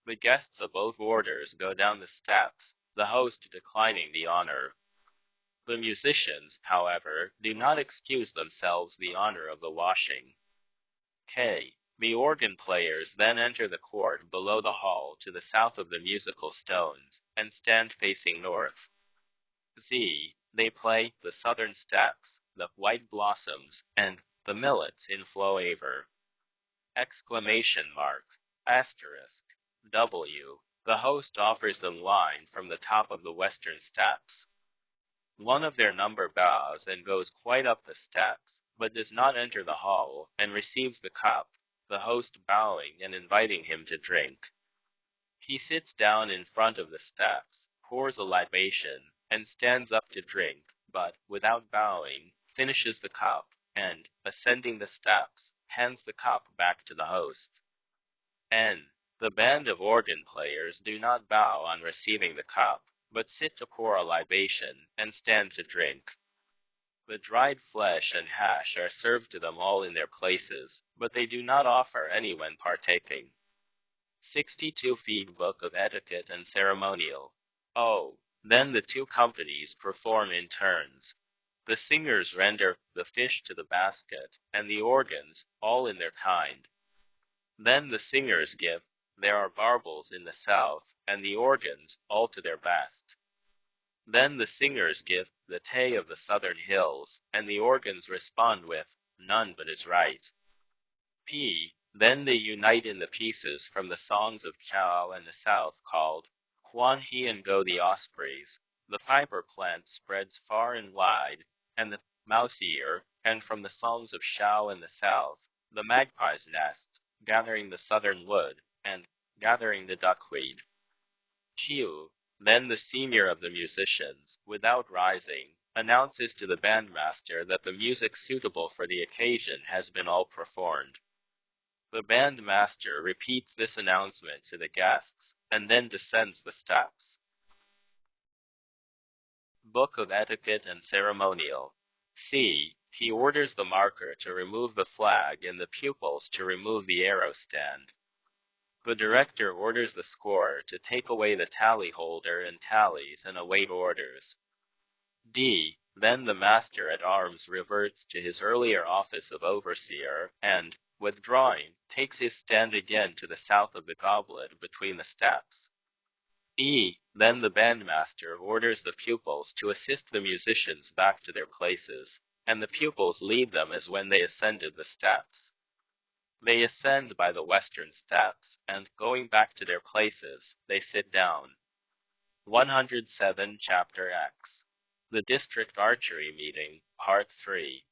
The guests of both orders go down the steps, the host declining the honor. The musicians, however, do not excuse themselves the honor of the washing. K. The organ players then enter the court below the hall to the south of the musical stones, and stand facing north. Z. They play the southern steps, the white blossoms, and the millets in flower. Exclamation mark, asterisk, W. The host offers them wine from the top of the western steps. One of their number bows and goes quite up the steps, but does not enter the hall, and receives the cup, the host bowing and inviting him to drink. He sits down in front of the steps, pours a libation, and stands up to drink, but, without bowing, finishes the cup, and, ascending the steps, hands the cup back to the host. N. The band of organ players do not bow on receiving the cup, but sit to pour a libation, and stand to drink. The dried flesh and hash are served to them all in their places, but they do not offer any when partaking. 62 Feet Book of Etiquette and Ceremonial. O. Then the two companies perform in turns. The singers render the fish to the basket, and the organs, all in their kind. Then the singers give, there are baubles in the south, and the organs, all to their best. Then the singers give the tay of the southern hills, and the organs respond with, none but is right. P. Then they unite in the pieces from the songs of Chao and the south called Quan He and Go the Ospreys. The fiber plant spreads far and wide, and the mouse ear, and from the songs of Shao in the south, the magpie's nest, gathering the southern wood, and gathering the duckweed. Chiu. Then the senior of the musicians, without rising, announces to the bandmaster that the music suitable for the occasion has been all performed. The bandmaster repeats this announcement to the guests, and then descends the steps. Book of Etiquette and Ceremonial. C. He orders the marker to remove the flag and the pupils to remove the arrow stand. The director orders the scorer to take away the tally holder and tallies and await orders. D. Then the master-at-arms reverts to his earlier office of overseer and, withdrawing, takes his stand again to the south of the goblet between the steps. E. Then the bandmaster orders the pupils to assist the musicians back to their places, and the pupils lead them as when they ascended the steps. They ascend by the western steps, and, going back to their places, they sit down. 107 Chapter X. The District Archery Meeting, Part 3.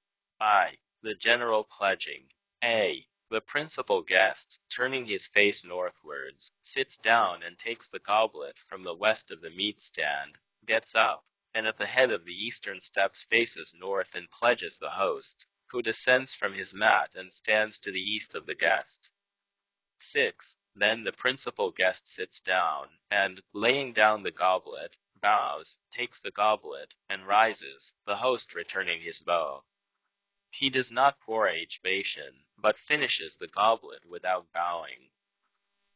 I. The General Pledging. A. The principal guest, turning his face northwards, sits down and takes the goblet from the west of the meat stand, gets up, and at the head of the eastern steps faces north and pledges the host, who descends from his mat and stands to the east of the guest. 6. Then the principal guest sits down, and, laying down the goblet, bows, takes the goblet, and rises, the host returning his bow. He does not pour libation, but finishes the goblet without bowing.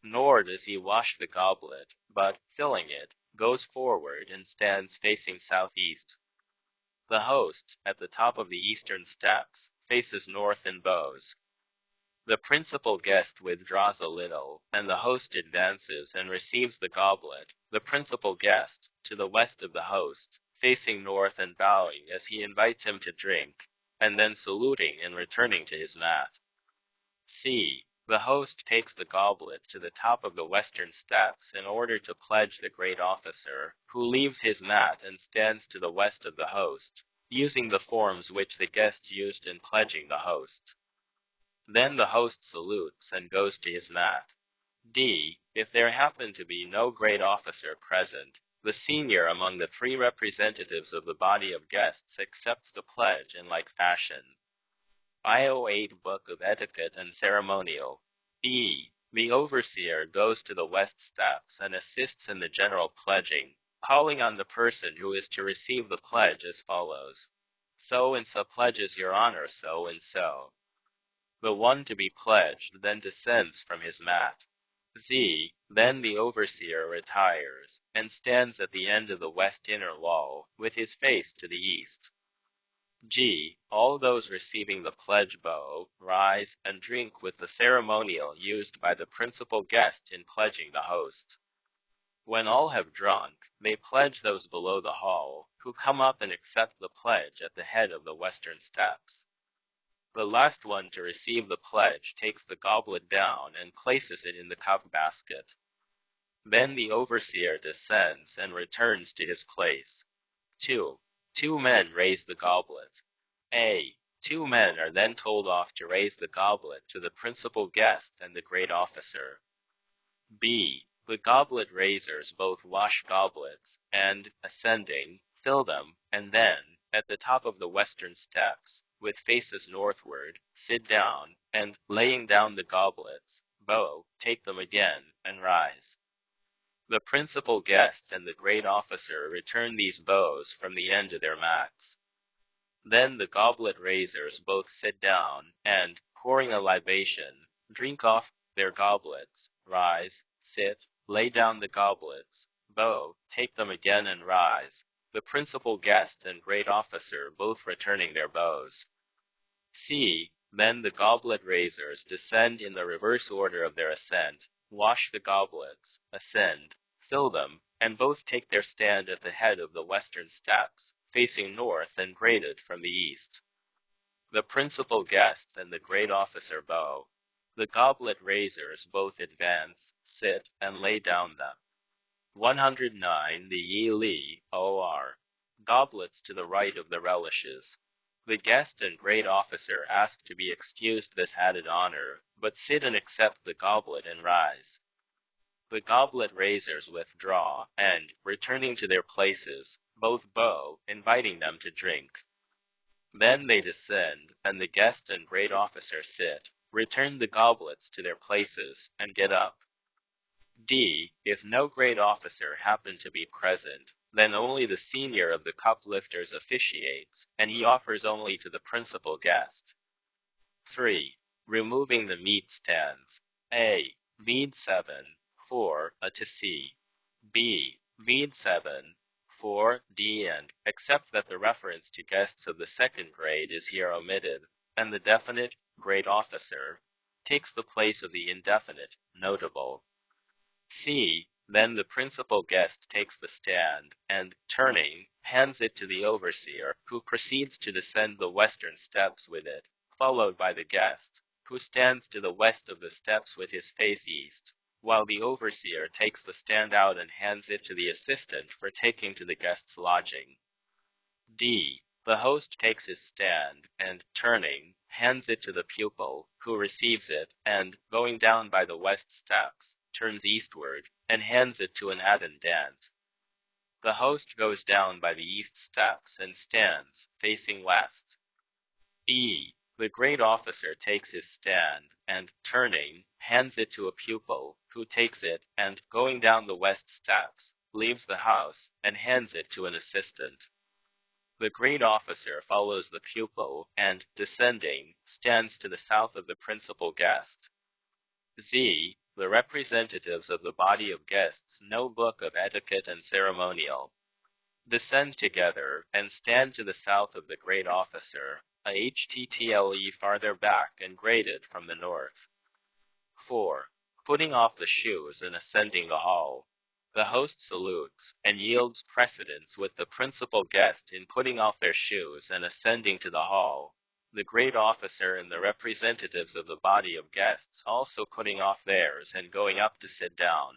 Nor does he wash the goblet, but, filling it, goes forward and stands facing southeast. The host, at the top of the eastern steps, faces north and bows. The principal guest withdraws a little, and the host advances and receives the goblet, the principal guest, to the west of the host, facing north and bowing as he invites him to drink, and then saluting and returning to his mat. C. The host takes the goblet to the top of the western steps in order to pledge the great officer, who leaves his mat and stands to the west of the host, using the forms which the guest used in pledging the host. Then the host salutes and goes to his mat. D. If there happen to be no great officer present, the senior among the three representatives of the body of guests accepts the pledge in like fashion. AudioBook of Etiquette and Ceremonial. E. The overseer goes to the west steps and assists in the general pledging, calling on the person who is to receive the pledge as follows. So-and-so pledges your honor so-and-so. The one to be pledged then descends from his mat. Z. Then the overseer retires and stands at the end of the west inner wall with his face to the east. G. All those receiving the pledge bow rise and drink with the ceremonial used by the principal guest in pledging the host. When all have drunk, they pledge those below the hall, who come up and accept the pledge at the head of the western steps. The last one to receive the pledge takes the goblet down and places it in the cup basket. Then the overseer descends and returns to his place. 2. Two men raise the goblet. A. Two men are then told off to raise the goblet to the principal guest and the great officer. B. The goblet raisers both wash goblets and, ascending, fill them, and then, at the top of the western steps, with faces northward, sit down, and, laying down the goblets, bow, take them again, and rise. The principal guest and the great officer return these bows from the end of their mats. Then the goblet raisers both sit down, and, pouring a libation, drink off their goblets, rise, sit, lay down the goblets, bow, take them again and rise, the principal guest and great officer both returning their bows. C. Then the goblet raisers descend in the reverse order of their ascent, wash the goblets, ascend, fill them, and both take their stand at the head of the western steps, facing north and graded from the east. The principal guest and the great officer bow. The goblet raisers both advance, sit, and lay down them. 109. The D.Lit, or. Goblets to the right of the relishes. The guest and great officer ask to be excused this added honor, but sit and accept the goblet and rise. The goblet raisers withdraw, and, returning to their places, both bow, inviting them to drink. Then they descend, and the guest and great officer sit, return the goblets to their places, and get up. D. If no great officer happen to be present, then only the senior of the cup-lifters officiates, and he offers only to the principal guest. 3. Removing the meat stands. A. Bead 7, 4, a to C. B. Bead 7, 4, D, and, except that the reference to guests of the second grade is here omitted, and the definite, great officer, takes the place of the indefinite, notable. C. Then the principal guest takes the stand, and, turning, hands it to the overseer, who proceeds to descend the western steps with it, followed by the guest, who stands to the west of the steps with his face east, while the overseer takes the stand out and hands it to the assistant for taking to the guest's lodging. D. The host takes his stand, and, turning, hands it to the pupil, who receives it, and, going down by the west steps, turns eastward, and hands it to an attendant. The host goes down by the east steps and stands, facing west. E. The great officer takes his stand, and, turning, hands it to a pupil, who takes it, and, going down the west steps, leaves the house, and hands it to an assistant. The great officer follows the pupil, and, descending, stands to the south of the principal guest. Z. The representatives of the body of guests know book of etiquette and ceremonial. Descend together, and stand to the south of the great officer, a htle farther back and graded from the north. 4. Putting off the shoes and ascending the hall. The host salutes and yields precedence with the principal guest in putting off their shoes and ascending to the hall, the great officer and the representatives of the body of guests also putting off theirs and going up to sit down.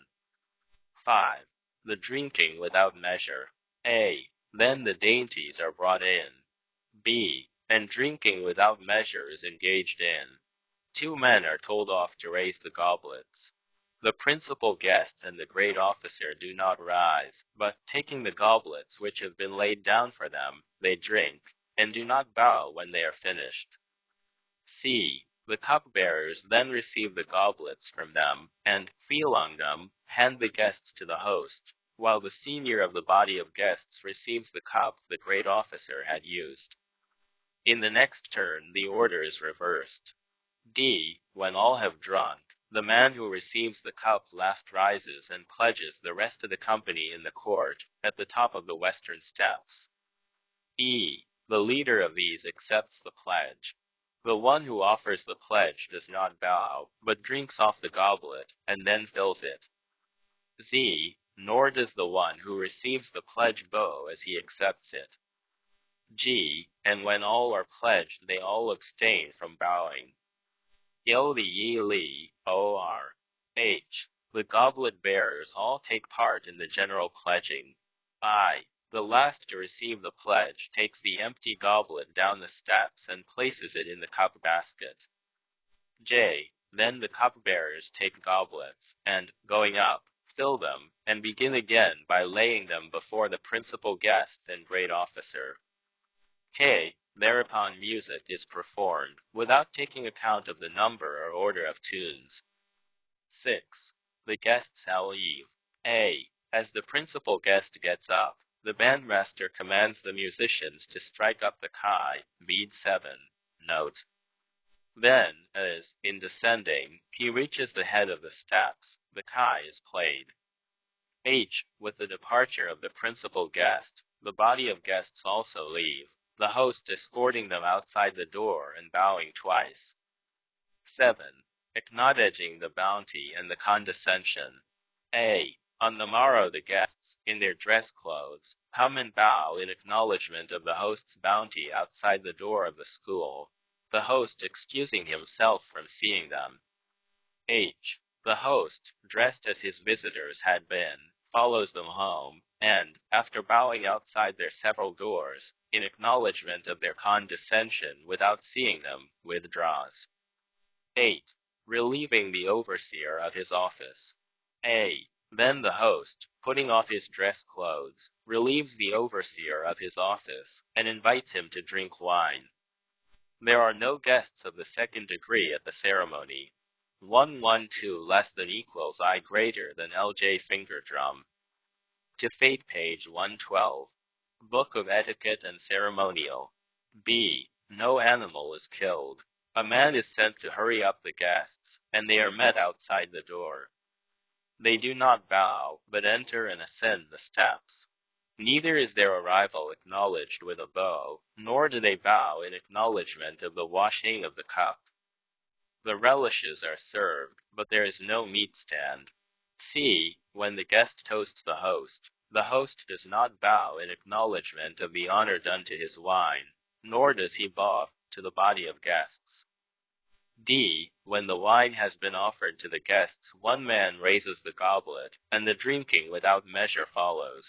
5. The drinking without measure. A. Then the dainties are brought in. B. And drinking without measure is engaged in. 2 men are told off to raise the goblets. The principal guest and the great officer do not rise, but taking the goblets which have been laid down for them, they drink, and do not bow when they are finished. C. The cupbearers then receive the goblets from them, and, feeling them, hand the guests to the host, while the senior of the body of guests receives the cup the great officer had used. In the next turn, the order is reversed. D. When all have drunk, the man who receives the cup last rises and pledges the rest of the company in the court at the top of the western steps. E. The leader of these accepts the pledge. The one who offers the pledge does not bow, but drinks off the goblet and then fills it. Z. Nor does the one who receives the pledge bow as he accepts it. G. And when all are pledged, they all abstain from bowing. Li or H. The goblet bearers all take part in the general pledging. I. The last to receive the pledge takes the empty goblet down the steps and places it in the cup basket. J. Then the cupbearers take goblets, and, going up, fill them, and begin again by laying them before the principal guest and great officer. K. Thereupon music is performed, without taking account of the number or order of tunes. 6. The guests shall leave. A. As the principal guest gets up, the bandmaster commands the musicians to strike up the kai, beat 7, note. Then, as, in descending, he reaches the head of the steps, the kai is played. H. With the departure of the principal guest, the body of guests also leave, the host escorting them outside the door and bowing twice. 7. Acknowledging the bounty and the condescension. A. On the morrow the guests, in their dress clothes, come and bow in acknowledgment of the host's bounty outside the door of the school, the host excusing himself from seeing them. H. The host, dressed as his visitors had been, follows them home, and, after bowing outside their several doors, in acknowledgement of their condescension without seeing them, withdraws. 8. Relieving the overseer of his office. A. Then the host, putting off his dress clothes, relieves the overseer of his office, and invites him to drink wine. There are no guests of the second degree at the ceremony. 112 less than equals I greater than LJ finger drum. To fate page 112. Book of Etiquette and Ceremonial. B. No animal is killed. A man is sent to hurry up the guests, and they are met outside the door. They do not bow, but enter and ascend the steps. Neither is their arrival acknowledged with a bow, nor do they bow in acknowledgement of the washing of the cup. The relishes are served, but there is no meat stand. C. When the guest toasts the host does not bow in acknowledgement of the honor done to his wine, nor does he bow to the body of guests. D. When the wine has been offered to the guests, one man raises the goblet, and the drinking without measure follows.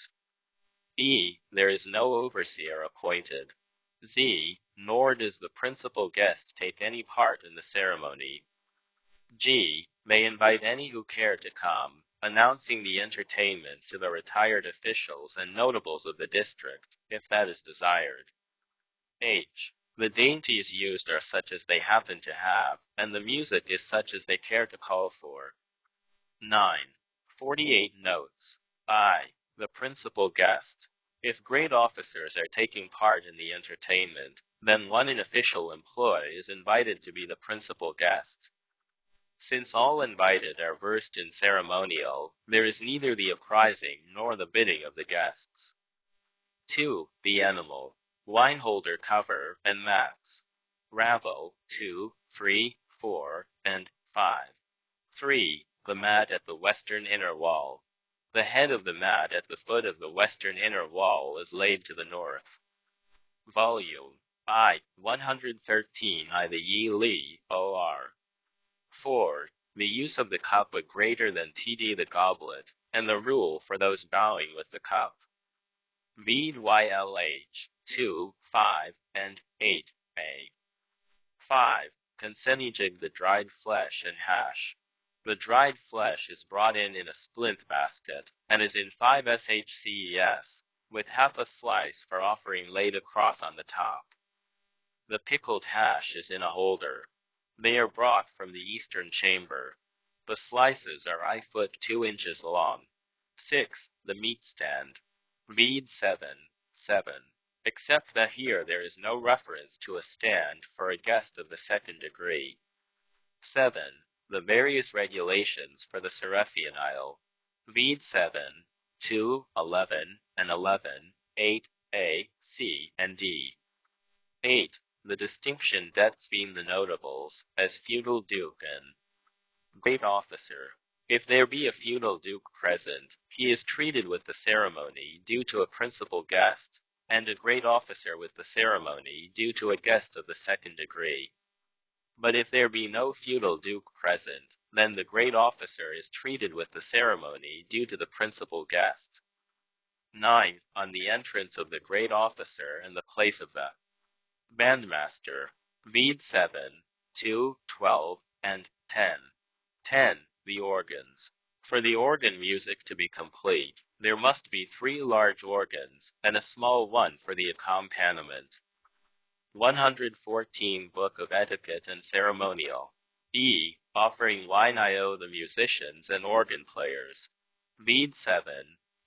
E. There is no overseer appointed. Z. Nor does the principal guest take any part in the ceremony. G. May invite any who care to come, announcing the entertainment to the retired officials and notables of the district, if that is desired. H. The dainties used are such as they happen to have, and the music is such as they care to call for. 9. 48 notes. I. The principal guest. If great officers are taking part in the entertainment, then one in official employ is invited to be the principal guest. Since all invited are versed in ceremonial, there is neither the apprising nor the bidding of the guests. 2. The animal. Wine holder cover and mats. Ravel, 2, 3, 4, and 5. 3. The mat at the western inner wall. The head of the mat at the foot of the western inner wall is laid to the north. Volume I 113 I the D.Lit or. 4. The use of the cup but greater than TD the goblet, and the rule for those bowing with the cup. VYLH 2, 5, and 8a. 5. Consenijig the dried flesh and hash. The dried flesh is brought in a splint basket, and is in 5 SHCES, with half a slice for offering laid across on the top. The pickled hash is in a holder. They are brought from the eastern chamber. The slices are 2 inches long. 6. The meat stand. Read 7, 7. Except that here there is no reference to a stand for a guest of the second degree. 7. The various regulations for the ceremonial. Read 7, 2, 11, and 11, 8a, c, and d. 8. The distinction between the notables as feudal duke and great officer. If there be a feudal duke present, he is treated with the ceremony due to a principal guest, and a great officer with the ceremony due to a guest of the second degree. But if there be no feudal duke present, then the great officer is treated with the ceremony due to the principal guest. 9. On the entrance of the great officer and the place of the bandmaster. Read 7, 2, 12, and 10. 10. The organs. For the organ music to be complete, there must be 3 large organs and a small one for the accompaniment. 114 Book of Etiquette and Ceremonial. E. Offering Wynio the musicians and organ players. Read 7,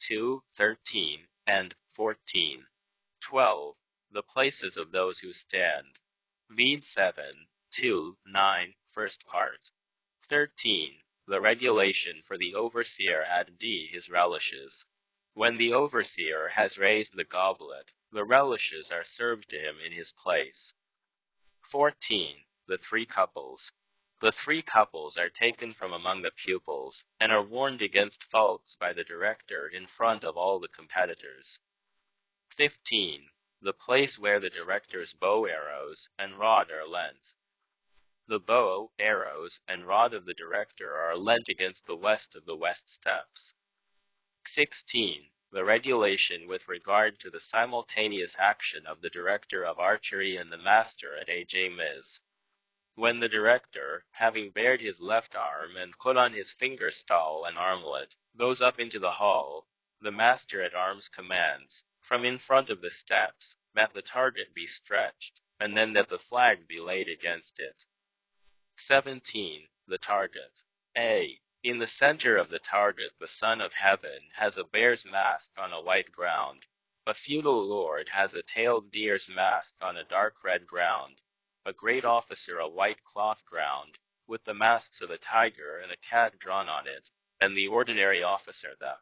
2, 13, and 14. 12. The places of those who stand. Read 7, 2, 9, first part. 13. The regulation for the overseer at D his relishes. When the overseer has raised the goblet, the relishes are served to him in his place. 14. The 3 couples. The 3 couples are taken from among the pupils, and are warned against faults by the director in front of all the competitors. 15. The place where the director's bow, arrows, and rod are lent. The bow, arrows, and rod of the director are lent against the west of the west steps. 16. The regulation with regard to the simultaneous action of the director of archery and the master at AJ-Miz. When the director, having bared his left arm and put on his finger stall and armlet, goes up into the hall, the master at arms commands, from in front of the steps, that the target be stretched, and then that the flag be laid against it. 17. The target. A. In the center of the target, the Son of Heaven has a bear's mask on a white ground. A feudal lord has a tailed deer's mask on a dark red ground. A great officer a white cloth ground, with the masks of a tiger and a cat drawn on it, and the ordinary officer the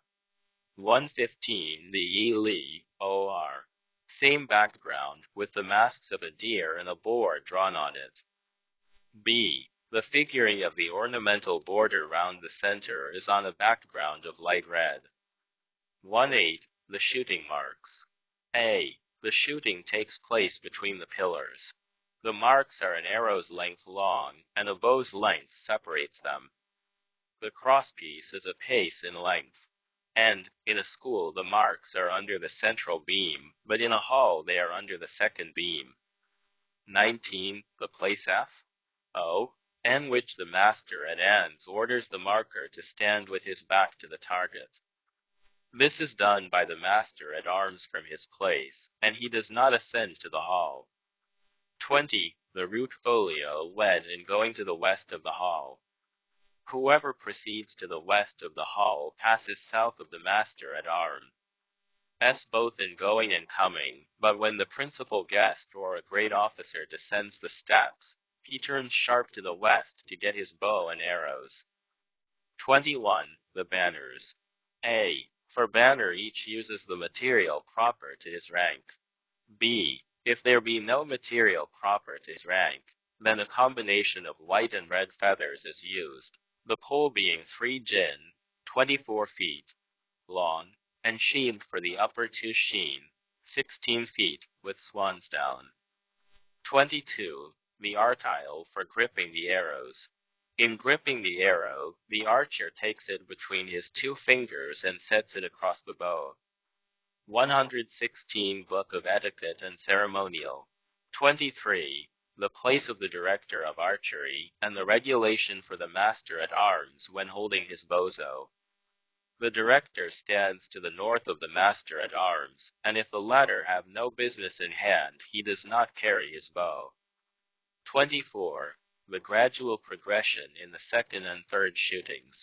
115 the D.Lit or. Same background, with the masks of a deer and a boar drawn on it. B. The figuring of the ornamental border round the center is on a background of light red. 1-8. The shooting marks. A. The shooting takes place between the pillars. The marks are an arrow's length long, and a bow's length separates them. The crosspiece is a pace in length, and, in a school, the marks are under the central beam, but in a hall they are under the second beam. 19. The place F. O. N which the master at ends orders the marker to stand with his back to the target. This is done by the master at arms from his place, and he does not ascend to the hall. 20. The root folio wed in going to the west of the hall. Whoever proceeds to the west of the hall passes south of the master at arms. S both in going and coming, but when the principal guest or a great officer descends the steps, he turns sharp to the west to get his bow and arrows. 21. The banners. A. For banner each uses the material proper to his rank. B. If there be no material proper to his rank, then a combination of white and red feathers is used, the pole being 3 jin, 24 feet, long, and sheathed for the upper 2 shin, 16 feet, with swan's down. 22. The artile for gripping the arrows. In gripping the arrow, the archer takes it between his 2 fingers and sets it across the bow. 116. Book of Etiquette and Ceremonial. 23. The place of the director of archery, and the regulation for the master at arms when holding his bozo. The director stands to the north of the master at arms, and if the latter have no business in hand, he does not carry his bow. 24. The gradual progression in the second and third shootings.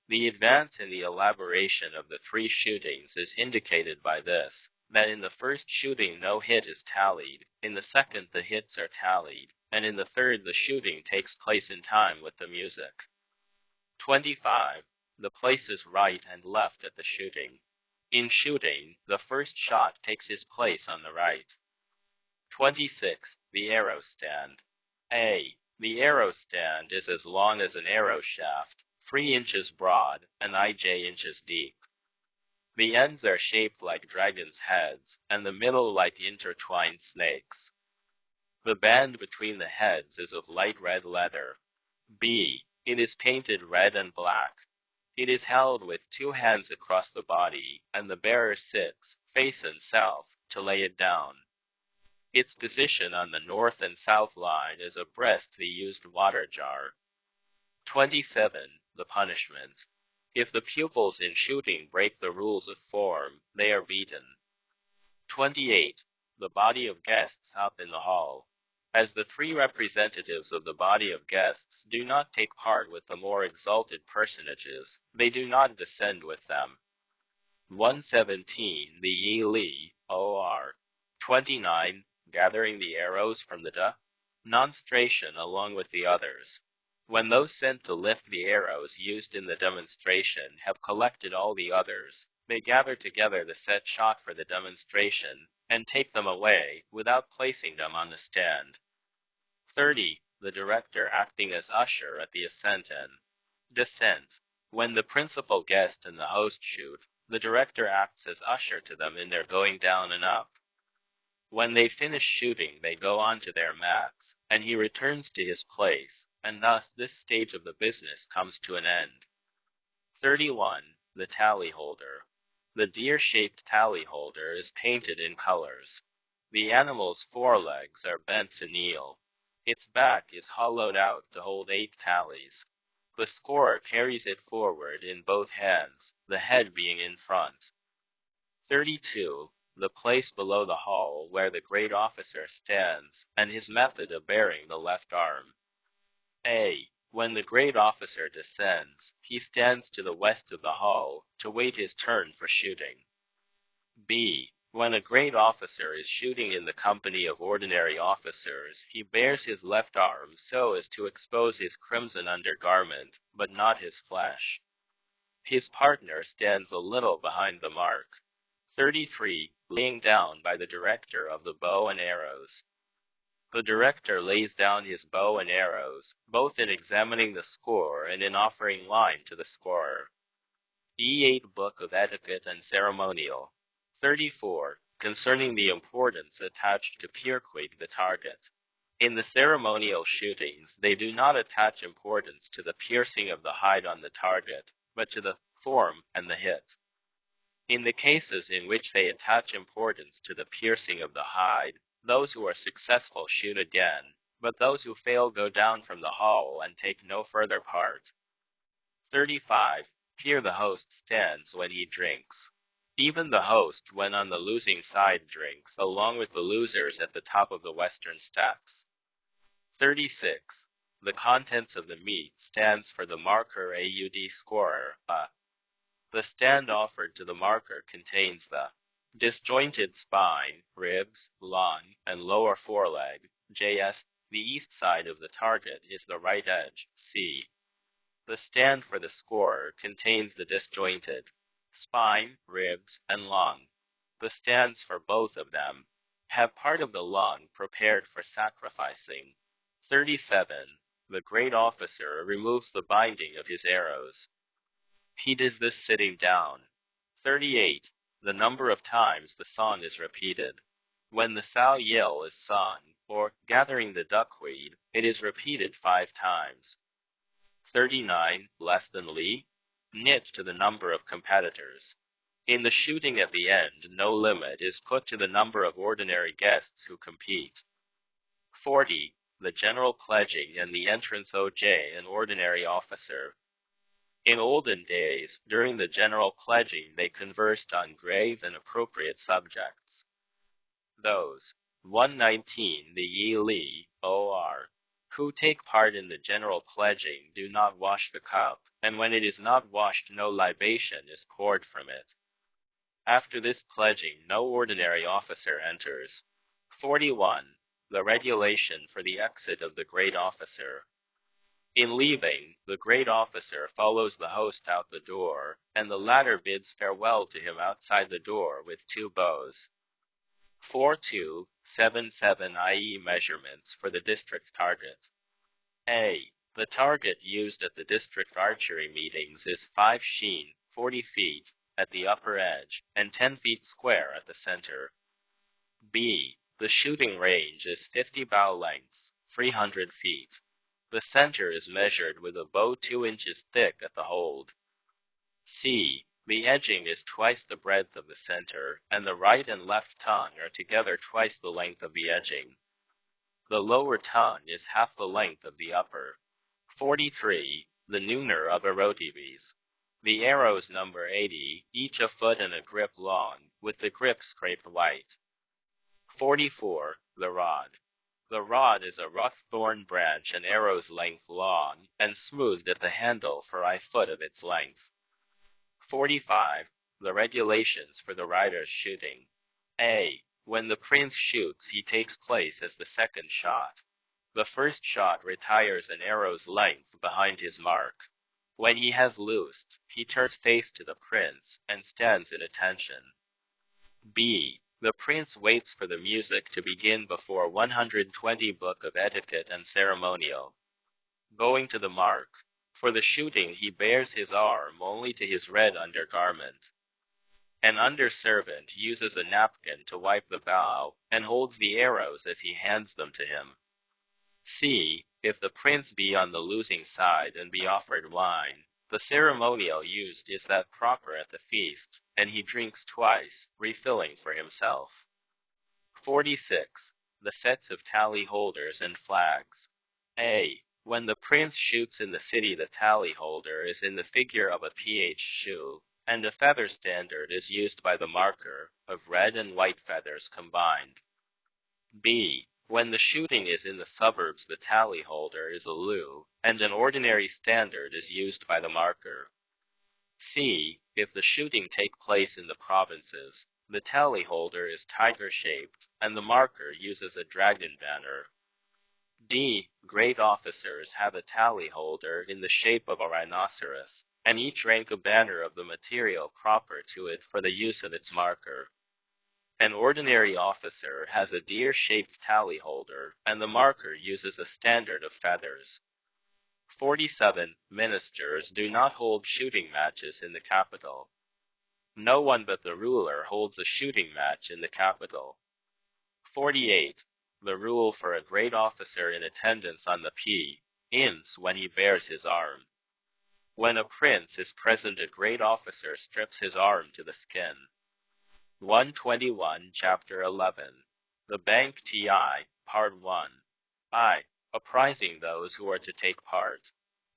The advance in the elaboration of the 3 shootings is indicated by this, that in the first shooting no hit is tallied, in the second the hits are tallied, and in the third the shooting takes place in time with the music. 25. The places right and left at the shooting. In shooting, the first shot takes his place on the right. 26. The arrow stand. A. The arrow stand is as long as an arrow shaft, 3 inches broad, and IJ inches deep. The ends are shaped like dragons' heads, and the middle like intertwined snakes. The band between the heads is of light red leather. B. It is painted red and black. It is held with 2 hands across the body, and the bearer sits, face and south, to lay it down. Its position on the north and south line is abreast the used water jar. 27. The punishment. If the pupils in shooting break the rules of form, they are beaten. 28. The body of guests up in the hall. As the 3 representatives of the body of guests do not take part with the more exalted personages, they do not descend with them. 117. The D.Lit, or. 29. Gathering the arrows from the demonstration along with the others. When those sent to lift the arrows used in the demonstration have collected all the others, they gather together the set shot for the demonstration and take them away without placing them on the stand. 30. The director acting as usher at the ascent and descent. When the principal guest and the host shoot, the director acts as usher to them in their going down and up. When they finish shooting, they go on to their mats, and he returns to his place, and thus this stage of the business comes to an end. 31. The tally holder. The deer-shaped tally holder is painted in colors. The animal's forelegs are bent to kneel. Its back is hollowed out to hold 8 tallies. The scorer carries it forward in both hands, the head being in front. 32. The place below the hall where the great officer stands, and his method of bearing the left arm. A. When the great officer descends, he stands to the west of the hall to wait his turn for shooting. B. When a great officer is shooting in the company of ordinary officers, he bares his left arm so as to expose his crimson undergarment, but not his flesh. His partner stands a little behind the mark. 33. Laying down by the director of the bow and arrows. The director lays down his bow and arrows, both in examining the score and in offering line to the scorer. D.Lit Book of Etiquette and Ceremonial. 34. Concerning the importance attached to pierquig the target. In the ceremonial shootings, they do not attach importance to the piercing of the hide on the target, but to the form and the hit. In the cases in which they attach importance to the piercing of the hide, those who are successful shoot again, but those who fail go down from the hall and take no further part. 35. Here the host stands when he drinks. Even the host, when on the losing side, drinks, along with the losers at the top of the western steps. 36. The contents of the meat stands for the marker AUD scorer, The stand offered to the marker contains the disjointed spine, ribs, lung, and lower foreleg, JS. The east side of the target is the right edge, C. The stand for the scorer contains the disjointed spine, ribs, and lung. The stands for both of them, Have part of the lawn prepared for sacrificing. 37. The great officer removes the binding of his arrows. He does this sitting down. 38. The number of times the song is repeated. When the sow yell is sung, or gathering the duckweed, it is repeated 5 times. 39. Less than li, knit to the number of competitors. In the shooting at the end, no limit is put to the number of ordinary guests who compete. 40. The general pledging and the entrance OJ an ordinary officer. In olden days, during the general pledging, they conversed on grave and appropriate subjects. Those 119 the Yi Li or who take part in the general pledging do not wash the cup, and when it is not washed, no libation is poured from it. After this pledging, no ordinary officer enters. 41. The regulation for the exit of the great officer. In leaving, the great officer follows the host out the door, and the latter bids farewell to him outside the door with 2 bows. 4277 i.e. measurements for the district target. A. The target used at the district archery meetings is 5 sheen, 40 feet, at the upper edge, and 10 feet square at the center. B. The shooting range is 50 bow lengths, 300 feet. The center is measured with a bow 2 inches thick at the hold. C. The edging is twice the breadth of the center, and the right and left tongue are together twice the length of the edging. The lower tongue is half the length of the upper. 43. The nooner of erotives. The arrows number 80, each a foot and a grip long, with the grip scraped white. 44. The rod. The rod is a rough thorn branch an arrow's length long, and smoothed at the handle for a foot of its length. 45. The regulations for the rider's shooting. A. When the prince shoots, he takes place as the second shot. The first shot retires an arrow's length behind his mark. When he has loosed, he turns face to the prince and stands at attention. B. The prince waits for the music to begin before 120 Book of Etiquette and Ceremonial. Going to the mark. For the shooting he bares his arm only to his red undergarment. An underservant uses a napkin to wipe the bow and holds the arrows as he hands them to him. C. If the prince be on the losing side and be offered wine, the ceremonial used is that proper at the feast, and he drinks twice, refilling for himself. 46. The sets of tally holders and flags. A. When the prince shoots in the city, the tally holder is in the figure of a PH shoe, and a feather standard is used by the marker, of red and white feathers combined. B. When the shooting is in the suburbs, the tally holder is a loo, and an ordinary standard is used by the marker. C. If the shooting take place in the provinces, the tally holder is tiger-shaped, and the marker uses a dragon banner. D. Great officers have a tally holder in the shape of a rhinoceros, and each rank a banner of the material proper to it for the use of its marker. An ordinary officer has a deer-shaped tally holder, and the marker uses a standard of feathers. 47. Ministers do not hold shooting matches in the capital. No one but the ruler holds a shooting match in the capital. 48. The rule for a great officer in attendance on the inns when he bares his arm. When a prince is present, a great officer strips his arm to the skin. 121, Chapter 11. The Bank Ti, Part 1. I. Apprising those who are to take part.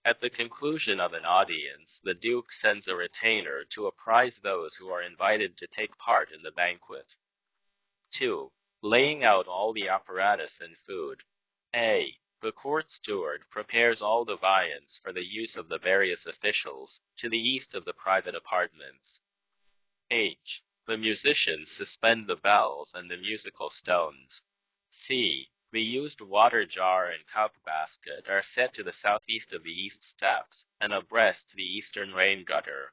At the conclusion of an audience, the Duke sends a retainer to apprise those who are invited to take part in the banquet. 2. Laying out all the apparatus and food. A. The court steward prepares all the viands for the use of the various officials to the east of the private apartments. H. The musicians suspend the bells and the musical stones. C. The used water jar and cup basket are set to the southeast of the east steps and abreast the eastern rain gutter.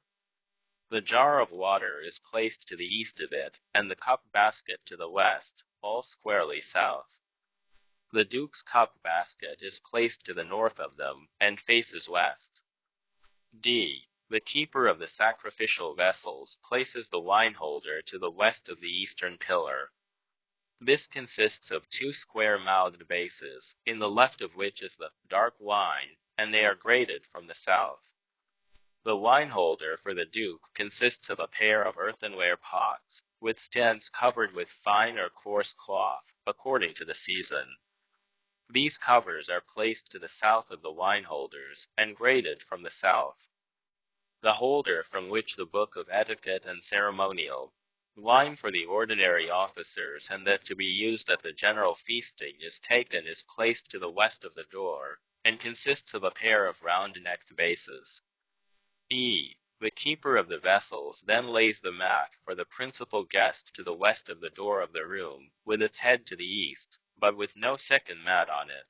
The jar of water is placed to the east of it and the cup basket to the west, all squarely south. The Duke's cup basket is placed to the north of them and faces west. D. The keeper of the sacrificial vessels places the wine holder to the west of the eastern pillar. This consists of two square-mouthed bases, in the left of which is the dark wine, and they are graded from the south. The wine holder for the Duke consists of a pair of earthenware pots, with stands covered with fine or coarse cloth, according to the season. These covers are placed to the south of the wine holders, and graded from the south. The holder from which the book of Etiquette and Ceremonial, wine for the ordinary officers and that to be used at the general feasting is taken is placed to the west of the door, and consists of a pair of round-necked bases. E. The keeper of the vessels then lays the mat for the principal guest to the west of the door of the room, with its head to the east, but with no second mat on it.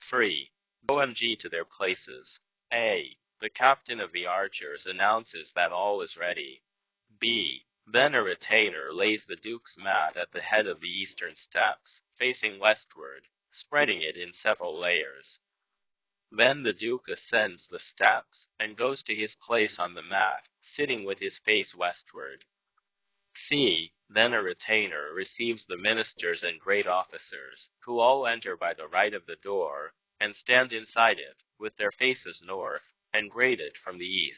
3. OMG to their places. A. The captain of the archers announces that all is ready. B. Then a retainer lays the Duke's mat at the head of the eastern steps, facing westward, spreading it in several layers. Then the Duke ascends the steps and goes to his place on the mat, sitting with his face westward. C. Then a retainer receives the ministers and great officers, who all enter by the right of the door, and stand inside it, with their faces north, and graded from the east.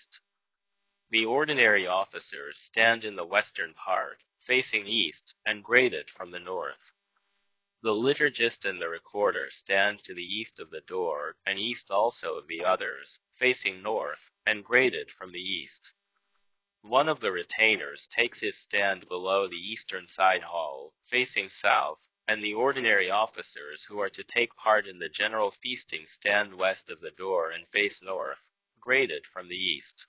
The ordinary officers stand in the western part, facing east, and graded from the north. The liturgist and the recorder stand to the east of the door, and east also of the others, facing north, and graded from the east. One of the retainers takes his stand below the eastern side hall, facing south, and the ordinary officers who are to take part in the general feasting stand west of the door and face north, graded from the east.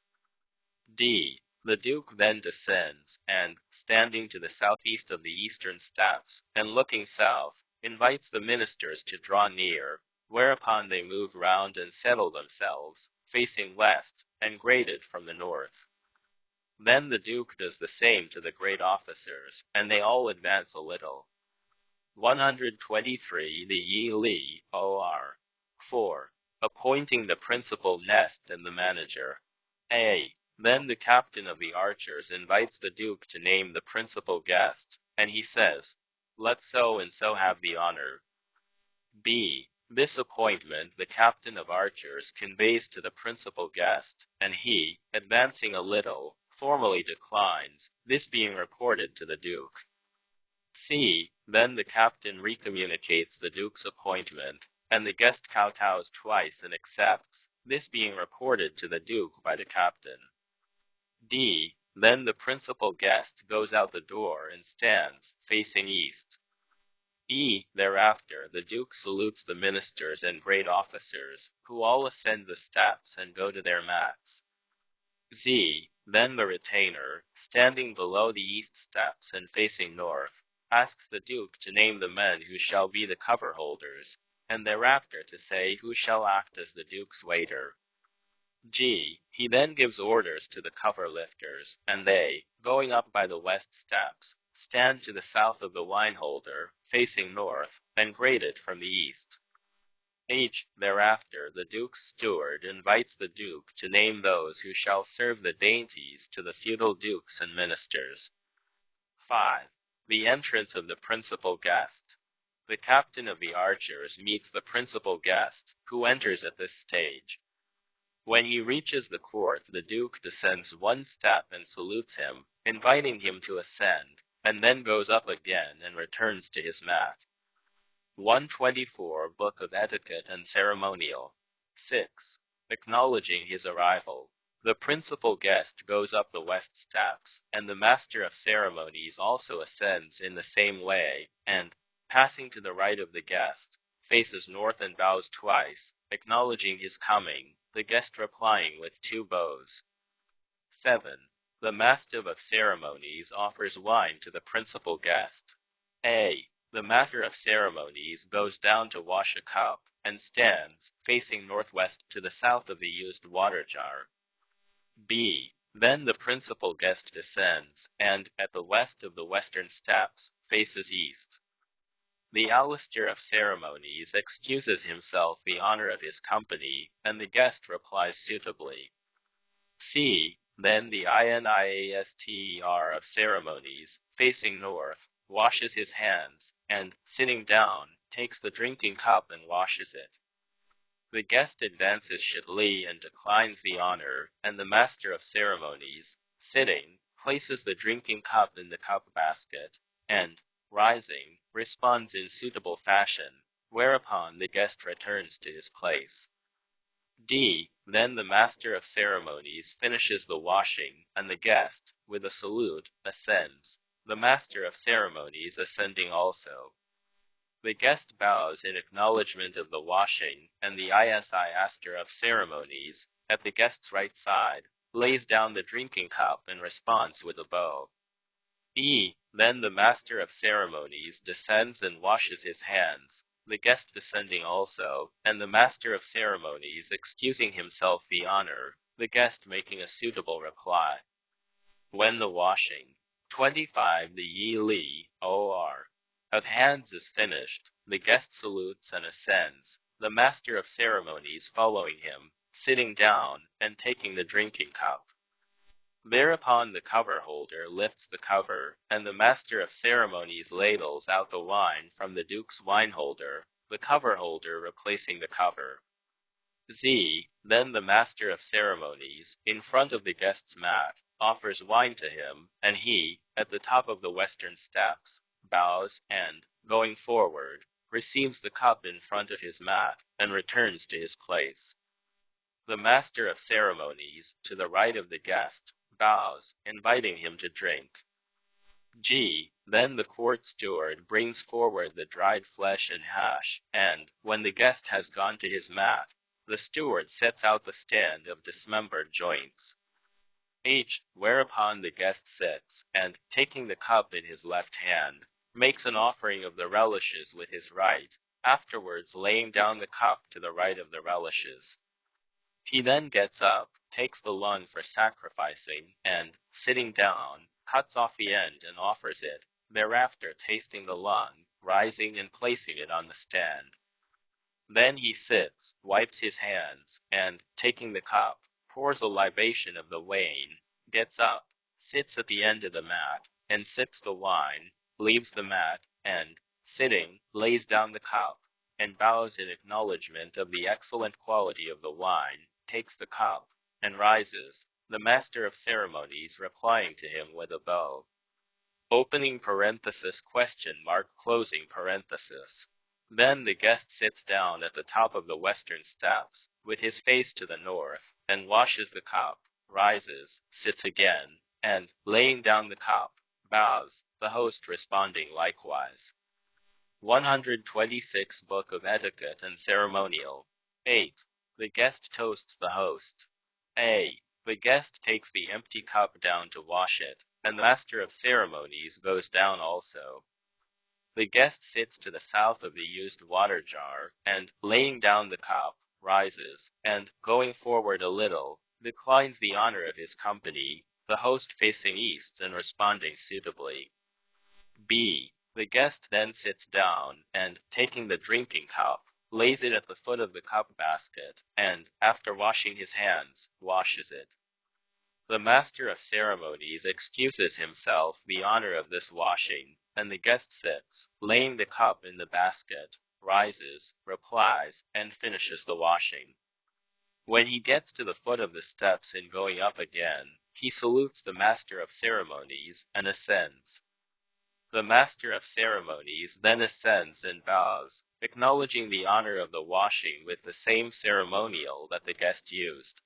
D. The Duke then descends, and, standing to the southeast of the eastern steps, and looking south, invites the ministers to draw near, whereupon they move round and settle themselves, facing west, and graded from the north. Then the Duke does the same to the great officers, and they all advance a little. 123. The D.Lit. 4. Appointing the principal nest and the manager. A. Then the captain of the archers invites the Duke to name the principal guest, and he says, "Let so and so have the honor." B. This appointment the captain of archers conveys to the principal guest, and he, advancing a little, formally declines, this being reported to the Duke. C. Then the captain recommunicates the Duke's appointment, and the guest kowtows twice and accepts, this being reported to the Duke by the captain. D. Then the principal guest goes out the door and stands, facing east. E. Thereafter the Duke salutes the ministers and great officers, who all ascend the steps and go to their mats. Z. Then the retainer, standing below the east steps and facing north, asks the Duke to name the men who shall be the cover holders, and thereafter to say who shall act as the Duke's waiter. G. He then gives orders to the cover lifters, and they, going up by the west steps, stand to the south of the wine holder, facing north, and graded from the east. H. Thereafter the Duke's steward invites the Duke to name those who shall serve the dainties to the feudal dukes and ministers. 5. The entrance of the principal guest. The captain of the archers meets the principal guest, who enters at this stage. When he reaches the court, the Duke descends one step and salutes him, inviting him to ascend, and then goes up again and returns to his mat. 124. Book of Etiquette and Ceremonial. 6. Acknowledging his arrival. The principal guest goes up the west steps, and the master of ceremonies also ascends in the same way, and, passing to the right of the guest, faces north and bows twice, acknowledging his coming, the guest replying with two bows. 7. The master of ceremonies offers wine to the principal guest. A. The master of ceremonies goes down to wash a cup, and stands, facing northwest to the south of the used water jar. B. Then the principal guest descends, and, at the west of the western steps, faces east. The Alistair of Ceremonies excuses himself the honor of his company, and the guest replies suitably. C. Then the INIASTER of Ceremonies, facing north, washes his hands, and, sitting down, takes the drinking cup and washes it. The guest advances Shitli and declines the honor, and the Master of Ceremonies, sitting, places the drinking cup in the cup basket, and, rising, responds in suitable fashion, whereupon the guest returns to his place. D. Then the Master of Ceremonies finishes the washing, and the guest, with a salute, ascends, the Master of Ceremonies ascending also. The guest bows in acknowledgement of the washing, and the Master of Ceremonies, at the guest's right side, lays down the drinking cup in response with a bow. E. Then the Master of Ceremonies descends and washes his hands, the guest descending also, and the Master of Ceremonies excusing himself the honor, the guest making a suitable reply. When the washing, 25 the Yi-Li, O.R. of hands is finished, the guest salutes and ascends, the Master of Ceremonies following him, sitting down and taking the drinking cup. Thereupon the cover holder lifts the cover, and the Master of Ceremonies ladles out the wine from the Duke's wine holder, the cover holder replacing the cover. Z. Then the Master of Ceremonies, in front of the guest's mat, offers wine to him, and he, at the top of the western steps, bows and, going forward, receives the cup in front of his mat and returns to his place. The Master of Ceremonies, to the right of the guest, bows, inviting him to drink. G. Then the court steward brings forward the dried flesh and hash, and, when the guest has gone to his mat, the steward sets out the stand of dismembered joints. H. Whereupon the guest sits, and, taking the cup in his left hand, makes an offering of the relishes with his right, afterwards laying down the cup to the right of the relishes. He then gets up, takes the lung for sacrificing, and, sitting down, cuts off the end and offers it, thereafter tasting the lung, rising and placing it on the stand. Then he sits, wipes his hands, and, taking the cup, pours a libation of the wine, gets up, sits at the end of the mat, and sips the wine, leaves the mat, and, sitting, lays down the cup, and bows in acknowledgement of the excellent quality of the wine, takes the cup, and rises, the Master of Ceremonies replying to him with a bow. Opening parenthesis question mark closing parenthesis. Then the guest sits down at the top of the western steps, with his face to the north, and washes the cup, rises, sits again, and, laying down the cup, bows, the host responding likewise. 126 Book of Etiquette and Ceremonial. 8. The guest toasts the host. A. The guest takes the empty cup down to wash it, and the Master of Ceremonies goes down also. The guest sits to the south of the used water jar, and, laying down the cup, rises, and, going forward a little, declines the honor of his company, the host facing east and responding suitably. B. The guest then sits down, and, taking the drinking cup, lays it at the foot of the cup basket, and, after washing his hands, washes it. The Master of Ceremonies excuses himself the honor of this washing, and the guest sits, laying the cup in the basket, rises, replies, and finishes the washing. When he gets to the foot of the steps in going up again, he salutes the Master of Ceremonies and ascends. The Master of Ceremonies then ascends and bows, acknowledging the honor of the washing with the same ceremonial that the guest used.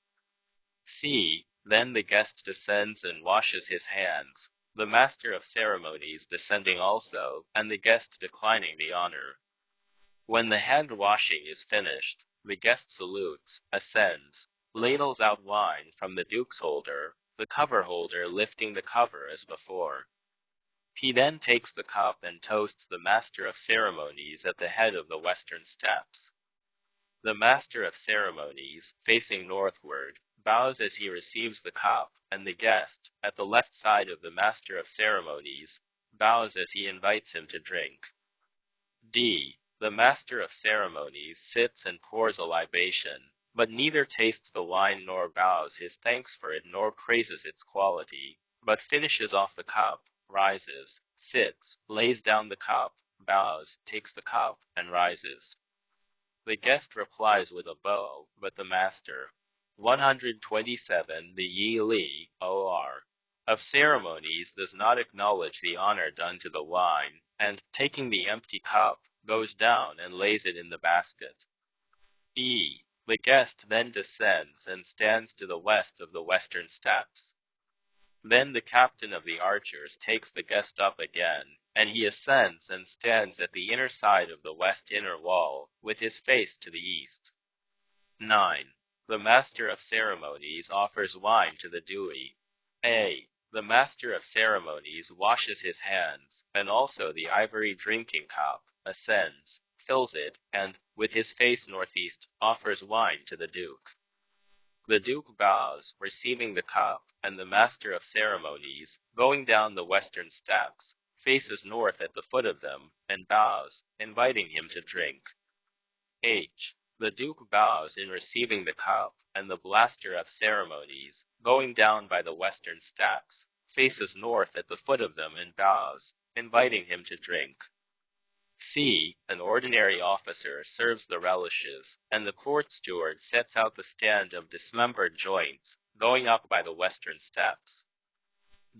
C. Then the guest descends and washes his hands, the Master of Ceremonies descending also, and the guest declining the honor. When the hand washing is finished, the guest salutes, ascends, ladles out wine from the Duke's holder, the cover holder lifting the cover as before. He then takes the cup and toasts the Master of Ceremonies at the head of the western steps. The Master of Ceremonies, facing northward, bows as he receives the cup, and the guest, at the left side of the Master of Ceremonies, bows as he invites him to drink. D. The master of ceremonies sits and pours a libation, but neither tastes the wine nor bows his thanks for it nor praises its quality, but finishes off the cup, rises, sits, lays down the cup, bows, takes the cup, and rises. The guest replies with a bow, but the master. 127. The D.Lit of ceremonies does not acknowledge the honor done to the wine, and, taking the empty cup, goes down and lays it in the basket. E. The guest then descends and stands to the west of the western steps. Then the captain of the archers takes the guest up again, and he ascends and stands at the inner side of the west inner wall, with his face to the east. 9. The master of ceremonies offers wine to the dewey. A. The master of ceremonies washes his hands, and also the ivory drinking cup, ascends, fills it, and, with his face northeast, offers wine to the duke. The duke bows, receiving the cup, and the master of ceremonies, going down the western steps, faces north at the foot of them, and bows, inviting him to drink. H. The duke bows in receiving the cup, and the master of ceremonies, going down by the western steps, faces north at the foot of them and bows, inviting him to drink. C. An ordinary officer serves the relishes, and the court steward sets out the stand of dismembered joints, going up by the western steps.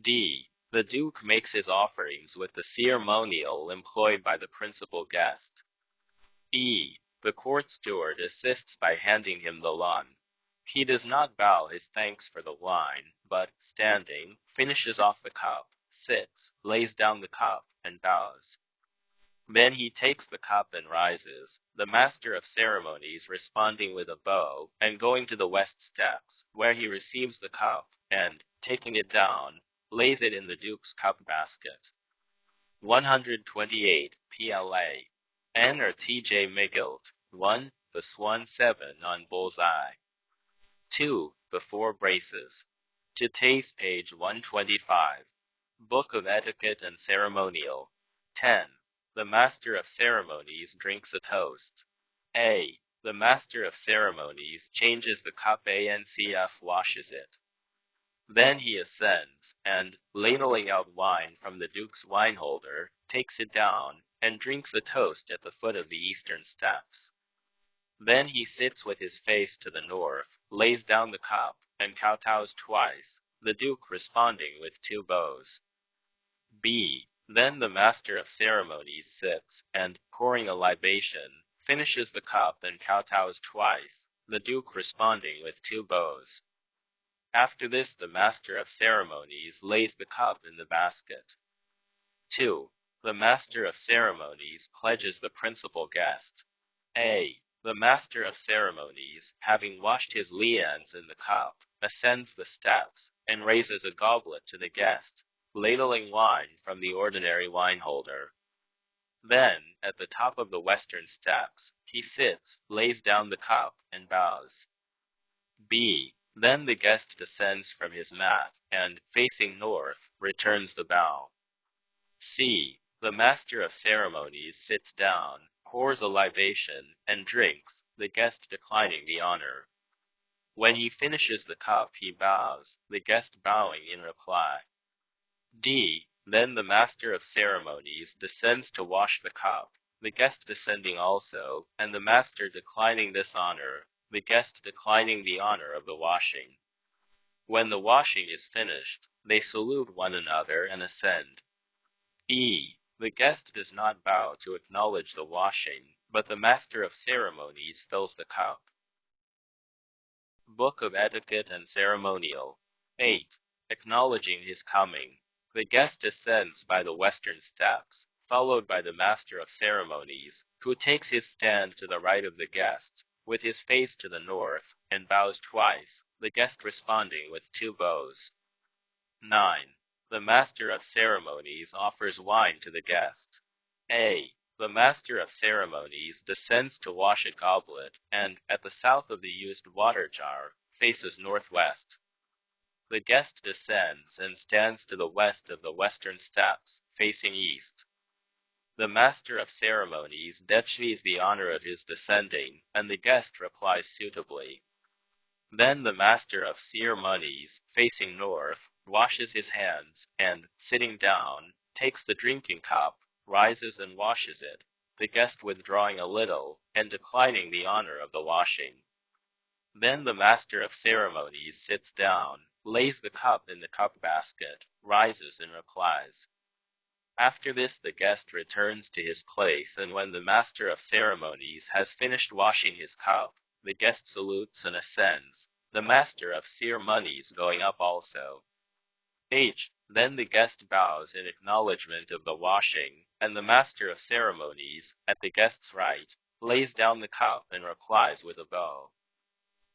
D. The duke makes his offerings with the ceremonial employed by the principal guest. E. The court steward assists by handing him the lun. He does not bow his thanks for the wine, but, standing, finishes off the cup, sits, lays down the cup, and bows. Then he takes the cup and rises, the master of ceremonies responding with a bow, and going to the west steps, where he receives the cup, and, taking it down, lays it in the duke's cup basket. 128. PLA. N or T.J. Miggelt. 1. The Swan 7 on Bullseye. 2. The Four Braces. To taste, page 125. Book of Etiquette and Ceremonial. 10. The master of ceremonies drinks a toast. A. The master of ceremonies changes the cup and washes it. Then he ascends, and, ladling out wine from the duke's wineholder, takes it down, and drinks a toast at the foot of the eastern steps. Then he sits with his face to the north, lays down the cup, and kowtows twice, the duke responding with 2 bows. B. Then the master of ceremonies sits, and, pouring a libation, finishes the cup and kowtows twice, the duke responding with 2 bows. After this the master of ceremonies lays the cup in the basket. 2. The master of ceremonies pledges the principal guest. A. The master of ceremonies, having washed his lians in the cup, ascends the steps, and raises a goblet to the guest, ladling wine from the ordinary wineholder. Then, at the top of the western steps, he sits, lays down the cup, and bows. B. Then the guest descends from his mat, and, facing north, returns the bow. C. The master of ceremonies sits down, pours a libation, and drinks, the guest declining the honor. When he finishes the cup, he bows, the guest bowing in reply. D. Then the master of ceremonies descends to wash the cup, the guest descending also, and the master declining this honor, the guest declining the honor of the washing. When the washing is finished, they salute one another and ascend. E. The guest does not bow to acknowledge the washing, but the master of ceremonies fills the cup. Book of Etiquette and Ceremonial. 8. Acknowledging his coming. The guest ascends by the western steps, followed by the master of ceremonies, who takes his stand to the right of the guest, with his face to the north, and bows twice, the guest responding with 2 bows. 9. The master of ceremonies offers wine to the guest. A. The master of ceremonies descends to wash a goblet, and, at the south of the used water jar, faces northwest. The guest descends and stands to the west of the western steps, facing east. The master of ceremonies dechies the honor of his descending, and the guest replies suitably. Then the master of ceremonies, facing north, washes his hands, and, sitting down, takes the drinking cup, rises and washes it, the guest withdrawing a little, and declining the honor of the washing. Then the master of ceremonies sits down, lays the cup in the cup basket, rises and replies. After this the guest returns to his place, and when the master of ceremonies has finished washing his cup, the guest salutes and ascends, the master of ceremonies going up also. Then the guest bows in acknowledgement of the washing, and the master of ceremonies, at the guest's right, lays down the cup and replies with a bow.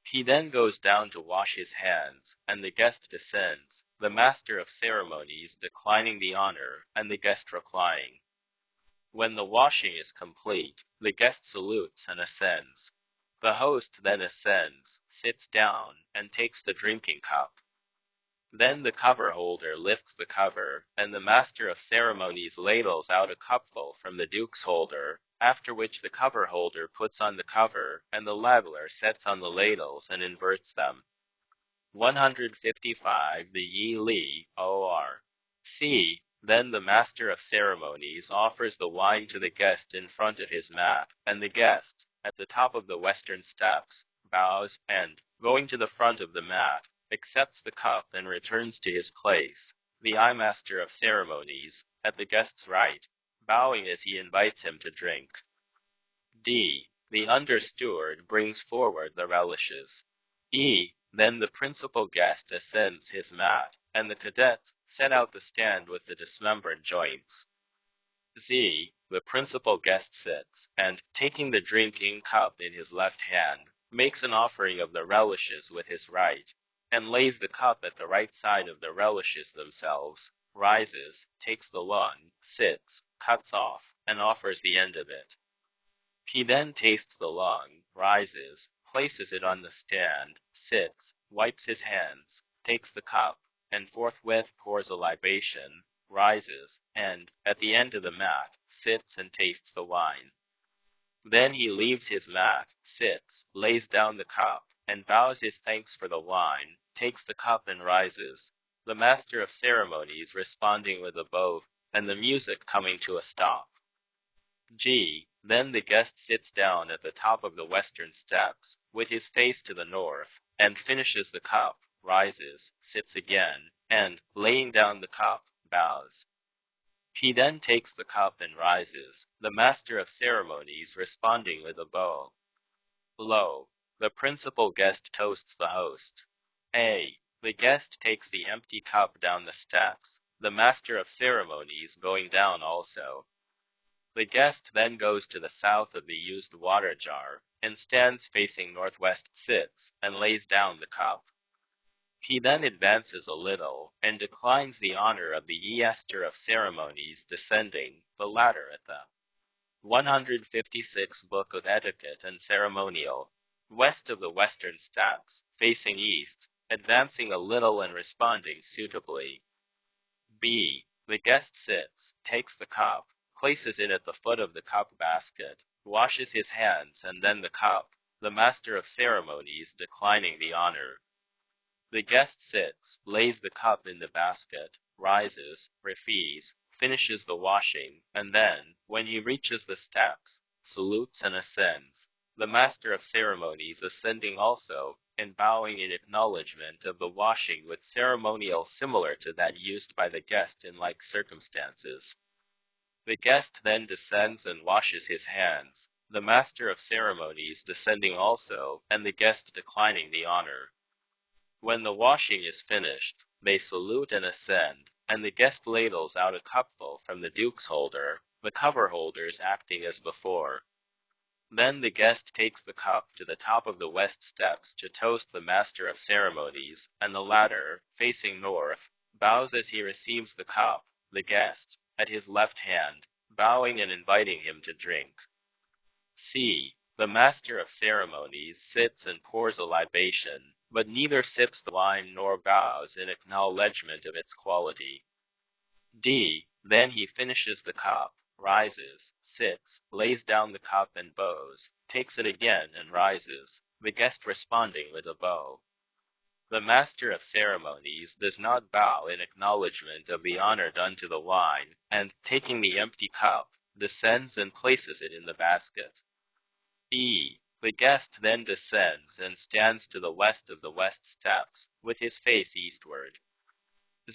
He then goes down to wash his hands, and the guest descends, the master of ceremonies declining the honor, and the guest replying. When the washing is complete, the guest salutes and ascends. The host then ascends, sits down, and takes the drinking cup. Then the cover holder lifts the cover, and the master of ceremonies ladles out a cupful from the duke's holder, after which the cover holder puts on the cover, and the ladler sets on the ladles and inverts them. 155. The D.Lit. C. Then the master of ceremonies offers the wine to the guest in front of his mat, and the guest, at the top of the western steps, bows and, going to the front of the mat, accepts the cup and returns to his place, the master of ceremonies, at the guest's right, bowing as he invites him to drink. D. The under-steward brings forward the relishes. Then the principal guest ascends his mat, and the cadets set out the stand with the dismembered joints. The principal guest sits, and, taking the drinking cup in his left hand, makes an offering of the relishes with his right, and lays the cup at the right side of the relishes themselves, rises, takes the lung, sits, cuts off, and offers the end of it. He then tastes the lung, rises, places it on the stand, sits, wipes his hands, takes the cup, and forthwith pours a libation, rises, and, at the end of the mat, sits and tastes the wine. Then he leaves his mat, sits, lays down the cup, and bows his thanks for the wine, takes the cup and rises, the master of ceremonies responding with a bow, and the music coming to a stop. Then the guest sits down at the top of the western steps, with his face to the north, and finishes the cup, rises, sits again, and, laying down the cup, bows. He then takes the cup and rises, the master of ceremonies responding with a bow. Lo, the principal guest toasts the host. The guest takes the empty cup down the steps, the master of ceremonies going down also. The guest then goes to the south of the used water jar, and stands facing northwest, sits, and lays down the cup. He then advances a little, and declines the honor of the master of ceremonies descending, the latter at the 156 Book of Etiquette and Ceremonial, west of the western steps, facing east, advancing a little and responding suitably. The guest sits, takes the cup, places it at the foot of the cup basket, washes his hands, and then the cup, the master of ceremonies declining the honor. The guest sits, lays the cup in the basket, rises, refees, finishes the washing, and then, when he reaches the steps, salutes and ascends, the master of ceremonies ascending also, and bowing in acknowledgement of the washing with ceremonial similar to that used by the guest in like circumstances. The guest then descends and washes his hands, the master of ceremonies descending also, and the guest declining the honor. When the washing is finished, they salute and ascend, and the guest ladles out a cupful from the duke's holder, the cover holders acting as before. Then the guest takes the cup to the top of the west steps to toast the master of ceremonies, and the latter, facing north, bows as he receives the cup, the guest, at his left hand, bowing and inviting him to drink. The master of ceremonies sits and pours a libation, but neither sips the wine nor bows in acknowledgement of its quality. Then he finishes the cup, rises, sits, lays down the cup and bows, takes it again and rises, the guest responding with a bow. The master of ceremonies does not bow in acknowledgement of the honor done to the wine, and, taking the empty cup, descends and places it in the basket. E. The guest then descends and stands to the west of the west steps, with his face eastward.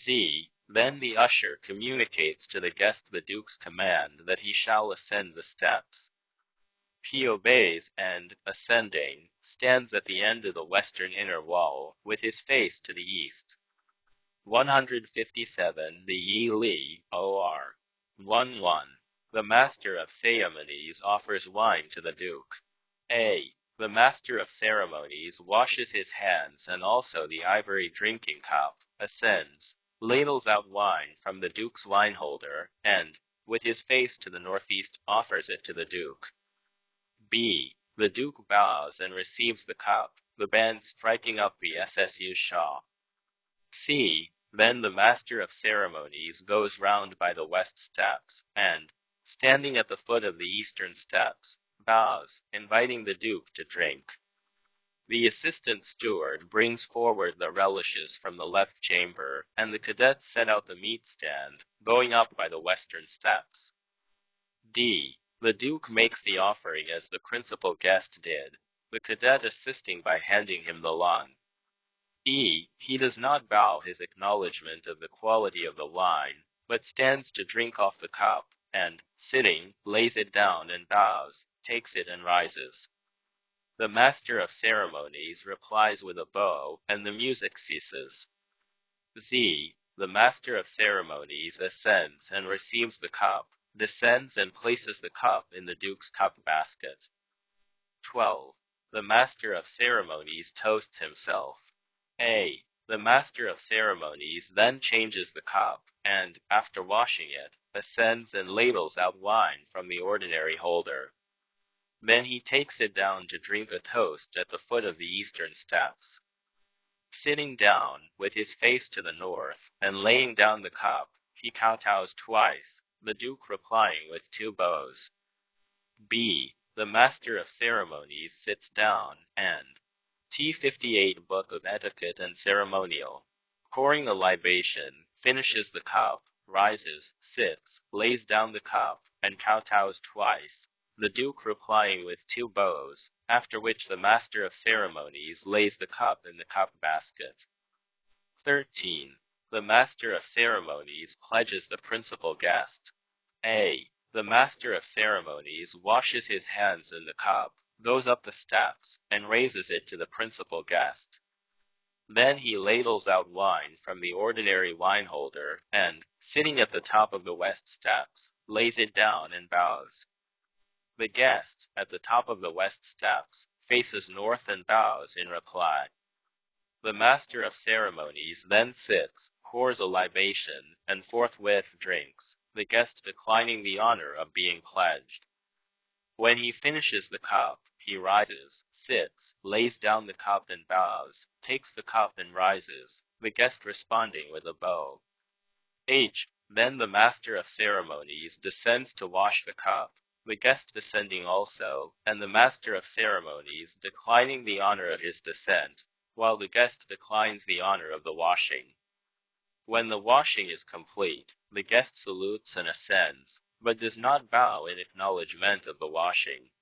Z. Then the usher communicates to the guest the Duke's command that he shall ascend the steps. He obeys and, ascending, stands at the end of the western inner wall, with his face to the east. 157. The D.Lit, or 1-1. The master of ceremonies offers wine to the Duke. A. The master of ceremonies washes his hands and also the ivory drinking cup, ascends, ladles out wine from the Duke's wine holder, and, with his face to the northeast, offers it to the Duke. B. The Duke bows and receives the cup, the band striking up the SSU Shaw. C. Then the master of ceremonies goes round by the west steps, and, standing at the foot of the eastern steps, bows, inviting the Duke to drink. The assistant steward brings forward the relishes from the left chamber, and the cadets set out the meat stand, going up by the western steps. D. The Duke makes the offering as the principal guest did, the cadet assisting by handing him the lung. E. He does not bow his acknowledgement of the quality of the wine, but stands to drink off the cup, and, sitting, lays it down and bows, takes it and rises. The master of ceremonies replies with a bow, and the music ceases. Z. The master of ceremonies ascends and receives the cup, descends and places the cup in the Duke's cup basket. 12. The master of ceremonies toasts himself. A. The master of ceremonies then changes the cup, and, after washing it, ascends and ladles out wine from the ordinary holder. Then he takes it down to drink a toast at the foot of the eastern steps. Sitting down, with his face to the north, and laying down the cup, he kowtows twice, the Duke replying with 2 bows. B. The master of ceremonies sits down and, T58 Book of Etiquette and Ceremonial, pouring the libation, finishes the cup, rises, sits, lays down the cup, and kowtows twice, the Duke replying with 2 bows, after which the master of ceremonies lays the cup in the cup basket. 13. The master of ceremonies pledges the principal guest. A. The master of ceremonies washes his hands in the cup, goes up the steps, and raises it to the principal guest. Then he ladles out wine from the ordinary wine holder, and, sitting at the top of the west steps, lays it down and bows. The guest, at the top of the west steps, faces north and bows in reply. The master of ceremonies then sits, pours a libation, and forthwith drinks, the guest declining the honor of being pledged. When he finishes the cup, he rises, sits, lays down the cup and bows, takes the cup and rises, the guest responding with a bow. H. Then the master of ceremonies descends to wash the cup, the guest descending also, and the master of ceremonies declining the honor of his descent, while the guest declines the honor of the washing. When the washing is complete, the guest salutes and ascends, but does not bow in acknowledgement of the washing.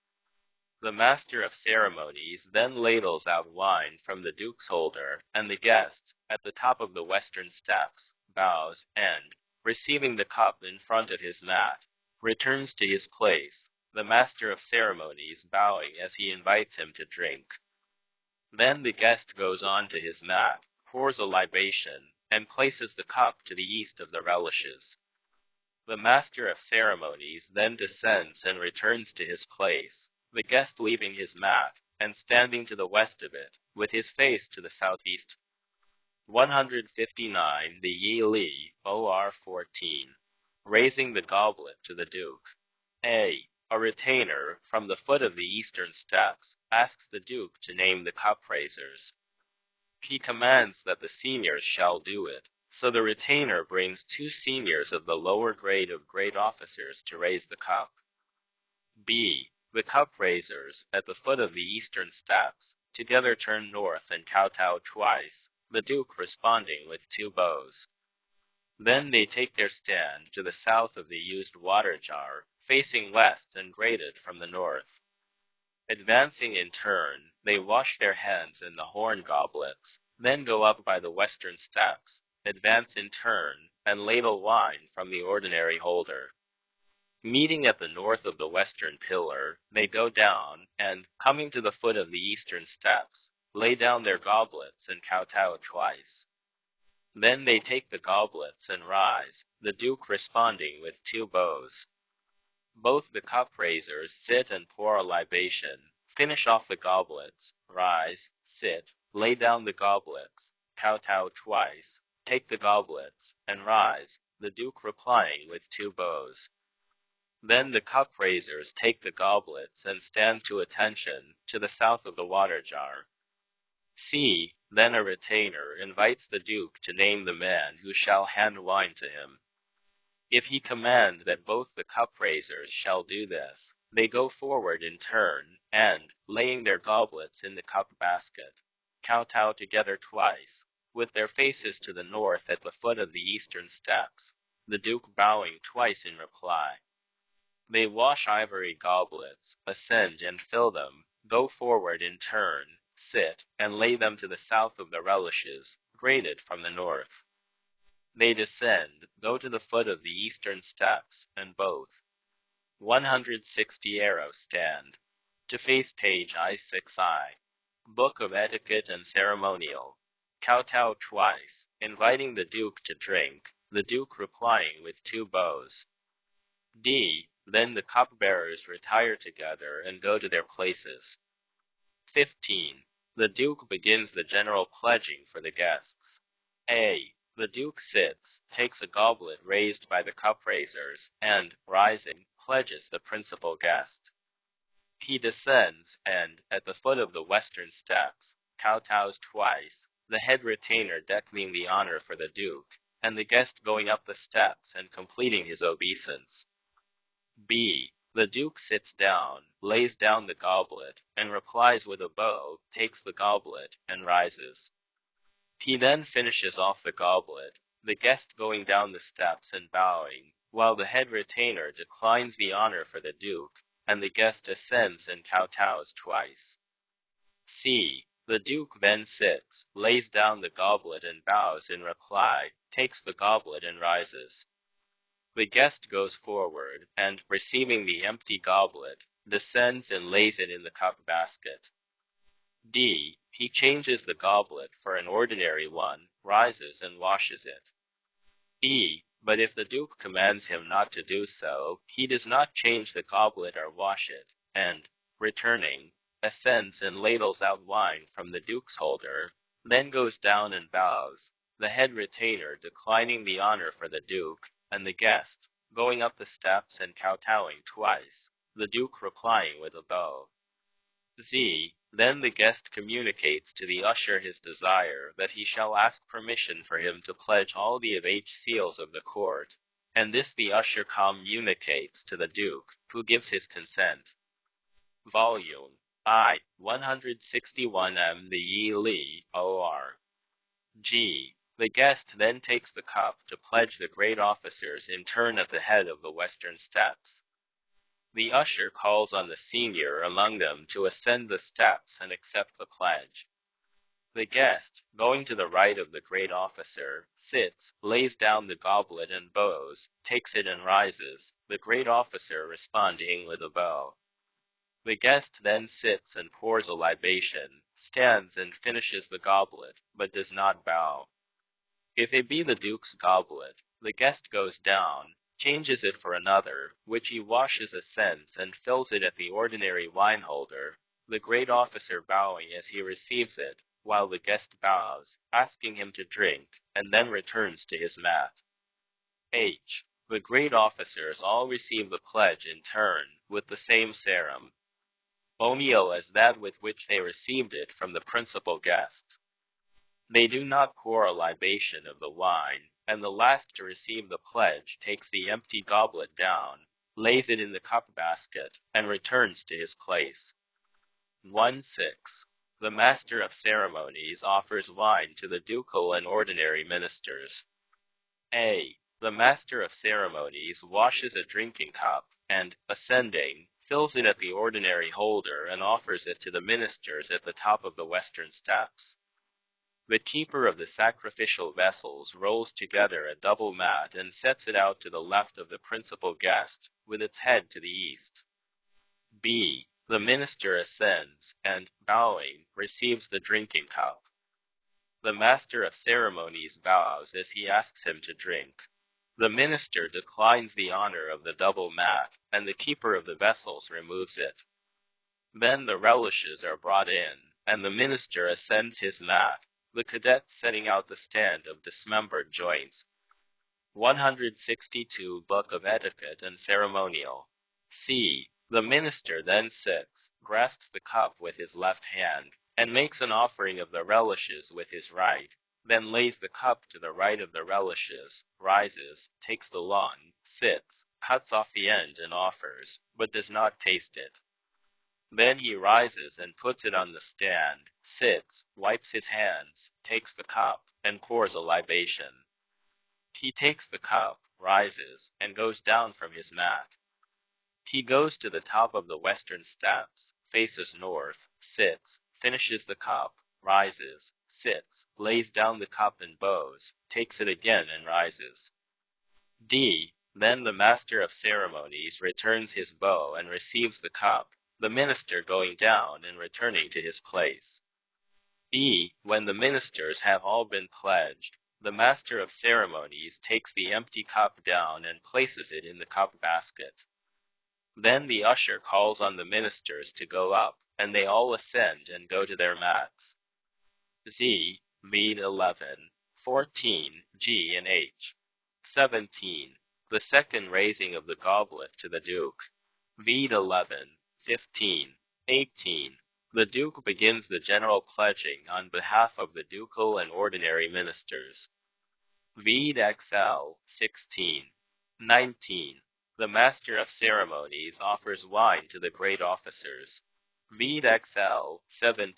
The master of ceremonies then ladles out wine from the Duke's holder, and the guest, at the top of the western steps, bows, and, receiving the cup in front of his mat, returns to his place, the master of ceremonies bowing as he invites him to drink. Then the guest goes on to his mat, pours a libation, and places the cup to the east of the relishes. The master of ceremonies then descends and returns to his place, the guest leaving his mat and standing to the west of it, with his face to the southeast. 159. The D.Lit, or 14. Raising the goblet to the Duke. A. A retainer, from the foot of the eastern steps, asks the Duke to name the cup raisers. He commands that the seniors shall do it, So the retainer brings 2 seniors of the lower grade of great officers to raise the cup. B. The cup raisers, at the foot of the eastern steps, together turn north and kowtow twice, the Duke responding with 2 bows. Then they take their stand to the south of the used water jar, facing west and graded from the north. Advancing in turn, they wash their hands in the horn goblets, then go up by the western steps, advance in turn, and ladle wine from the ordinary holder. Meeting at the north of the western pillar, they go down, and, coming to the foot of the eastern steps, lay down their goblets and kowtow twice. Then they take the goblets and rise, the Duke responding with 2 bows. Both the cup raisers sit and pour a libation, finish off the goblets, rise, sit, lay down the goblets, kowtow twice, take the goblets, and rise, the Duke replying with 2 bows. Then the cup raisers take the goblets and stand to attention to the south of the water jar. C. Then a retainer invites the Duke to name the man who shall hand wine to him. If he command that both the cup raisers shall do this, they go forward in turn, and, laying their goblets in the cup basket, kowtow together twice, with their faces to the north at the foot of the eastern steps, the Duke bowing twice in reply. They wash ivory goblets, ascend and fill them, go forward in turn, sit, and lay them to the south of the relishes, graded from the north. They descend, go to the foot of the eastern steps, and both 160 arrows stand. To face page I6I. Book of Etiquette and Ceremonial. Kowtow twice, inviting the Duke to drink, the Duke replying with 2 bows. D. Then the cupbearers retire together and go to their places. 15. The Duke begins the general pledging for the guests. A. The Duke sits, takes a goblet raised by the cup raisers, and, rising, pledges the principal guest. He descends, and, at the foot of the western steps, kowtows twice, the head retainer decking the honor for the Duke, and the guest going up the steps and completing his obeisance. B. The Duke sits down, lays down the goblet, and replies with a bow, takes the goblet, and rises. He then finishes off the goblet, the guest going down the steps and bowing, while the head retainer declines the honor for the Duke, and the guest ascends and kowtows twice. C. The Duke then sits, lays down the goblet and bows in reply, takes the goblet and rises. The guest goes forward, and, receiving the empty goblet, descends and lays it in the cup basket. D. He changes the goblet for an ordinary one, rises and washes it. E. But if the Duke commands him not to do so, he does not change the goblet or wash it, and, returning, ascends and ladles out wine from the Duke's holder, then goes down and bows, the head retainer declining the honor for the Duke, and the guest, going up the steps and kowtowing twice, the Duke replying with a bow. Z. Then the guest communicates to the usher his desire that he shall ask permission for him to pledge all the seals of the court, and this the usher communicates to the Duke, who gives his consent. Volume I. 161M. The D.Lit. O.R. G. The guest then takes the cup to pledge the great officers in turn at the head of the western steps. The usher calls on the senior among them to ascend the steps and accept the pledge. The guest, going to the right of the great officer, sits, lays down the goblet and bows, takes it and rises, the great officer responding with a bow. The guest then sits and pours a libation, stands and finishes the goblet, but does not bow. If it be the Duke's goblet, the guest goes down, changes it for another, which he washes, ascends, and fills it at the ordinary wine holder, the great officer bowing as he receives it, while the guest bows, asking him to drink, and then returns to his mat. H. The great officers all receive the pledge in turn, with the same ceremonial as that with which they received it from the principal guest. They do not pour a libation of the wine, and the last to receive the pledge takes the empty goblet down, lays it in the cup basket, and returns to his place. 1-6. The master of ceremonies offers wine to the ducal and ordinary ministers. A. The master of ceremonies washes a drinking cup, and, ascending, fills it at the ordinary holder and offers it to the ministers at the top of the western steps. The keeper of the sacrificial vessels rolls together a double mat and sets it out to the left of the principal guest, with its head to the east. B. The minister ascends, and, bowing, receives the drinking cup. The master of ceremonies bows as he asks him to drink. The minister declines the honor of the double mat, and the keeper of the vessels removes it. Then the relishes are brought in, and the minister ascends his mat, the cadet setting out the stand of dismembered joints. 162 Book of Etiquette and Ceremonial. C. The minister then sits, grasps the cup with his left hand, and makes an offering of the relishes with his right, then lays the cup to the right of the relishes, rises, takes the lawn, sits, cuts off the end and offers, but does not taste it. Then he rises and puts it on the stand, sits, wipes his hands, takes the cup, and pours a libation. He takes the cup, rises, and goes down from his mat. He goes to the top of the western steps, faces north, sits, finishes the cup, rises, sits, lays down the cup and bows, takes it again and rises. D. Then the master of ceremonies returns his bow and receives the cup, the minister going down and returning to his place. E. When the ministers have all been pledged, the master of ceremonies takes the empty cup down and places it in the cup basket. Then the usher calls on the ministers to go up, and they all ascend and go to their mats. Z. Lead 11, 14, G and H. 17. The second raising of the goblet to the Duke. Lead 11, 15, 18. The Duke begins the general pledging on behalf of the ducal and ordinary ministers. Lead XL 16, 19. The master of ceremonies offers wine to the great officers. Lead XL 17,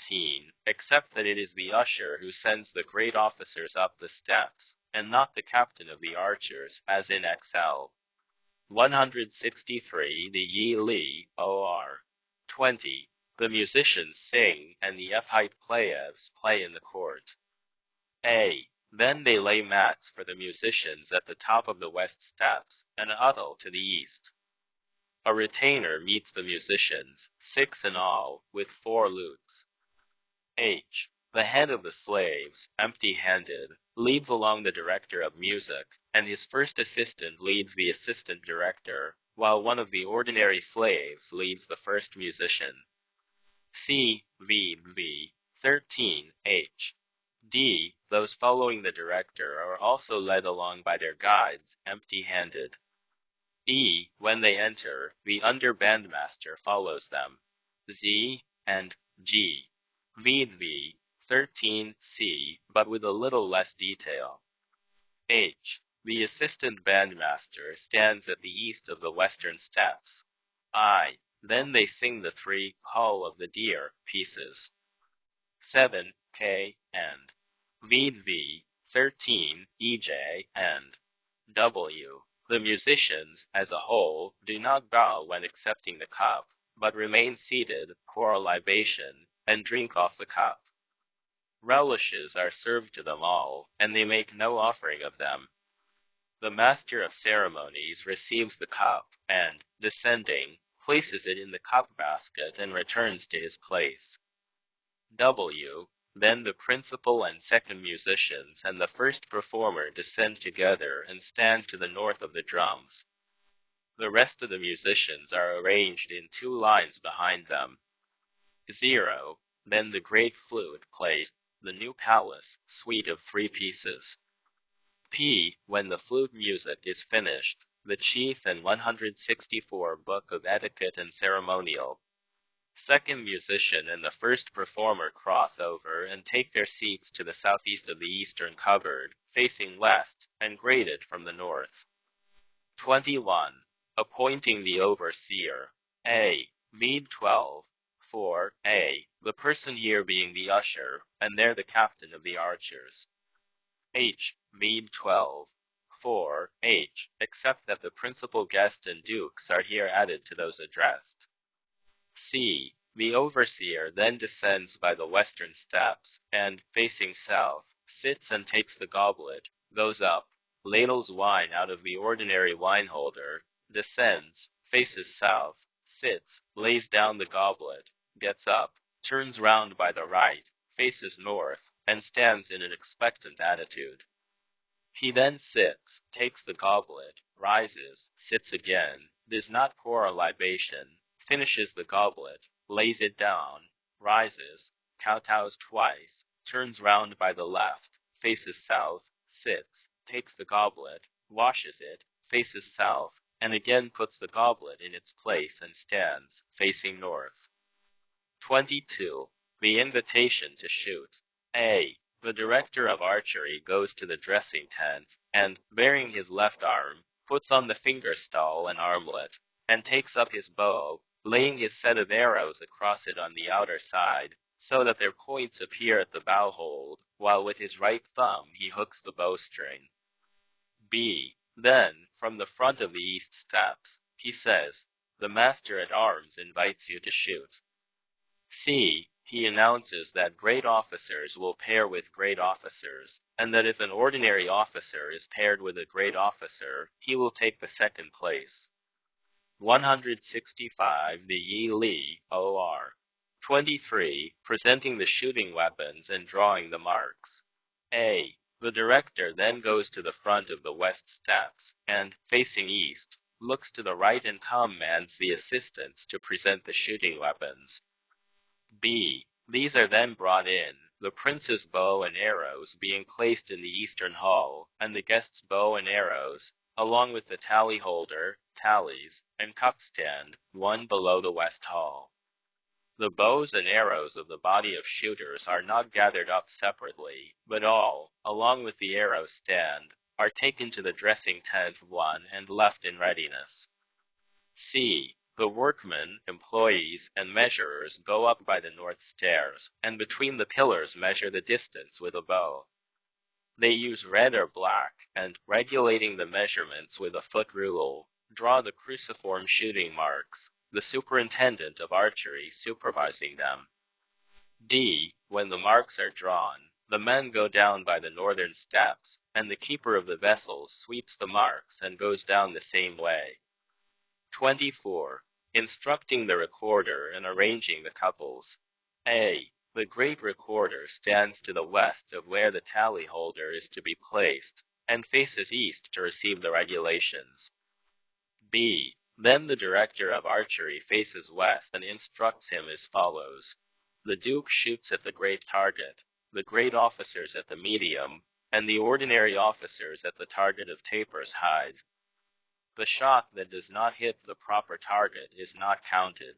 except that it is the usher who sends the great officers up the steps, and not the captain of the archers, as in XL. 163 The D.Lit OR. 20. The musicians sing, and the Ephite players play in the court. A. Then they lay mats for the musicians at the top of the west steps, and Uddle to the east. A retainer meets the musicians, 6 in all, with 4 lutes. H. The head of the slaves, empty-handed, leads along the director of music, and his first assistant leads the assistant director, while one of the ordinary slaves leads the first musician. C. V. 13, H. D. Those following the director are also led along by their guides, empty-handed. E. When they enter, the under-bandmaster follows them. Z. and G. V. 13, C, but with a little less detail. H. The assistant bandmaster stands at the east of the western steps. I. Then they sing the 3 Call of the Deer pieces. 7. K and V. 13, EJ and W. The musicians, as a whole, do not bow when accepting the cup, but remain seated, pour a libation, and drink off the cup. Relishes are served to them all, and they make no offering of them. The master of ceremonies receives the cup, and, descending, places it in the cup basket and returns to his place. W. Then the principal and second musicians and the first performer descend together and stand to the north of the drums. The rest of the musicians are arranged in 2 lines behind them. 0. Then the great flute plays the New Palace suite of 3 pieces. P. When the flute music is finished, the chief and 164 Book of Etiquette and Ceremonial. second musician and the first performer cross over and take their seats to the southeast of the eastern cupboard, facing west, and graded from the north. 21. Appointing the overseer. A. Lead 12. 4. A. The person here being the usher, and there the captain of the archers. H. Lead 12. 4. H. Except that the principal guests and dukes are here added to those addressed. C. The overseer then descends by the western steps, and, facing south, sits and takes the goblet, goes up, ladles wine out of the ordinary wine holder, descends, faces south, sits, lays down the goblet, gets up, turns round by the right, faces north, and stands in an expectant attitude. He then sits, takes the goblet, rises, sits again, does not pour a libation, finishes the goblet, lays it down, rises, kowtows twice, turns round by the left, faces south, sits, takes the goblet, washes it, faces south, and again puts the goblet in its place and stands, facing north. 22. The invitation to shoot. A. The director of archery goes to the dressing tent, and, bearing his left arm, puts on the finger stall and armlet, and takes up his bow, laying his set of arrows across it on the outer side, so that their points appear at the bow hold, while with his right thumb he hooks the bowstring. B. Then, from the front of the east steps, he says, "The master-at-arms invites you to shoot." C. He announces that great officers will pair with great officers, and that if an ordinary officer is paired with a great officer, he will take the second place. 165. The D.Lit, OR. 23. Presenting the shooting weapons and drawing the marks. A. The director then goes to the front of the west steps, and, facing east, looks to the right and commands the assistants to present the shooting weapons. B. These are then brought in, the prince's bow and arrows being placed in the eastern hall, and the guest's bow and arrows, along with the tally holder, tallies, and cup stand, one below the west hall. The bows and arrows of the body of shooters are not gathered up separately, but all, along with the arrow stand, are taken to the dressing tent one and left in readiness. C. The workmen, employees, and measurers go up by the north stairs, and between the pillars measure the distance with a bow. They use red or black, and, regulating the measurements with a foot rule, draw the cruciform shooting marks, the superintendent of archery supervising them. D. When the marks are drawn, the men go down by the northern steps, and the keeper of the vessels sweeps the marks and goes down the same way. 24. Instructing the recorder and arranging the couples. A. The great recorder stands to the west of where the tally holder is to be placed, and faces east to receive the regulations. B. Then the director of archery faces west and instructs him as follows. The duke shoots at the great target, the great officers at the medium, and the ordinary officers at the target of taper's hide. The shot that does not hit the proper target is not counted.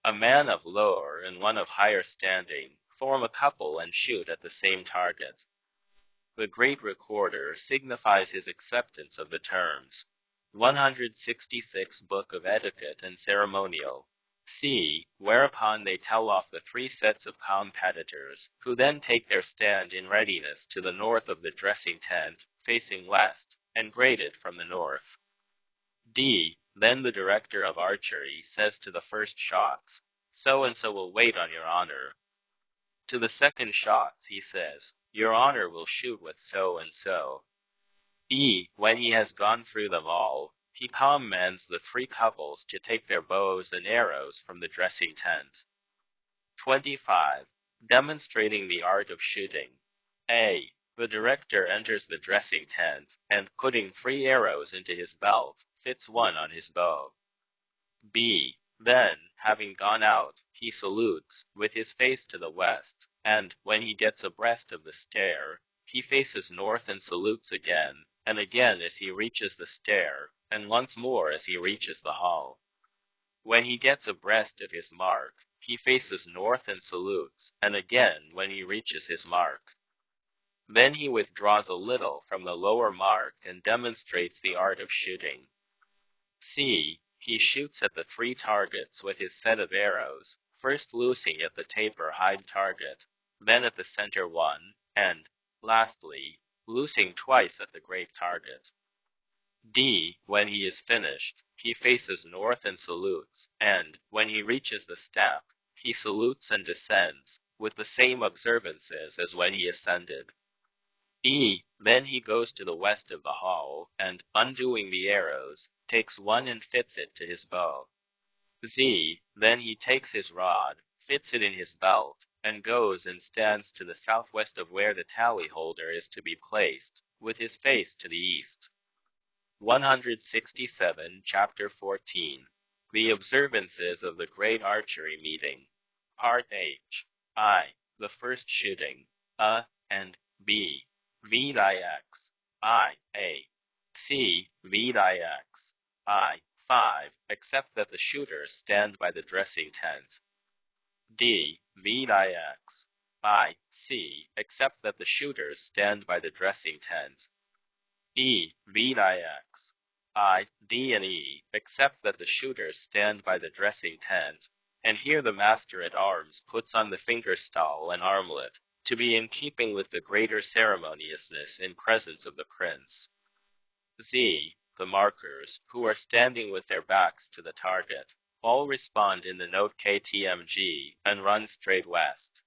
A man of lower and one of higher standing form a couple and shoot at the same target. The great recorder signifies his acceptance of the terms. 166 Book of Etiquette and Ceremonial. C. Whereupon they tell off the three sets of competitors, who then take their stand in readiness to the north of the dressing tent, facing west, and graded from the north. D. Then the director of archery says to the first shots, "So-and-so will wait on your honor." To the second shots he says, "Your honor will shoot with so-and-so." E. When he has gone through them all, he commands the three couples to take their bows and arrows from the dressing tent. 25. Demonstrating the art of shooting. A. The director enters the dressing tent, and, putting 3 arrows into his belt, fits one on his bow. B. Then, having gone out, he salutes, with his face to the west, and, when he gets abreast of the stair, he faces north and salutes again, and again as he reaches the stair, and once more as he reaches the hall. When he gets abreast of his mark, he faces north and salutes, and again when he reaches his mark. Then he withdraws a little from the lower mark and demonstrates the art of shooting. C. He shoots at the 3 targets with his set of arrows, first loosing at the taper hide target, then at the center one, and, lastly, loosing twice at the great target. D. When he is finished, he faces north and salutes, and, when he reaches the step, he salutes and descends, with the same observances as when he ascended. E. Then he goes to the west of the hall, and, undoing the arrows, takes one and fits it to his bow. Z. Then he takes his rod, fits it in his belt, and goes and stands to the southwest of where the tally holder is to be placed, with his face to the east. 167, Chapter 14. The Observances of the Great Archery Meeting. Part H. I. The first shooting. A and B. VIX. I. A. C. VIX. I. 5. Except that the shooters stand by the dressing tent. D. VIX. I. C. Except that the shooters stand by the dressing tent. E. VIX. I, D, and E, except that the shooters stand by the dressing tent, and here the master-at-arms puts on the fingerstall and armlet, to be in keeping with the greater ceremoniousness in presence of the prince. Z, the markers, who are standing with their backs to the target, all respond in the note KTMG and run straight west.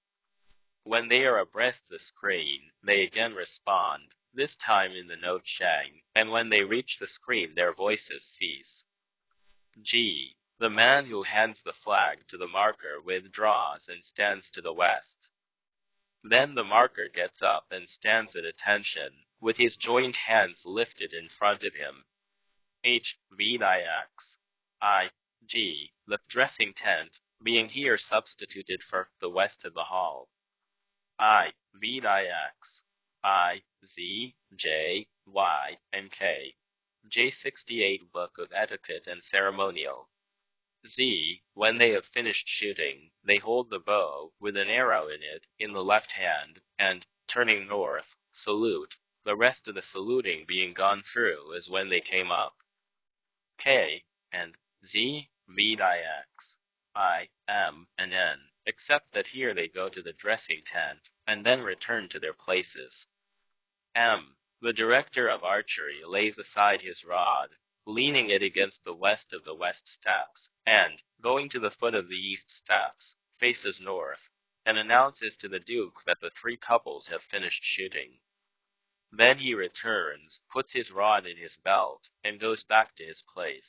When they are abreast the screen, they again respond, this time in the note Shang, and when they reach the screen their voices cease. G. The man who hands the flag to the marker withdraws and stands to the west. Then the marker gets up and stands at attention, with his joined hands lifted in front of him. H. VIX. I. G. The dressing tent, being here substituted for the west of the hall. I. VIX. I, Z, J, Y, and K. J68 Book of Etiquette and Ceremonial. Z. When they have finished shooting, they hold the bow, with an arrow in it, in the left hand, and, turning north, salute, the rest of the saluting being gone through as when they came up. K. and Z, VIX. I, M, and N, except that here they go to the dressing tent, and then return to their places. M. The director of archery lays aside his rod, leaning it against the west of the west steps, and, going to the foot of the east steps, faces north, and announces to the Duke that the 3 couples have finished shooting. Then he returns, puts his rod in his belt, and goes back to his place.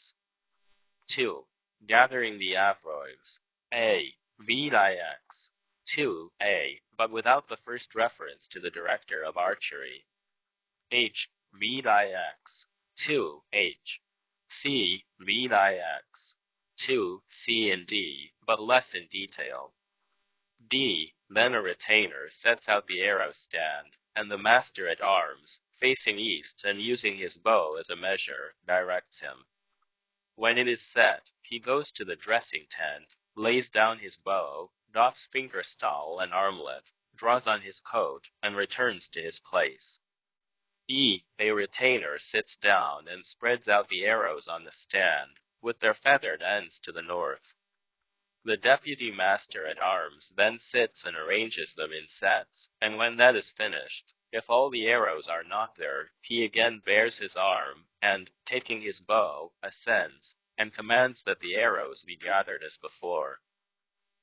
2. Gathering the avroids. A. VIX. 2. A. But without the first reference to the director of archery. H. VIX. 2. H. C. VIX. 2. C and D, but less in detail. D. Then a retainer sets out the arrow stand, and the master-at-arms, facing east and using his bow as a measure, directs him. When it is set, he goes to the dressing tent, lays down his bow, doffs fingerstall and armlet, draws on his coat, and returns to his place. E. A retainer sits down and spreads out the arrows on the stand, with their feathered ends to the north. The deputy master-at-arms then sits and arranges them in sets, and when that is finished, if all the arrows are not there, he again bares his arm, and, taking his bow, ascends, and commands that the arrows be gathered as before.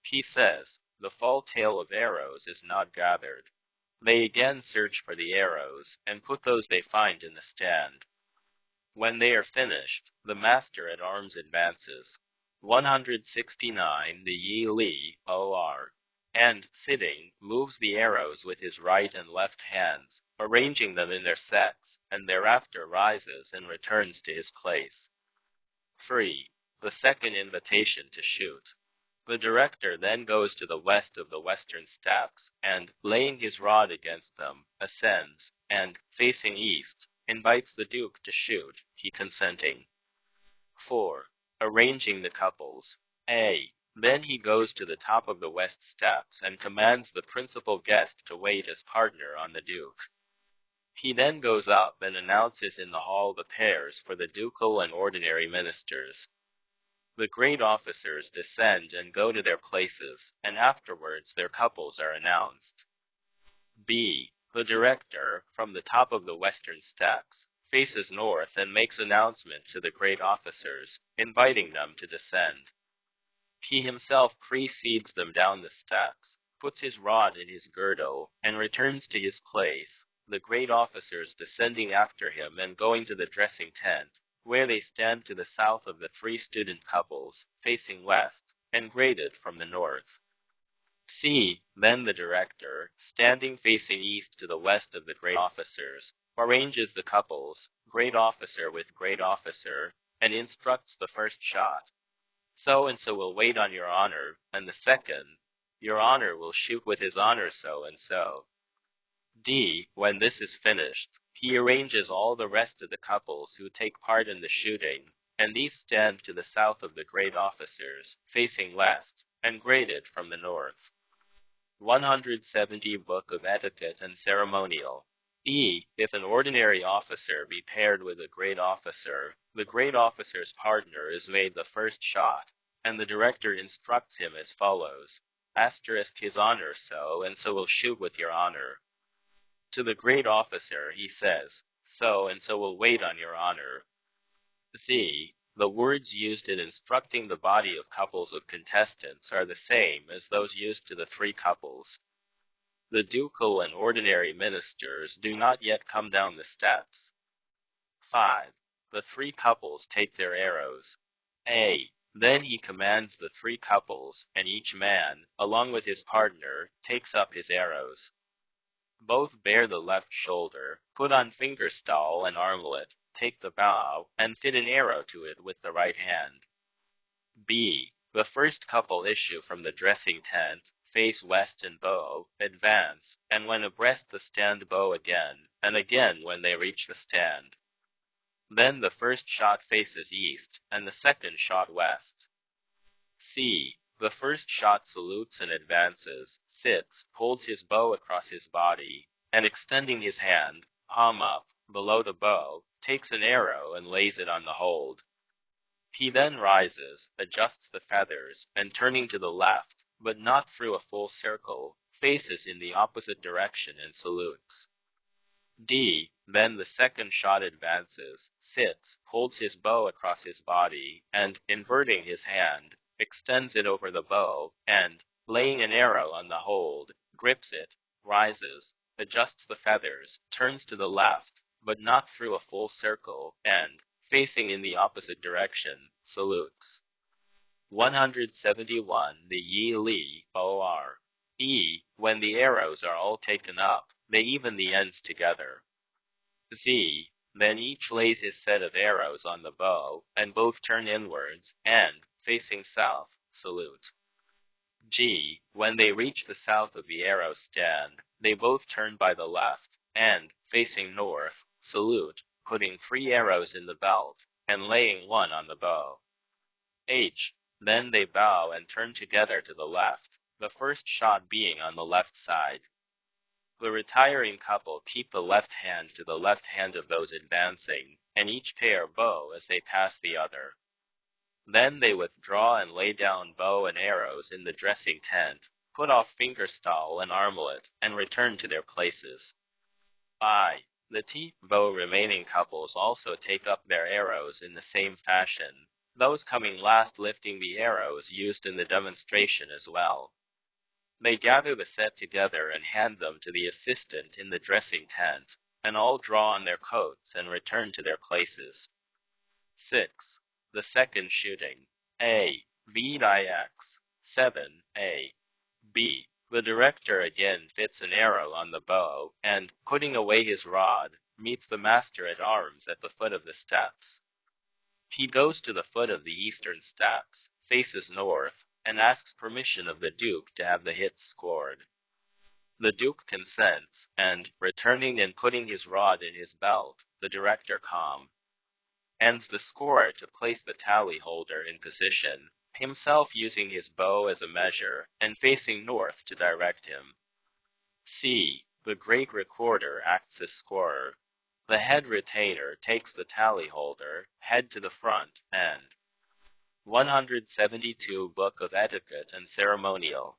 He says, the fall tail of arrows is not gathered. They again search for the arrows, and put those they find in the stand. When they are finished, the master-at-arms advances. 169 the Yi Li O.R. and, sitting, moves the arrows with his right and left hands, arranging them in their sets, and thereafter rises and returns to his place. 3. The second invitation to shoot. The director then goes to the west of the western steps, and, laying his rod against them, ascends, and, facing east, invites the Duke to shoot, he consenting. 4. Arranging the couples. A. Then he goes to the top of the west steps and commands the principal guest to wait as partner on the duke. He then goes up and announces in the hall the pairs for the ducal and ordinary ministers. The great officers descend and go to their places, and afterwards their couples are announced. B. The director, from the top of the western steps, faces north and makes announcement to the great officers, inviting them to descend. He himself precedes them down the steps, puts his rod in his girdle, and returns to his place, the great officers descending after him and going to the dressing tent, where they stand to the south of the three student couples, facing west, and graded from the north. C. Then the director, standing facing east to the west of the great officers, arranges the couples, great officer with great officer, and instructs the first shot. So-and-so will wait on your honor, and the second, your honor will shoot with his honor so-and-so. D. When this is finished, he arranges all the rest of the couples who take part in the shooting, and these stand to the south of the great officers, facing west, and graded from the north. 170 Book of Etiquette and Ceremonial. E. If an ordinary officer be paired with a great officer, the great officer's partner is made the first shot, and the director instructs him as follows: asterisk his honor so-and-so will shoot with your honor. To the great officer he says, so-and-so will wait on your honor. Z. The words used in instructing the body of couples of contestants are the same as those used to the three couples. The ducal and ordinary ministers do not yet come down the steps. 5. The three couples take their arrows. A. Then he commands the three couples, and each man, along with his partner, takes up his arrows. Both bare the left shoulder, put on fingerstall and armlet, take the bow, and fit an arrow to it with the right hand. B. The first couple issue from the dressing tent, face west and bow, advance, and when abreast the stand bow again, and again when they reach the stand. Then the first shot faces east, and the second shot west. C. The first shot salutes and advances, sits, holds his bow across his body, and extending his hand, palm up, below the bow, takes an arrow and lays it on the hold. He then rises, adjusts the feathers, and turning to the left, but not through a full circle, faces in the opposite direction and salutes. D. Then the second shot advances, sits, holds his bow across his body, and, inverting his hand, extends it over the bow, and, laying an arrow on the hold, grips it, rises, adjusts the feathers, turns to the left, but not through a full circle, and, facing in the opposite direction, salutes. 171. The Yi-Li, O.R. E. When the arrows are all taken up, they even the ends together. Z. Then each lays his set of arrows on the bow, and both turn inwards, and, facing south, salute. G. When they reach the south of the arrow stand, they both turn by the left, and, facing north, salute, putting 3 arrows in the belt, and laying 1 on the bow. H. Then they bow and turn together to the left, the first shot being on the left side. The retiring couple keep the left hand to the left hand of those advancing, and each pair bow as they pass the other. Then they withdraw and lay down bow and arrows in the dressing tent, put off fingerstall and armlet, and return to their places. I. The bow remaining couples also take up their arrows in the same fashion, those coming last lifting the arrows used in the demonstration as well. They gather the set together and hand them to the assistant in the dressing tent, and all draw on their coats and return to their places. 6. The second shooting. A. VIX. 7. A. B. The director again fits an arrow on the bow, and, putting away his rod, meets the master-at-arms at the foot of the steps. He goes to the foot of the eastern steps, faces north, and asks permission of the Duke to have the hits scored. The Duke consents, and, returning and putting his rod in his belt, the director calm. and the scorer to place the tally holder in position, himself using his bow as a measure and facing north to direct him. C. The great recorder acts as scorer. The head retainer takes the tally holder, head to the front, and 172 Book of Etiquette and Ceremonial.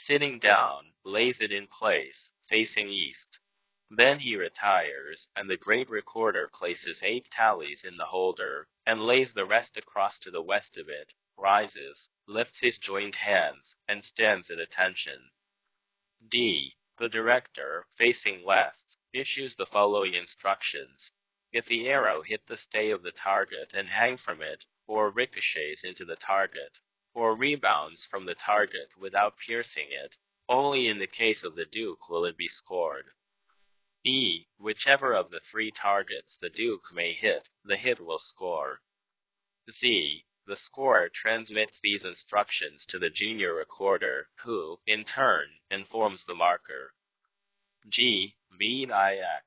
Sitting down, lays it in place, facing east. Then he retires, and the great recorder places 8 tallies in the holder, and lays the rest across to the west of it, rises, lifts his joined hands, and stands at attention. D. The director, facing west, issues the following instructions. If the arrow hit the stay of the target and hang from it, or ricochets into the target, or rebounds from the target without piercing it, only in the case of the Duke will it be scored. E. Whichever of the 3 targets the Duke may hit, the hit will score. Z. The scorer transmits these instructions to the junior recorder, who, in turn, informs the marker. G. VIX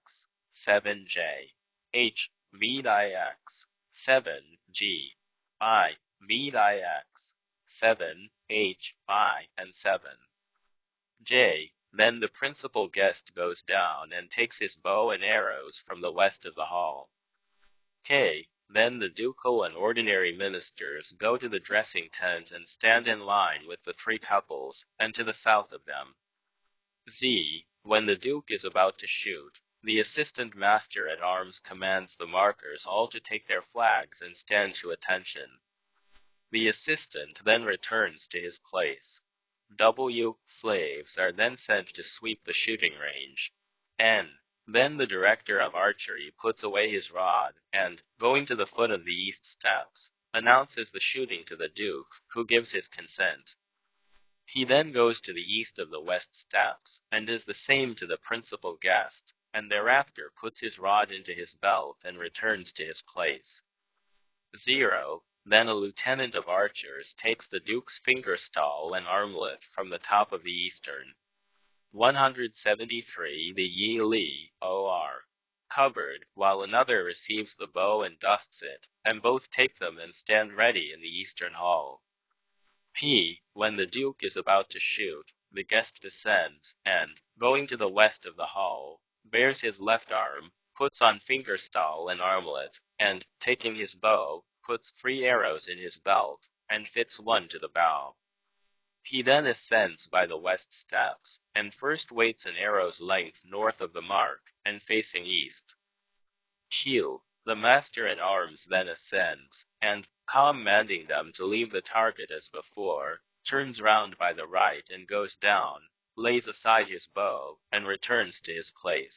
7J H. VIX 7G I. VIX 7H I and 7 J. Then the principal guest goes down and takes his bow and arrows from the west of the hall. K. Then the ducal and ordinary ministers go to the dressing tent and stand in line with the 3 couples and to the south of them. Z. When the Duke is about to shoot, the assistant master-at-arms commands the markers all to take their flags and stand to attention. The assistant then returns to his place. W. Slaves are then sent to sweep the shooting range. N. Then the director of archery puts away his rod and, going to the foot of the east steps, announces the shooting to the Duke, who gives his consent. He then goes to the east of the west steps and does the same to the principal guest, and thereafter puts his rod into his belt and returns to his place. 0. Then a lieutenant of archers takes the Duke's fingerstall and armlet from the top of the eastern. 173 The D.Lit or cupboard, while another receives the bow and dusts it, and both take them and stand ready in the eastern hall. P. When the Duke is about to shoot, the guest descends, and, going to the west of the hall, bares his left arm, puts on fingerstall and armlet, and, taking his bow, puts 3 arrows in his belt, and fits one to the bow. He then ascends by the west steps, and first waits an arrow's length north of the mark, and facing east. Q. The master-at-arms then ascends, and, commanding them to leave the target as before, turns round by the right and goes down, lays aside his bow, and returns to his place.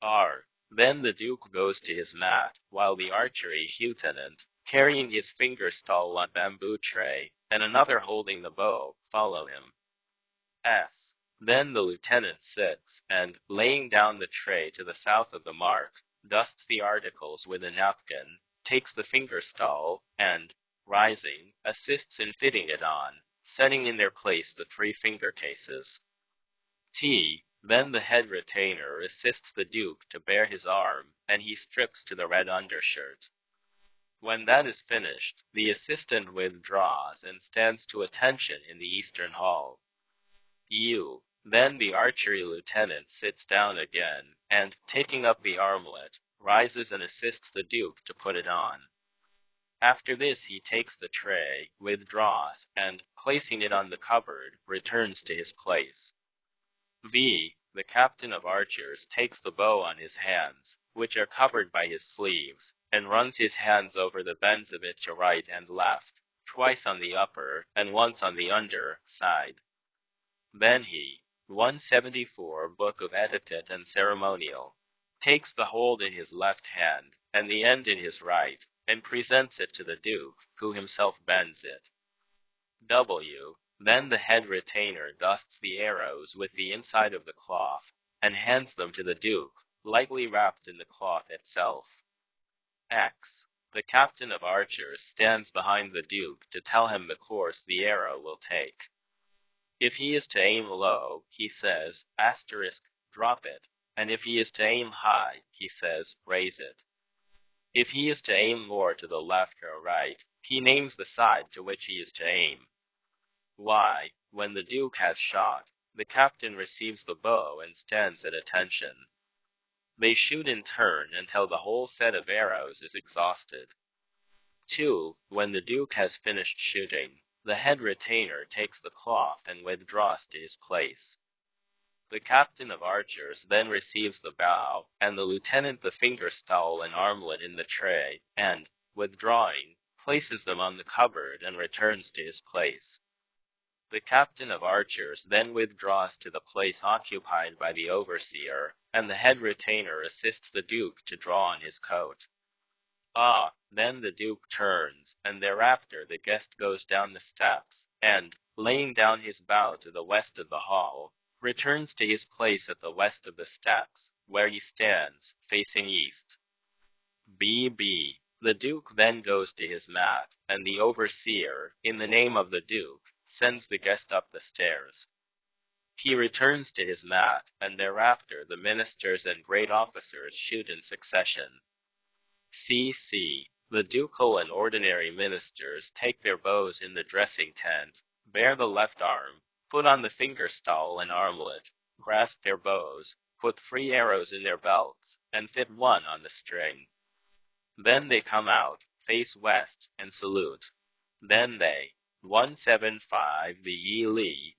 R. Then the Duke goes to his mat, while the archery lieutenant, carrying his fingerstall on bamboo tray, and another holding the bow, follow him. S. Then the lieutenant sits, and, laying down the tray to the south of the mark, dusts the articles with a napkin, takes the fingerstall, and, rising, assists in fitting it on, setting in their place the 3 finger cases. T. Then the head retainer assists the Duke to bare his arm, and he strips to the red undershirt. When that is finished, the assistant withdraws and stands to attention in the eastern hall. U. Then the archery lieutenant sits down again, and, taking up the armlet, rises and assists the Duke to put it on. After this he takes the tray, withdraws, and, placing it on the cupboard, returns to his place. V. The captain of archers takes the bow on his hands, which are covered by his sleeves, and runs his hands over the bends of it to right and left, twice on the upper, and once on the under, side. Then he, 174 Book of Etiquette and Ceremonial, takes the hold in his left hand, and the end in his right, and presents it to the Duke, who himself bends it. W. Then the head retainer dusts the arrows with the inside of the cloth, and hands them to the Duke, lightly wrapped in the cloth itself. X. The captain of archers stands behind the Duke to tell him the course the arrow will take. If he is to aim low, he says, *, drop it, and if he is to aim high, he says, raise it. If he is to aim more to the left or right, he names the side to which he is to aim. Y. When the Duke has shot, the captain receives the bow and stands at attention. They shoot in turn until the whole set of arrows is exhausted. 2. When the Duke has finished shooting, the head retainer takes the cloth and withdraws to his place. The captain of archers then receives the bow, and the lieutenant the finger stowel and armlet in the tray, and, withdrawing, places them on the cupboard and returns to his place. The captain of archers then withdraws to the place occupied by the overseer, and the head retainer assists the Duke to draw on his coat. Then the Duke turns, and thereafter the guest goes down the steps, and, laying down his bow to the west of the hall, returns to his place at the west of the steps, where he stands, facing east. B. The Duke then goes to his mat, and the overseer, in the name of the Duke, sends the guest up the stairs. He returns to his mat, and thereafter the ministers and great officers shoot in succession. C. The ducal and ordinary ministers take their bows in the dressing tent, bare the left arm, put on the finger stowel and armlet, grasp their bows, put 3 arrows in their belts, and fit one on the string. Then they come out, face west, and salute. Then they, 175 the D.Lit,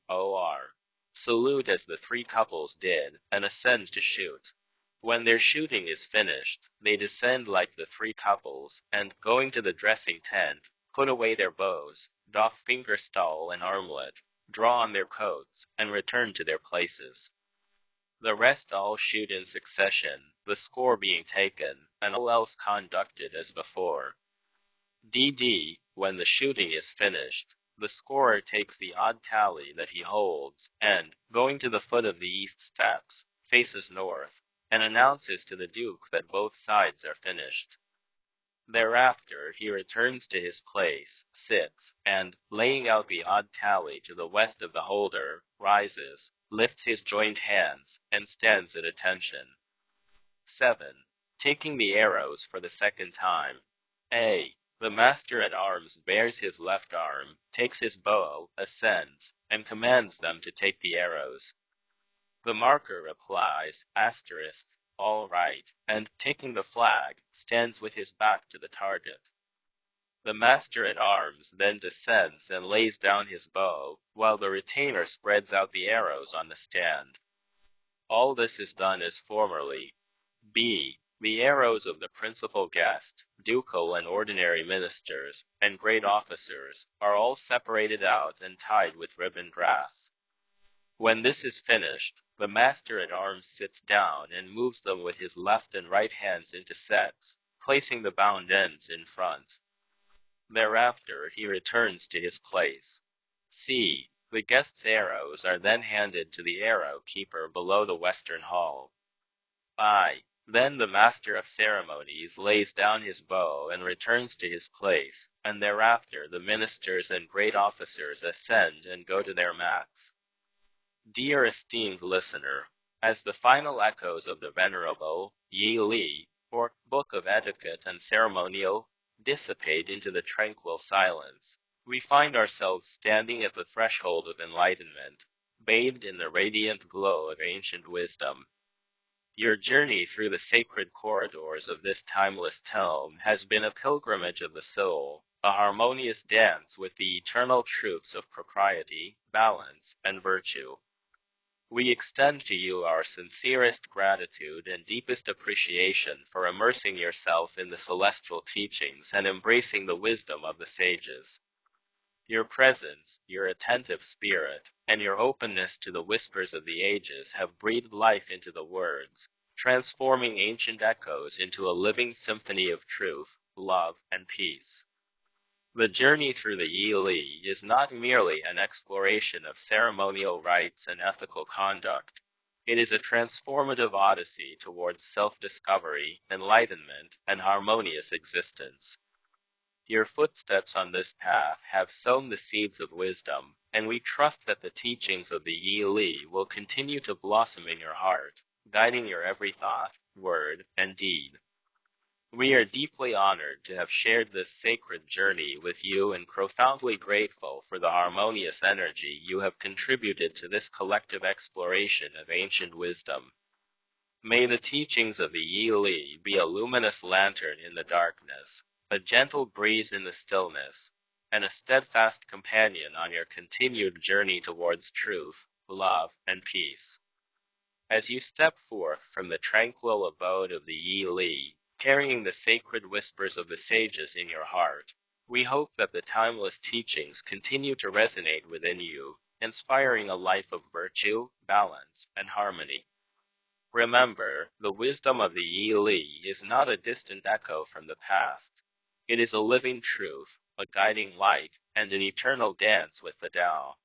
salute as the 3 couples did, and ascend to shoot. When their shooting is finished, they descend like the 3 couples, and, going to the dressing tent, put away their bows, doff finger stowel and armlet, draw on their coats, and return to their places. The rest all shoot in succession, the score being taken, and all else conducted as before. When the shooting is finished, the scorer takes the odd tally that he holds, and, going to the foot of the east steps, faces north, and announces to the Duke that both sides are finished. Thereafter he returns to his place, sits, and, laying out the odd tally to the west of the holder, rises, lifts his joined hands, and stands at attention. 7. Taking the arrows for the second time. A. The master-at-arms bares his left arm, takes his bow, ascends, and commands them to take the arrows. The marker replies, all right, and, taking the flag, stands with his back to the target. The master-at-arms then descends and lays down his bow, while the retainer spreads out the arrows on the stand. All this is done as formerly. B. The arrows of the principal guest, ducal and ordinary ministers, and great officers, are all separated out and tied with ribbon grass. When this is finished, the master-at-arms sits down and moves them with his left and right hands into sets, placing the bound ends in front. Thereafter he returns to his place. C. The guest's arrows are then handed to the arrow keeper below the western hall. I. Then the master of ceremonies lays down his bow and returns to his place, and thereafter the ministers and great officers ascend and go to their mats. Dear esteemed listener, as the final echoes of the venerable D.Lit, or Book of Etiquette and Ceremonial, dissipate into the tranquil silence, we find ourselves standing at the threshold of enlightenment, bathed in the radiant glow of ancient wisdom. Your journey through the sacred corridors of this timeless tome has been a pilgrimage of the soul, a harmonious dance with the eternal truths of propriety, balance, and virtue. We extend to you our sincerest gratitude and deepest appreciation for immersing yourself in the celestial teachings and embracing the wisdom of the sages. Your presence, your attentive spirit, and your openness to the whispers of the ages have breathed life into the words, transforming ancient echoes into a living symphony of truth, love, and peace. The journey through the D.Lit is not merely an exploration of ceremonial rites and ethical conduct. It is a transformative odyssey towards self-discovery, enlightenment, and harmonious existence. Your footsteps on this path have sown the seeds of wisdom, and we trust that the teachings of the D.Lit will continue to blossom in your heart, guiding your every thought, word, and deed. We are deeply honored to have shared this sacred journey with you and profoundly grateful for the harmonious energy you have contributed to this collective exploration of ancient wisdom. May the teachings of the Yi-Li be a luminous lantern in the darkness, a gentle breeze in the stillness, and a steadfast companion on your continued journey towards truth, love, and peace. As you step forth from the tranquil abode of the Yi-Li, carrying the sacred whispers of the sages in your heart, we hope that the timeless teachings continue to resonate within you, inspiring a life of virtue, balance, and harmony. Remember, the wisdom of the Yi-Li is not a distant echo from the past. It is a living truth, a guiding light, and an eternal dance with the Tao.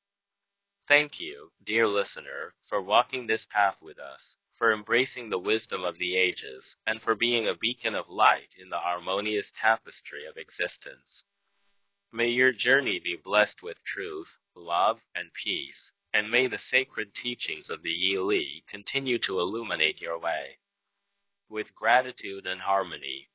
Thank you, dear listener, for walking this path with us, for embracing the wisdom of the ages, and for being a beacon of light in the harmonious tapestry of existence. May your journey be blessed with truth, love, and peace, and may the sacred teachings of the Yi-Li continue to illuminate your way. With gratitude and harmony,